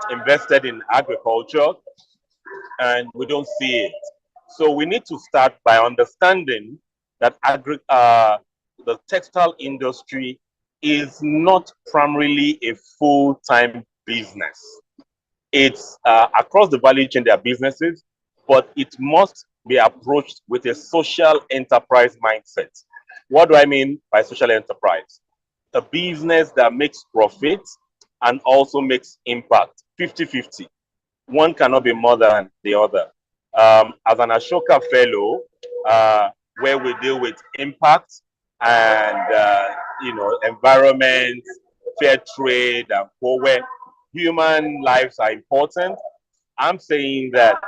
invested in agriculture, and we don't see it. So we need to start by understanding that the textile industry is not primarily a full-time business. It's across the value chain, there are businesses, but it must be approached with a social enterprise mindset. What do I mean by social enterprise? A business that makes profit and also makes impact, 50-50. One cannot be more than the other. As an Ashoka fellow, where we deal with impact and environment, fair trade, and where human lives are important, I'm saying that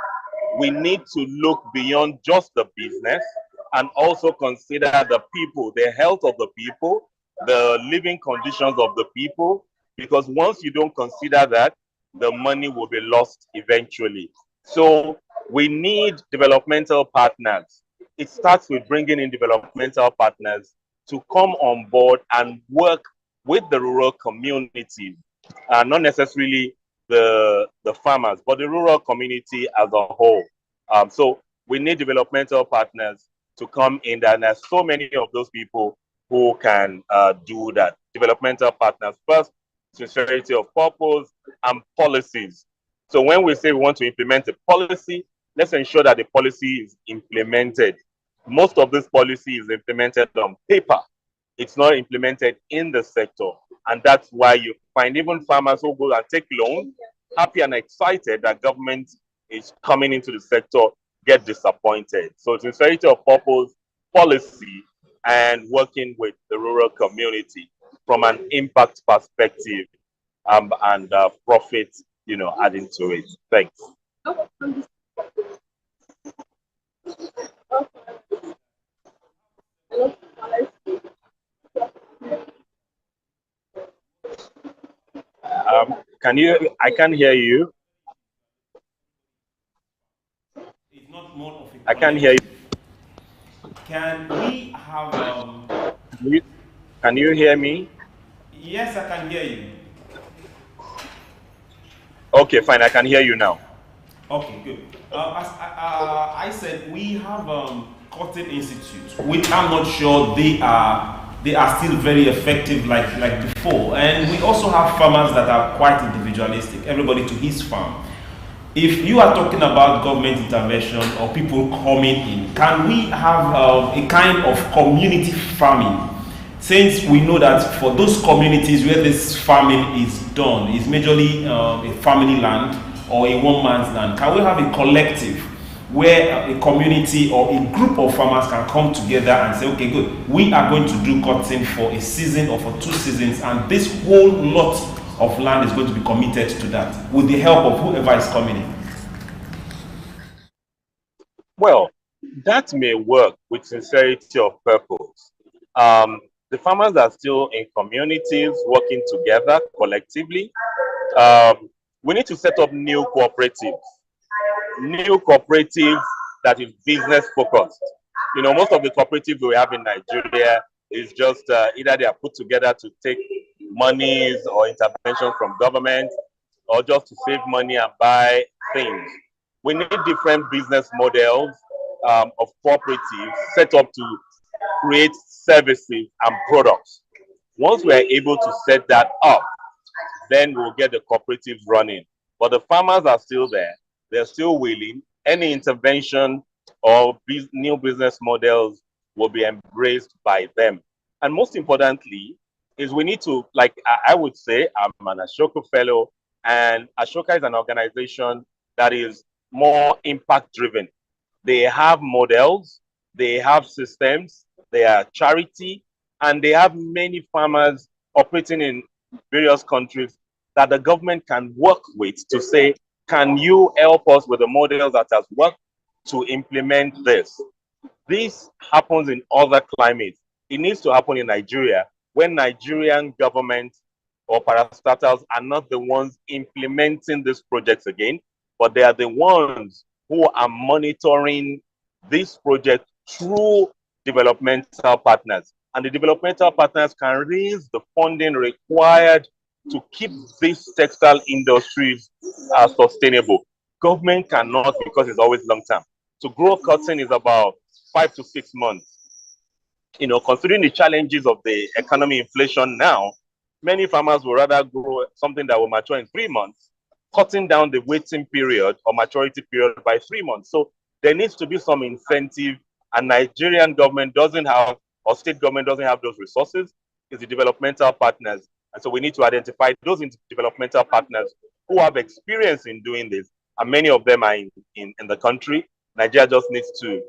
we need to look beyond just the business and also consider the people, the health of the people, the living conditions of the people, because once you don't consider that, the money will be lost eventually. So we need developmental partners. It starts with bringing in developmental partners to come on board and work with the rural community, not necessarily the farmers, but the rural community as a whole. So we need developmental partners to come in, and there's so many of those people who can do that. Developmental partners first, sincerity of purpose, and policies. So when we say we want to implement a policy, let's ensure that the policy is implemented. Most of this policy is implemented on paper. It's not implemented in the sector. And that's why you find even farmers who go and take loans, happy and excited that government is coming into the sector, get disappointed. So sincerity of purpose, policy, and working with the rural community from an impact perspective, and profit, adding to it. Thanks. I can't hear you. It's not more of a I can't hear you. Can we have Can you hear me? Yes, I can hear you. Okay, fine. I can hear you now. Okay, good. As I said, we have Cotton Institute, which I'm not sure they are still very effective like before. And we also have farmers that are quite individualistic, everybody to his farm. If you are talking about government intervention or people coming in, can we have a kind of community farming? Since we know that for those communities where this farming is done, is majorly a family land or a one-man's land, can we have a collective where a community or a group of farmers can come together and say, okay, good, we are going to do cotton for a season or for 2 seasons, and this whole lot of land is going to be committed to that with the help of whoever is coming in? Well, that may work with sincerity of purpose. The farmers are still in communities working together collectively. We need to set up new cooperatives that is business focused. Most of the cooperatives we have in Nigeria is just either they are put together to take monies or intervention from government, or just to save money and buy things. We need different business models of cooperatives set up to create services and products. Once we are able to set that up, then we'll get the cooperatives running. But the farmers are still there. They're still willing. Any intervention or new business models will be embraced by them. And most importantly, is we need to, like I would say, I'm an Ashoka fellow, and Ashoka is an organization that is more impact driven. They have models, they have systems, they are charity, and they have many farmers operating in various countries that the government can work with to say, can you help us with the models that has worked to implement this? This happens in other climates. It needs to happen in Nigeria when Nigerian government or parastatals are not the ones implementing these projects again, but they are the ones who are monitoring this project through developmental partners. and the developmental partners can raise the funding required to keep these textile industries sustainable. Government cannot, because it's always long term. To grow cotton is about 5 to 6 months. Considering the challenges of the economy, inflation now, many farmers will rather grow something that will mature in 3 months, cutting down the waiting period or maturity period by 3 months. So there needs to be some incentive, and Nigerian government doesn't have, or state government doesn't have those resources. It's the developmental partners. And so we need to identify those developmental partners who have experience in doing this. And many of them are in the country. Nigeria just needs to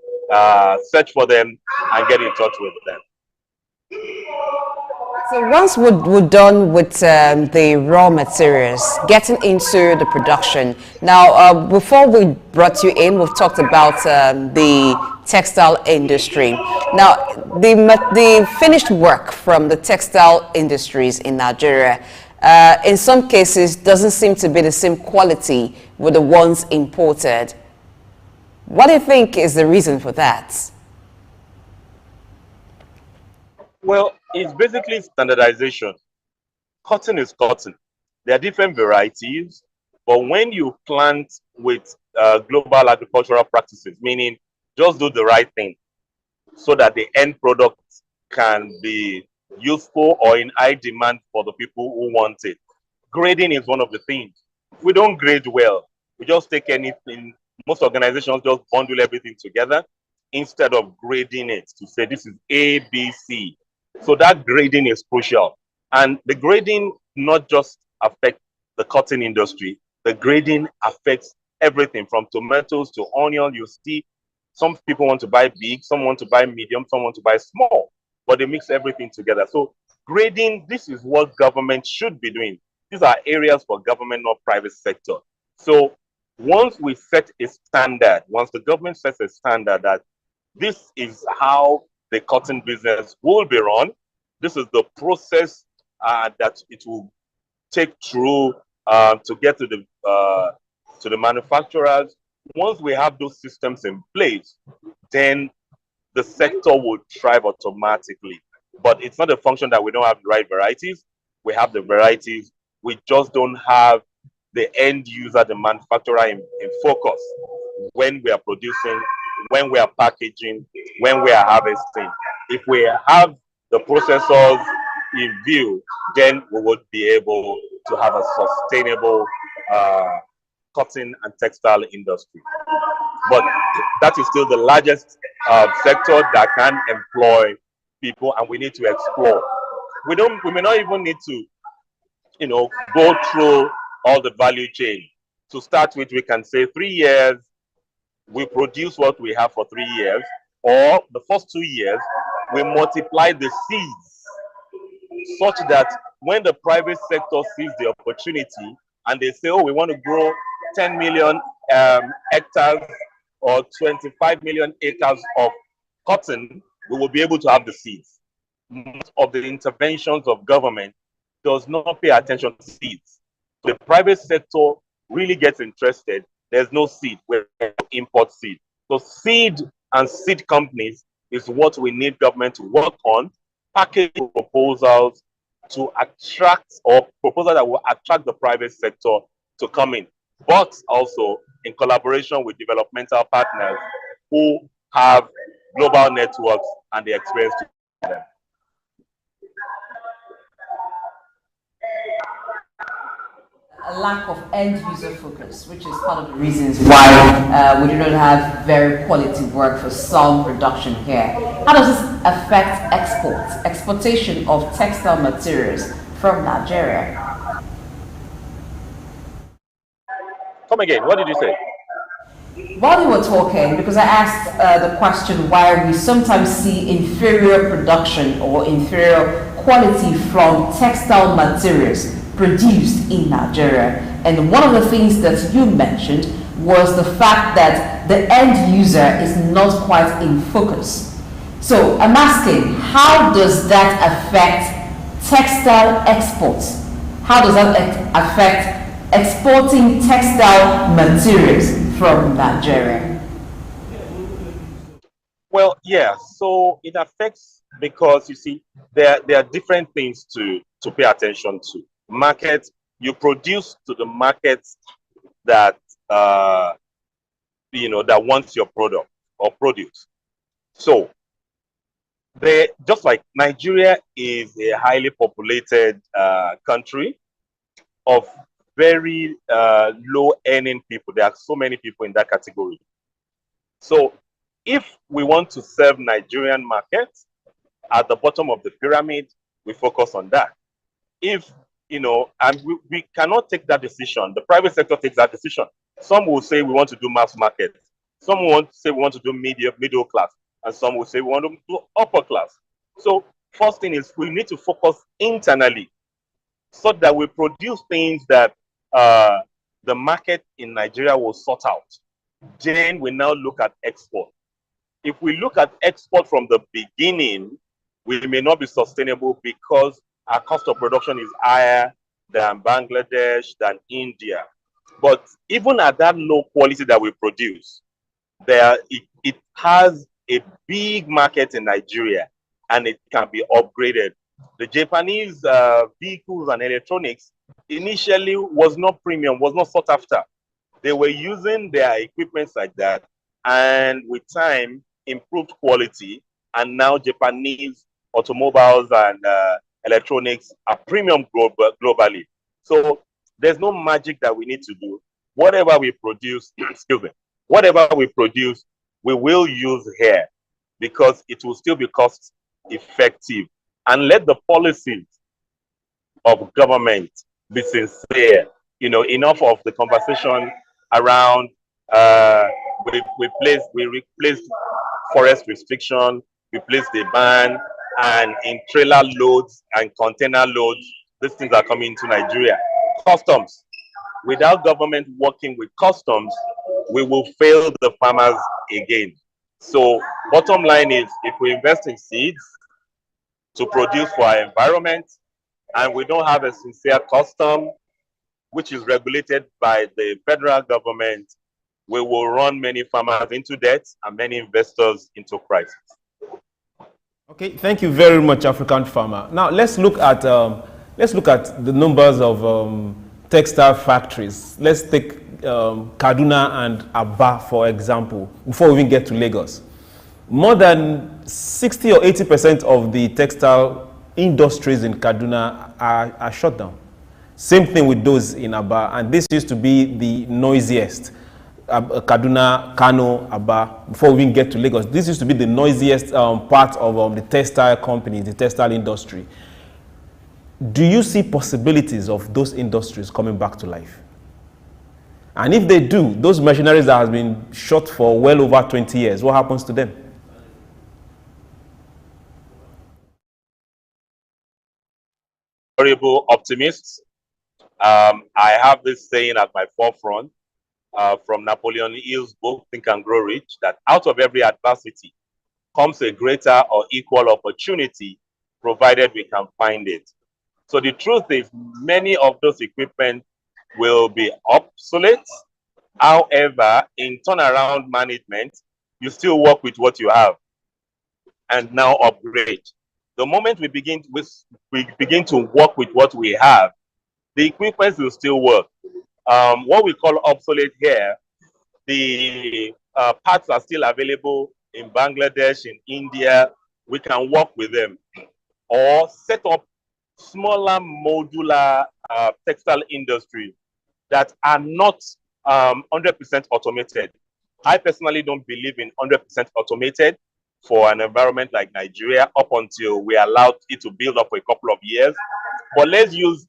search for them and get in touch with them. So once we're done with the raw materials, getting into the production. Now, before we brought you in, we've talked about the textile industry. Now, the finished work from the textile industries in Nigeria, in some cases, doesn't seem to be the same quality with the ones imported. What do you think is the reason for that? Well, it's basically standardization. Cotton is cotton. There are different varieties, but when you plant with global agricultural practices, meaning just do the right thing so that the end product can be useful or in high demand for the people who want it. Grading is one of the things. We don't grade well. We just take anything. Most organizations just bundle everything together instead of grading it to say this is A, B, C. So that grading is crucial. And the grading not just affects the cotton industry, the grading affects everything from tomatoes to onion. You see, some people want to buy big, some want to buy medium, some want to buy small, but they mix everything together. So grading, this is what government should be doing. These are areas for government, not private sector. So once we set a standard, once the government sets a standard that this is how the cotton business will be run, this is the process that it will take through to get to the manufacturers. Once we have those systems in place, then the sector will thrive automatically. But it's not a function that we don't have the right varieties. We have the varieties. We just don't have the end user, the manufacturer in focus when we are producing, when we are packaging, when we are harvesting. If we have the processors in view, then we would be able to have a sustainable cotton and textile industry. But that is still the largest sector that can employ people, and we need to explore. We may not even need to, go through all the value chain. To start with, we can say 3 years, we produce what we have for 3 years, or the first 2 years, we multiply the seeds such that when the private sector sees the opportunity and they say, oh, we want to grow 10 million hectares or 25 million acres of cotton, we will be able to have the seeds. Most of the interventions of government does not pay attention to seeds. So the private sector really gets interested. There's no seed, we import seed. So seed and seed companies is what we need government to work on, package proposals to attract, or proposals that will attract the private sector to come in, but also in collaboration with developmental partners who have global networks and the experience to do them. A lack of end user focus, which is part of the reasons why we do not have very quality work for some production here. How does this affect exportation of textile materials from Nigeria? Come again, what did you say? While you were talking, because I asked the question why we sometimes see inferior production or inferior quality from textile materials produced in Nigeria. And one of the things that you mentioned was the fact that the end user is not quite in focus. So I'm asking, how does that affect textile exports? How does that affect exporting textile materials from Nigeria? Well, yeah, so it affects because you see, there are different things to pay attention to. Market, you produce to the markets that that wants your product or produce. So they, just like Nigeria is a highly populated country of very low earning people. There are so many people in that category. So if we want to serve Nigerian markets, at the bottom of the pyramid, we focus on that. If, and we cannot take that decision. The private sector takes that decision. Some will say we want to do mass market. Some will say we want to do middle class. And some will say we want to do upper class. So first thing is we need to focus internally so that we produce things that the market in Nigeria will sort out. Then we now look at export. If we look at export from the beginning, we may not be sustainable because our cost of production is higher than Bangladesh, than India. But even at that low quality that we produce, it has a big market in Nigeria and it can be upgraded. The Japanese vehicles and electronics initially was not premium, was not sought after. They were using their equipment like that, and with time, improved quality, and now Japanese automobiles and electronics are premium globally. So there's no magic that we need to do. Whatever we produce, excuse me, whatever we produce, we will use here because it will still be cost effective. And let the policies of government be sincere. Enough of the conversation around we replaced forest restriction, we placed a ban, and in trailer loads and container loads, these things are coming to Nigeria. Customs. Without government working with customs, we will fail the farmers again. So bottom line is, if we invest in seeds to produce for our environment, and we don't have a sincere custom, which is regulated by the federal government, we will run many farmers into debt and many investors into crisis. Okay, thank you very much, African Farmer. Now let's look at the numbers of textile factories. Let's take Kaduna and Aba, for example, before we even get to Lagos. More than 60 or 80% of the textile industries in Kaduna are shut down. Same thing with those in Aba, and this used to be the noisiest. Kaduna, Kano, Aba, before we even get to Lagos. This used to be the noisiest part of the textile companies, the textile industry. Do you see possibilities of those industries coming back to life? And if they do, those machineries that have been shut for well over 20 years, what happens to them? Horrible optimists. I have this saying at my forefront from Napoleon Hill's book, Think and Grow Rich, that out of every adversity comes a greater or equal opportunity, provided we can find it. So the truth is, many of those equipment will be obsolete. However, in turnaround management, you still work with what you have and now upgrade. The moment we begin to work with what we have, the equipment will still work. What we call obsolete here, the parts are still available in Bangladesh, in India. We can work with them or set up smaller modular textile industries that are not 100% automated. I personally don't believe in 100% automated for an environment like Nigeria up until we allowed it to build up for a couple of years. But let's use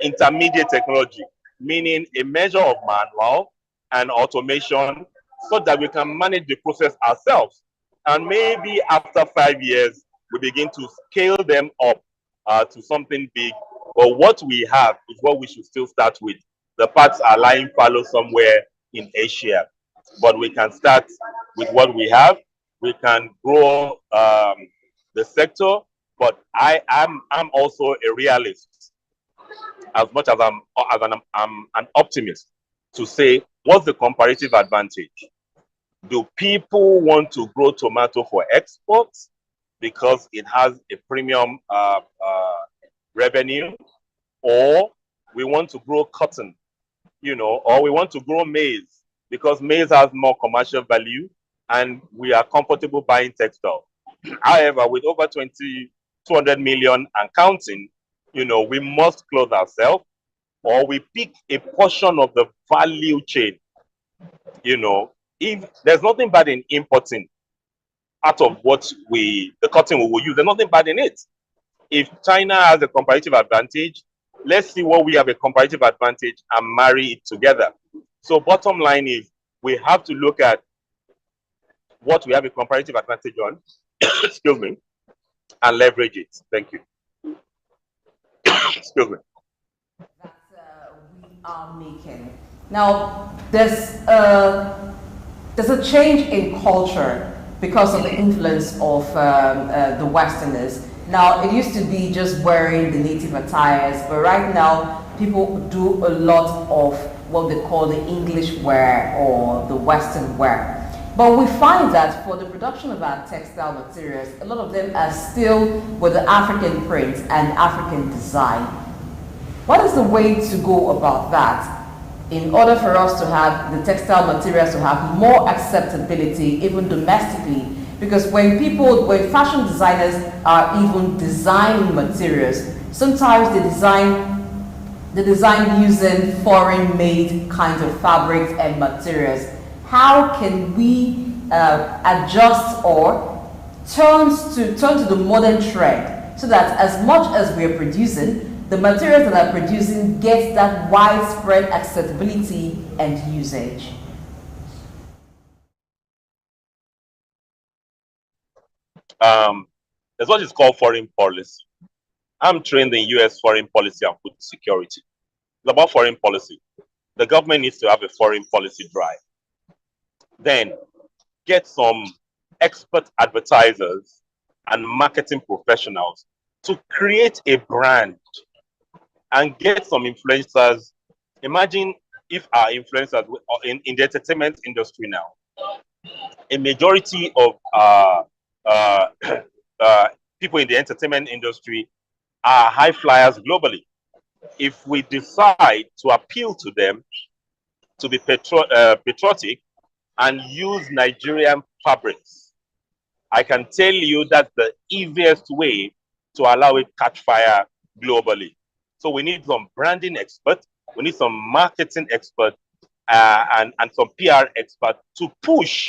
intermediate technology, meaning a measure of manual and automation so that we can manage the process ourselves. And maybe after 5 years, we begin to scale them up to something big. But what we have is what we should still start with. The parts are lying fallow somewhere in Asia. But we can start with what we have. We can grow the sector. But I'm also a realist, as much as I'm an optimist, to say, what's the comparative advantage? Do people want to grow tomato for exports? because it has a premium revenue, or we want to grow cotton, you know, or we want to grow maize because maize has more commercial value and we are comfortable buying textile. However, with over 200 million and counting, you know, we must clothe ourselves, or we pick a portion of the value chain. You know, if there's nothing bad in importing out of what the cotton we will use, there's nothing bad in it. If China has a comparative advantage, let's see what we have a comparative advantage and marry it together. So bottom line is we have to look at what we have a comparative advantage on, excuse me, and leverage it. Thank you. Excuse me. That we are making. Now, there's a change in culture because of the influence of the Westerners. Now, it used to be just wearing the native attires, but right now, people do a lot of what they call the English wear or the Western wear. But we find that for the production of our textile materials, a lot of them are still with the African print and African design. What is the way to go about that in order for us to have the textile materials to have more acceptability even domestically? Because when fashion designers are even designing materials, sometimes they design using foreign made kinds of fabrics and materials. How can we adjust or turn to the modern trend so that as much as we are producing, the materials that are producing get that widespread acceptability and usage? There's what is called foreign policy. I'm trained in US foreign policy and food security. It's about foreign policy. The government needs to have a foreign policy drive. Then get some expert advertisers and marketing professionals to create a brand and get some influencers. Imagine if our influencers in the entertainment industry now, a majority of people in the entertainment industry are high flyers globally. If we decide to appeal to them, to be patriotic and use Nigerian fabrics, I can tell you that's the easiest way to allow it catch fire globally. So we need some branding experts, we need some marketing experts, and some PR experts to push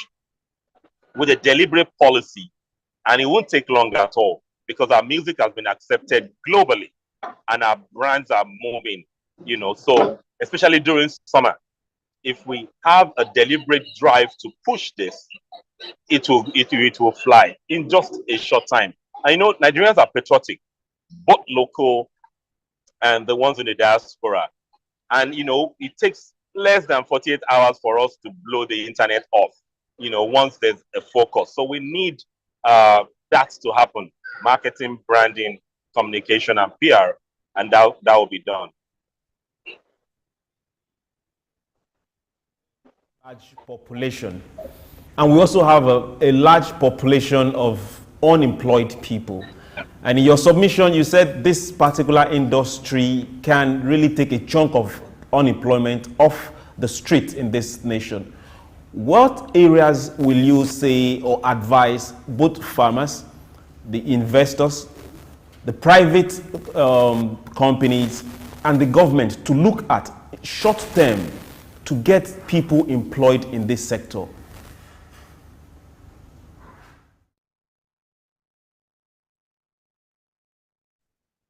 with a deliberate policy. And it won't take long at all because our music has been accepted globally and our brands are moving, you know. So especially during summer, if we have a deliberate drive to push this, it will fly in just a short time. I know Nigerians are patriotic, both local and the ones in the diaspora. And, you know, it takes less than 48 hours for us to blow the internet off, you know, once there's a focus. So we need that to happen. Marketing, branding, communication, and PR, and that will be done. Large population. And we also have a large population of unemployed people. And in your submission, you said this particular industry can really take a chunk of unemployment off the street in this nation. What areas will you say or advise both farmers, the investors, the private companies, and the government to look at short term to get people employed in this sector?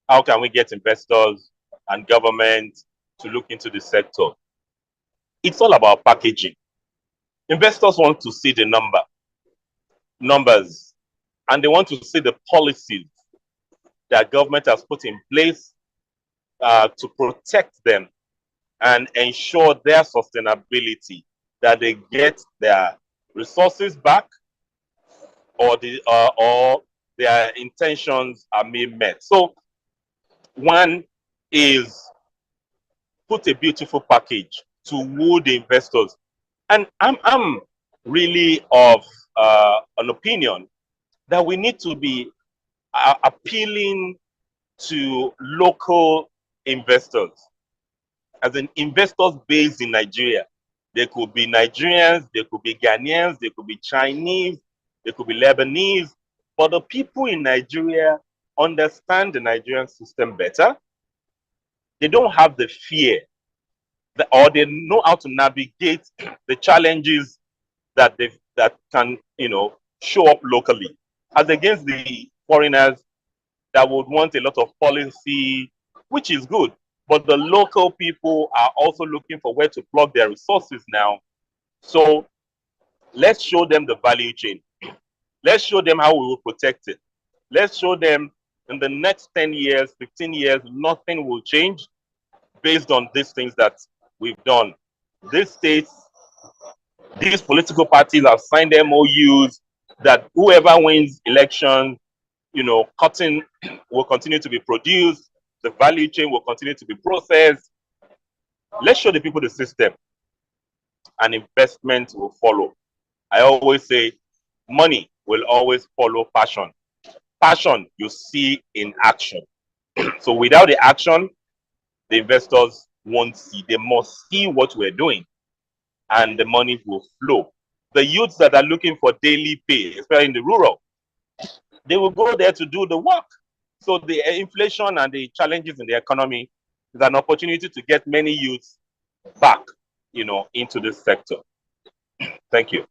How can we get investors and government to look into the sector? It's all about packaging. Investors want to see the numbers, and they want to see the policies that government has put in place to protect them and ensure their sustainability, that they get their resources back or their intentions are being met. So one is put a beautiful package to woo the investors. And I'm really of an opinion that we need to be appealing to local investors, as in investors based in Nigeria. They could be Nigerians, they could be Ghanaians, they could be Chinese, they could be Lebanese. But the people in Nigeria understand the Nigerian system better. They don't have the fear, or they know how to navigate the challenges that can, show up locally, as against the foreigners that would want a lot of policy, which is good. But the local people are also looking for where to plug their resources now. So let's show them the value chain. Let's show them how we will protect it. Let's show them in the next 10 years, 15 years, nothing will change based on these things that we've done. These states, these political parties have signed MOUs that whoever wins election, cotton will continue to be produced, the value chain will continue to be processed. Let's show the people the system, and investment will follow. I always say money will always follow passion. Passion you see in action. So without the action, the investors won't see. They must see what we're doing, and the money will flow. The youths that are looking for daily pay, especially in the rural, they will go there to do the work. So the inflation and the challenges in the economy is an opportunity to get many youths back, into this sector. Thank you.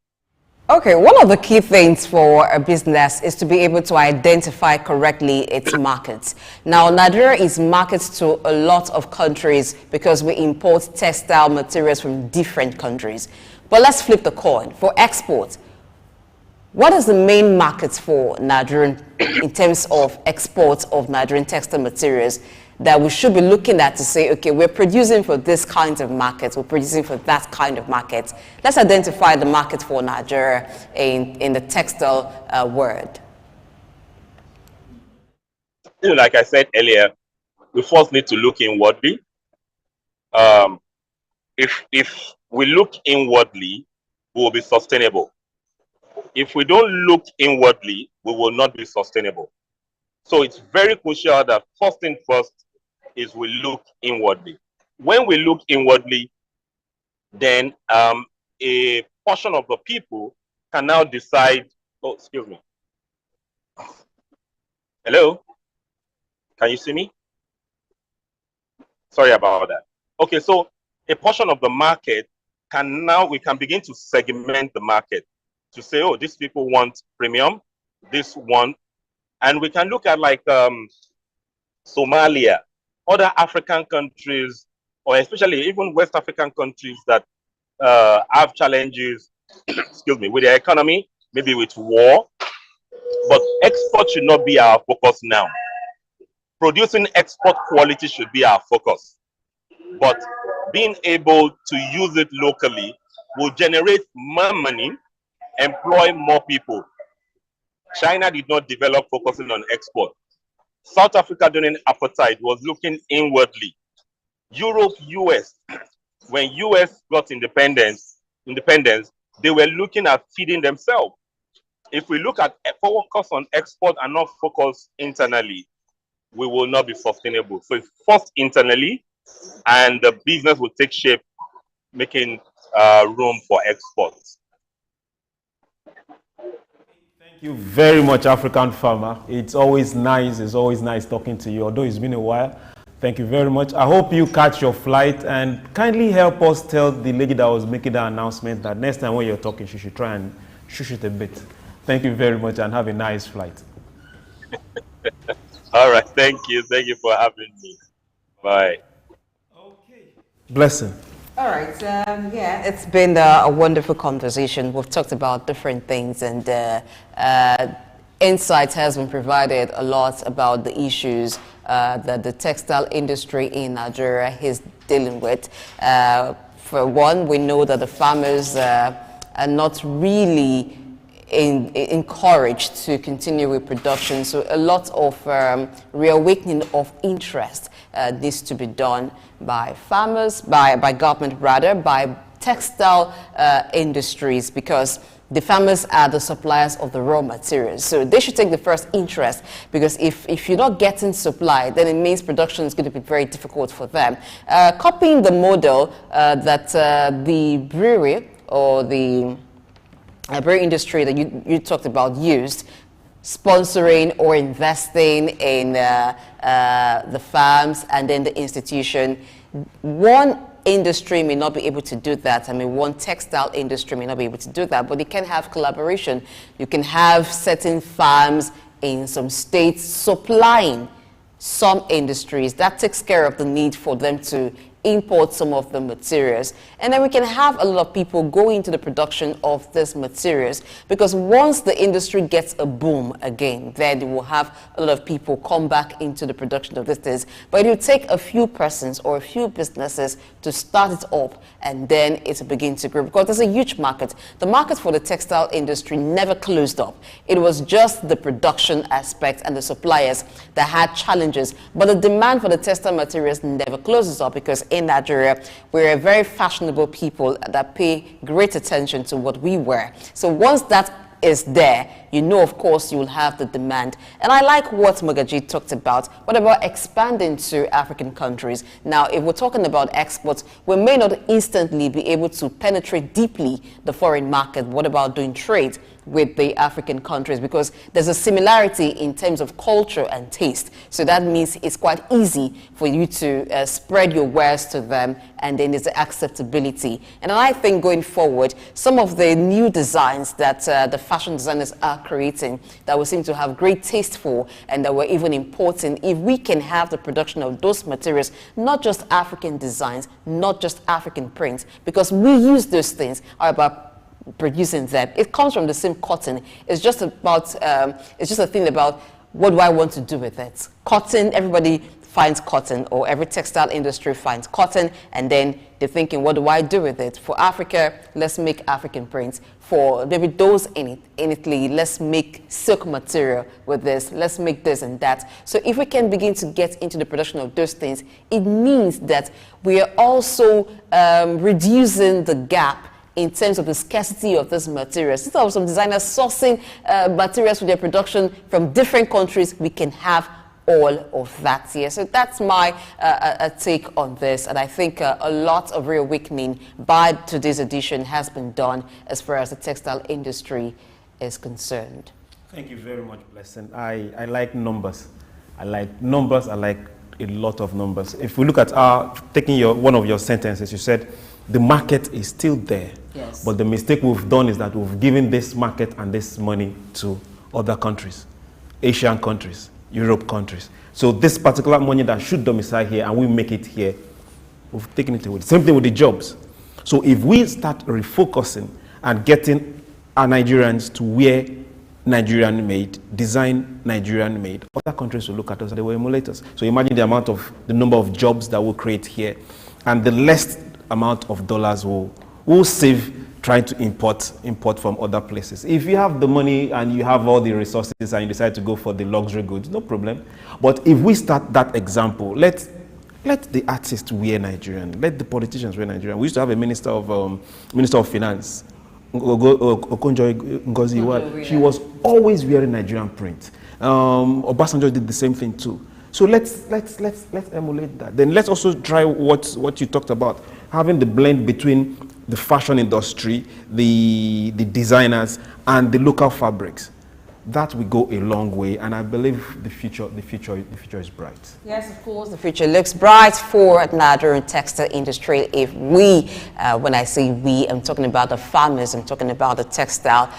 Okay, one of the key things for a business is to be able to identify correctly its markets. Now, Nigeria is market to a lot of countries because we import textile materials from different countries. But let's flip the coin. For export, what is the main markets for Nigerian in terms of exports of Nigerian textile materials that we should be looking at to say, okay, we're producing for this kind of market, we're producing for that kind of market. Let's identify the market for Nigeria in the textile world. Like I said earlier, we first need to look inwardly. If we look inwardly, we will be sustainable. If we don't look inwardly, we will not be sustainable. So it's very crucial that first thing first is we look inwardly. When we look inwardly, then a portion of the people can now decide, oh, excuse me. Hello? Can you see me? Sorry about that. Okay, so a portion of the market we can begin to segment the market to say, oh, these people want premium, this one. And we can look at like Somalia, other African countries, or especially even West African countries that have challenges, excuse me, with their economy, maybe with war. But export should not be our focus now. Producing export quality should be our focus. But being able to use it locally will generate more money, employ more people. China did not develop focusing on export. South Africa, during apartheid, was looking inwardly. Europe, US, when US got independence, they were looking at feeding themselves. If we look at focus on export and not focus internally, we will not be sustainable. So it's first internally, and the business will take shape, making room for exports. Thank you very much, African Farmer. It's always nice talking to you, although it's been a while. Thank you very much. I hope you catch your flight, and kindly help us tell the lady that was making the announcement that next time when you're talking, she should try and shush it a bit. Thank you very much, and have a nice flight. All right, thank you. Thank you for having me. Bye. Okay. Blessing. All right. Yeah, it's been a wonderful conversation. We've talked about different things, and insight has been provided a lot about the issues that the textile industry in Nigeria is dealing with. For one, we know that the farmers are not really encouraged to continue with production. So a lot of reawakening of interest needs to be done by farmers, by government rather, by textile industries, because the farmers are the suppliers of the raw materials. So they should take the first interest, because if you're not getting supply, then it means production is going to be very difficult for them. Copying the model that the brewery or the brewery industry that you talked about used, sponsoring or investing in the farms and then the institution. One industry may not be able to do that. I mean, one textile industry may not be able to do that, but you can have collaboration. You can have certain farms in some states supplying some industries. That takes care of the need for them to import some of the materials, and then we can have a lot of people go into the production of these materials, because once the industry gets a boom again, then we will have a lot of people come back into the production of these things. But it will take a few persons or a few businesses to start it up, and then it will begin to grow, because there's a huge market. The market for the textile industry never closed up. It was just the production aspect and the suppliers that had challenges, but the demand for the textile materials never closes up, because in Nigeria, we're a very fashionable people that pay great attention to what we wear. So once that is there, you know, of course, you will have the demand. And I like what Magaji talked about. What about expanding to African countries? Now, if we're talking about exports, we may not instantly be able to penetrate deeply the foreign market. What about doing trade with the African countries? Because there's a similarity in terms of culture and taste. So that means it's quite easy for you to spread your wares to them, and then there's the acceptability. And I think going forward, some of the new designs that the fashion designers are creating, that we seem to have great taste for, and that we're even importing, if we can have the production of those materials, not just African designs, not just African prints, because we use those things, are about producing them. It comes from the same cotton. It's just about, it's just a thing about what do I want to do with it. Cotton, everybody finds cotton, or every textile industry finds cotton, and then they're thinking, what do I do with it? For Africa, let's make African prints. For maybe those in Italy, let's make silk material with this. Let's make this and that. So if we can begin to get into the production of those things, it means that we are also reducing the gap in terms of the scarcity of this materials. Instead of some designers sourcing materials for their production from different countries, we can have all of that here. So that's my take on this, and I think a lot of reawakening by today's edition has been done as far as the textile industry is concerned. Thank you very much, Blessing. I like numbers. I like numbers. I like a lot of numbers. If we look at taking one of your sentences, you said the market is still there. Yes. But the mistake we've done is that we've given this market and this money to other countries, Asian countries, Europe countries. So this particular money that should domicile here and we make it here, we've taken it away. Same thing with the jobs. So if we start refocusing and getting our Nigerians to wear Nigerian made, design Nigerian made, other countries will look at us and they will emulate us. So imagine the number of jobs that we'll create here, and the less amount of dollars we'll save trying to import from other places. If you have the money and you have all the resources and you decide to go for the luxury goods, no problem. But if we start that example, let the artists wear Nigerian, let the politicians wear Nigerian. We used to have a minister of finance, Okonjo Ngozi. She was always wearing Nigerian print. Obasanjo did the same thing too. So let's emulate that. Then let's also try what you talked about, having the blend between the fashion industry, the designers, and the local fabrics. That will go a long way, and I believe the future is bright. Yes, of course, the future looks bright for the Nigerian textile industry. If we, when I say we, I'm talking about the farmers, I'm talking about the textile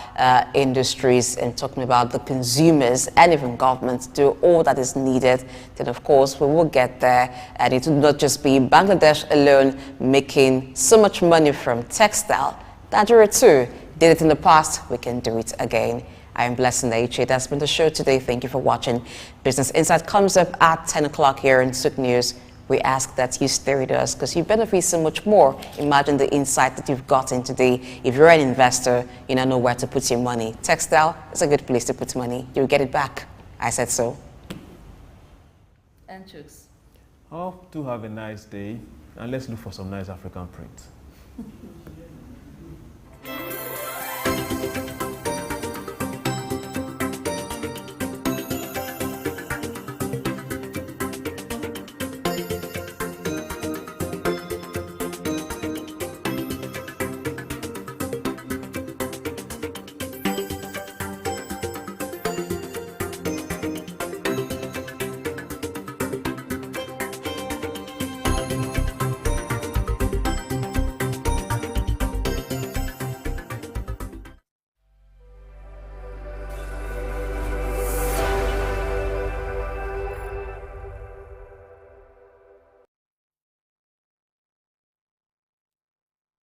industries, I'm talking about the consumers, and even governments do all that is needed, then of course we will get there. And it will not just be Bangladesh alone making so much money from textile. Nigeria too did it in the past, we can do it again. I am Blessing Aiche. That's been the show today. Thank you for watching. Business Insight comes up at 10 o'clock here in Sook News. We ask that you stay with us because you benefit so much more. Imagine the insight that you've gotten today. If you're an investor, you now know where to put your money. Textile is a good place to put money. You'll get it back. I said so. And Chooks. Oh, do have a nice day, and let's look for some nice African print.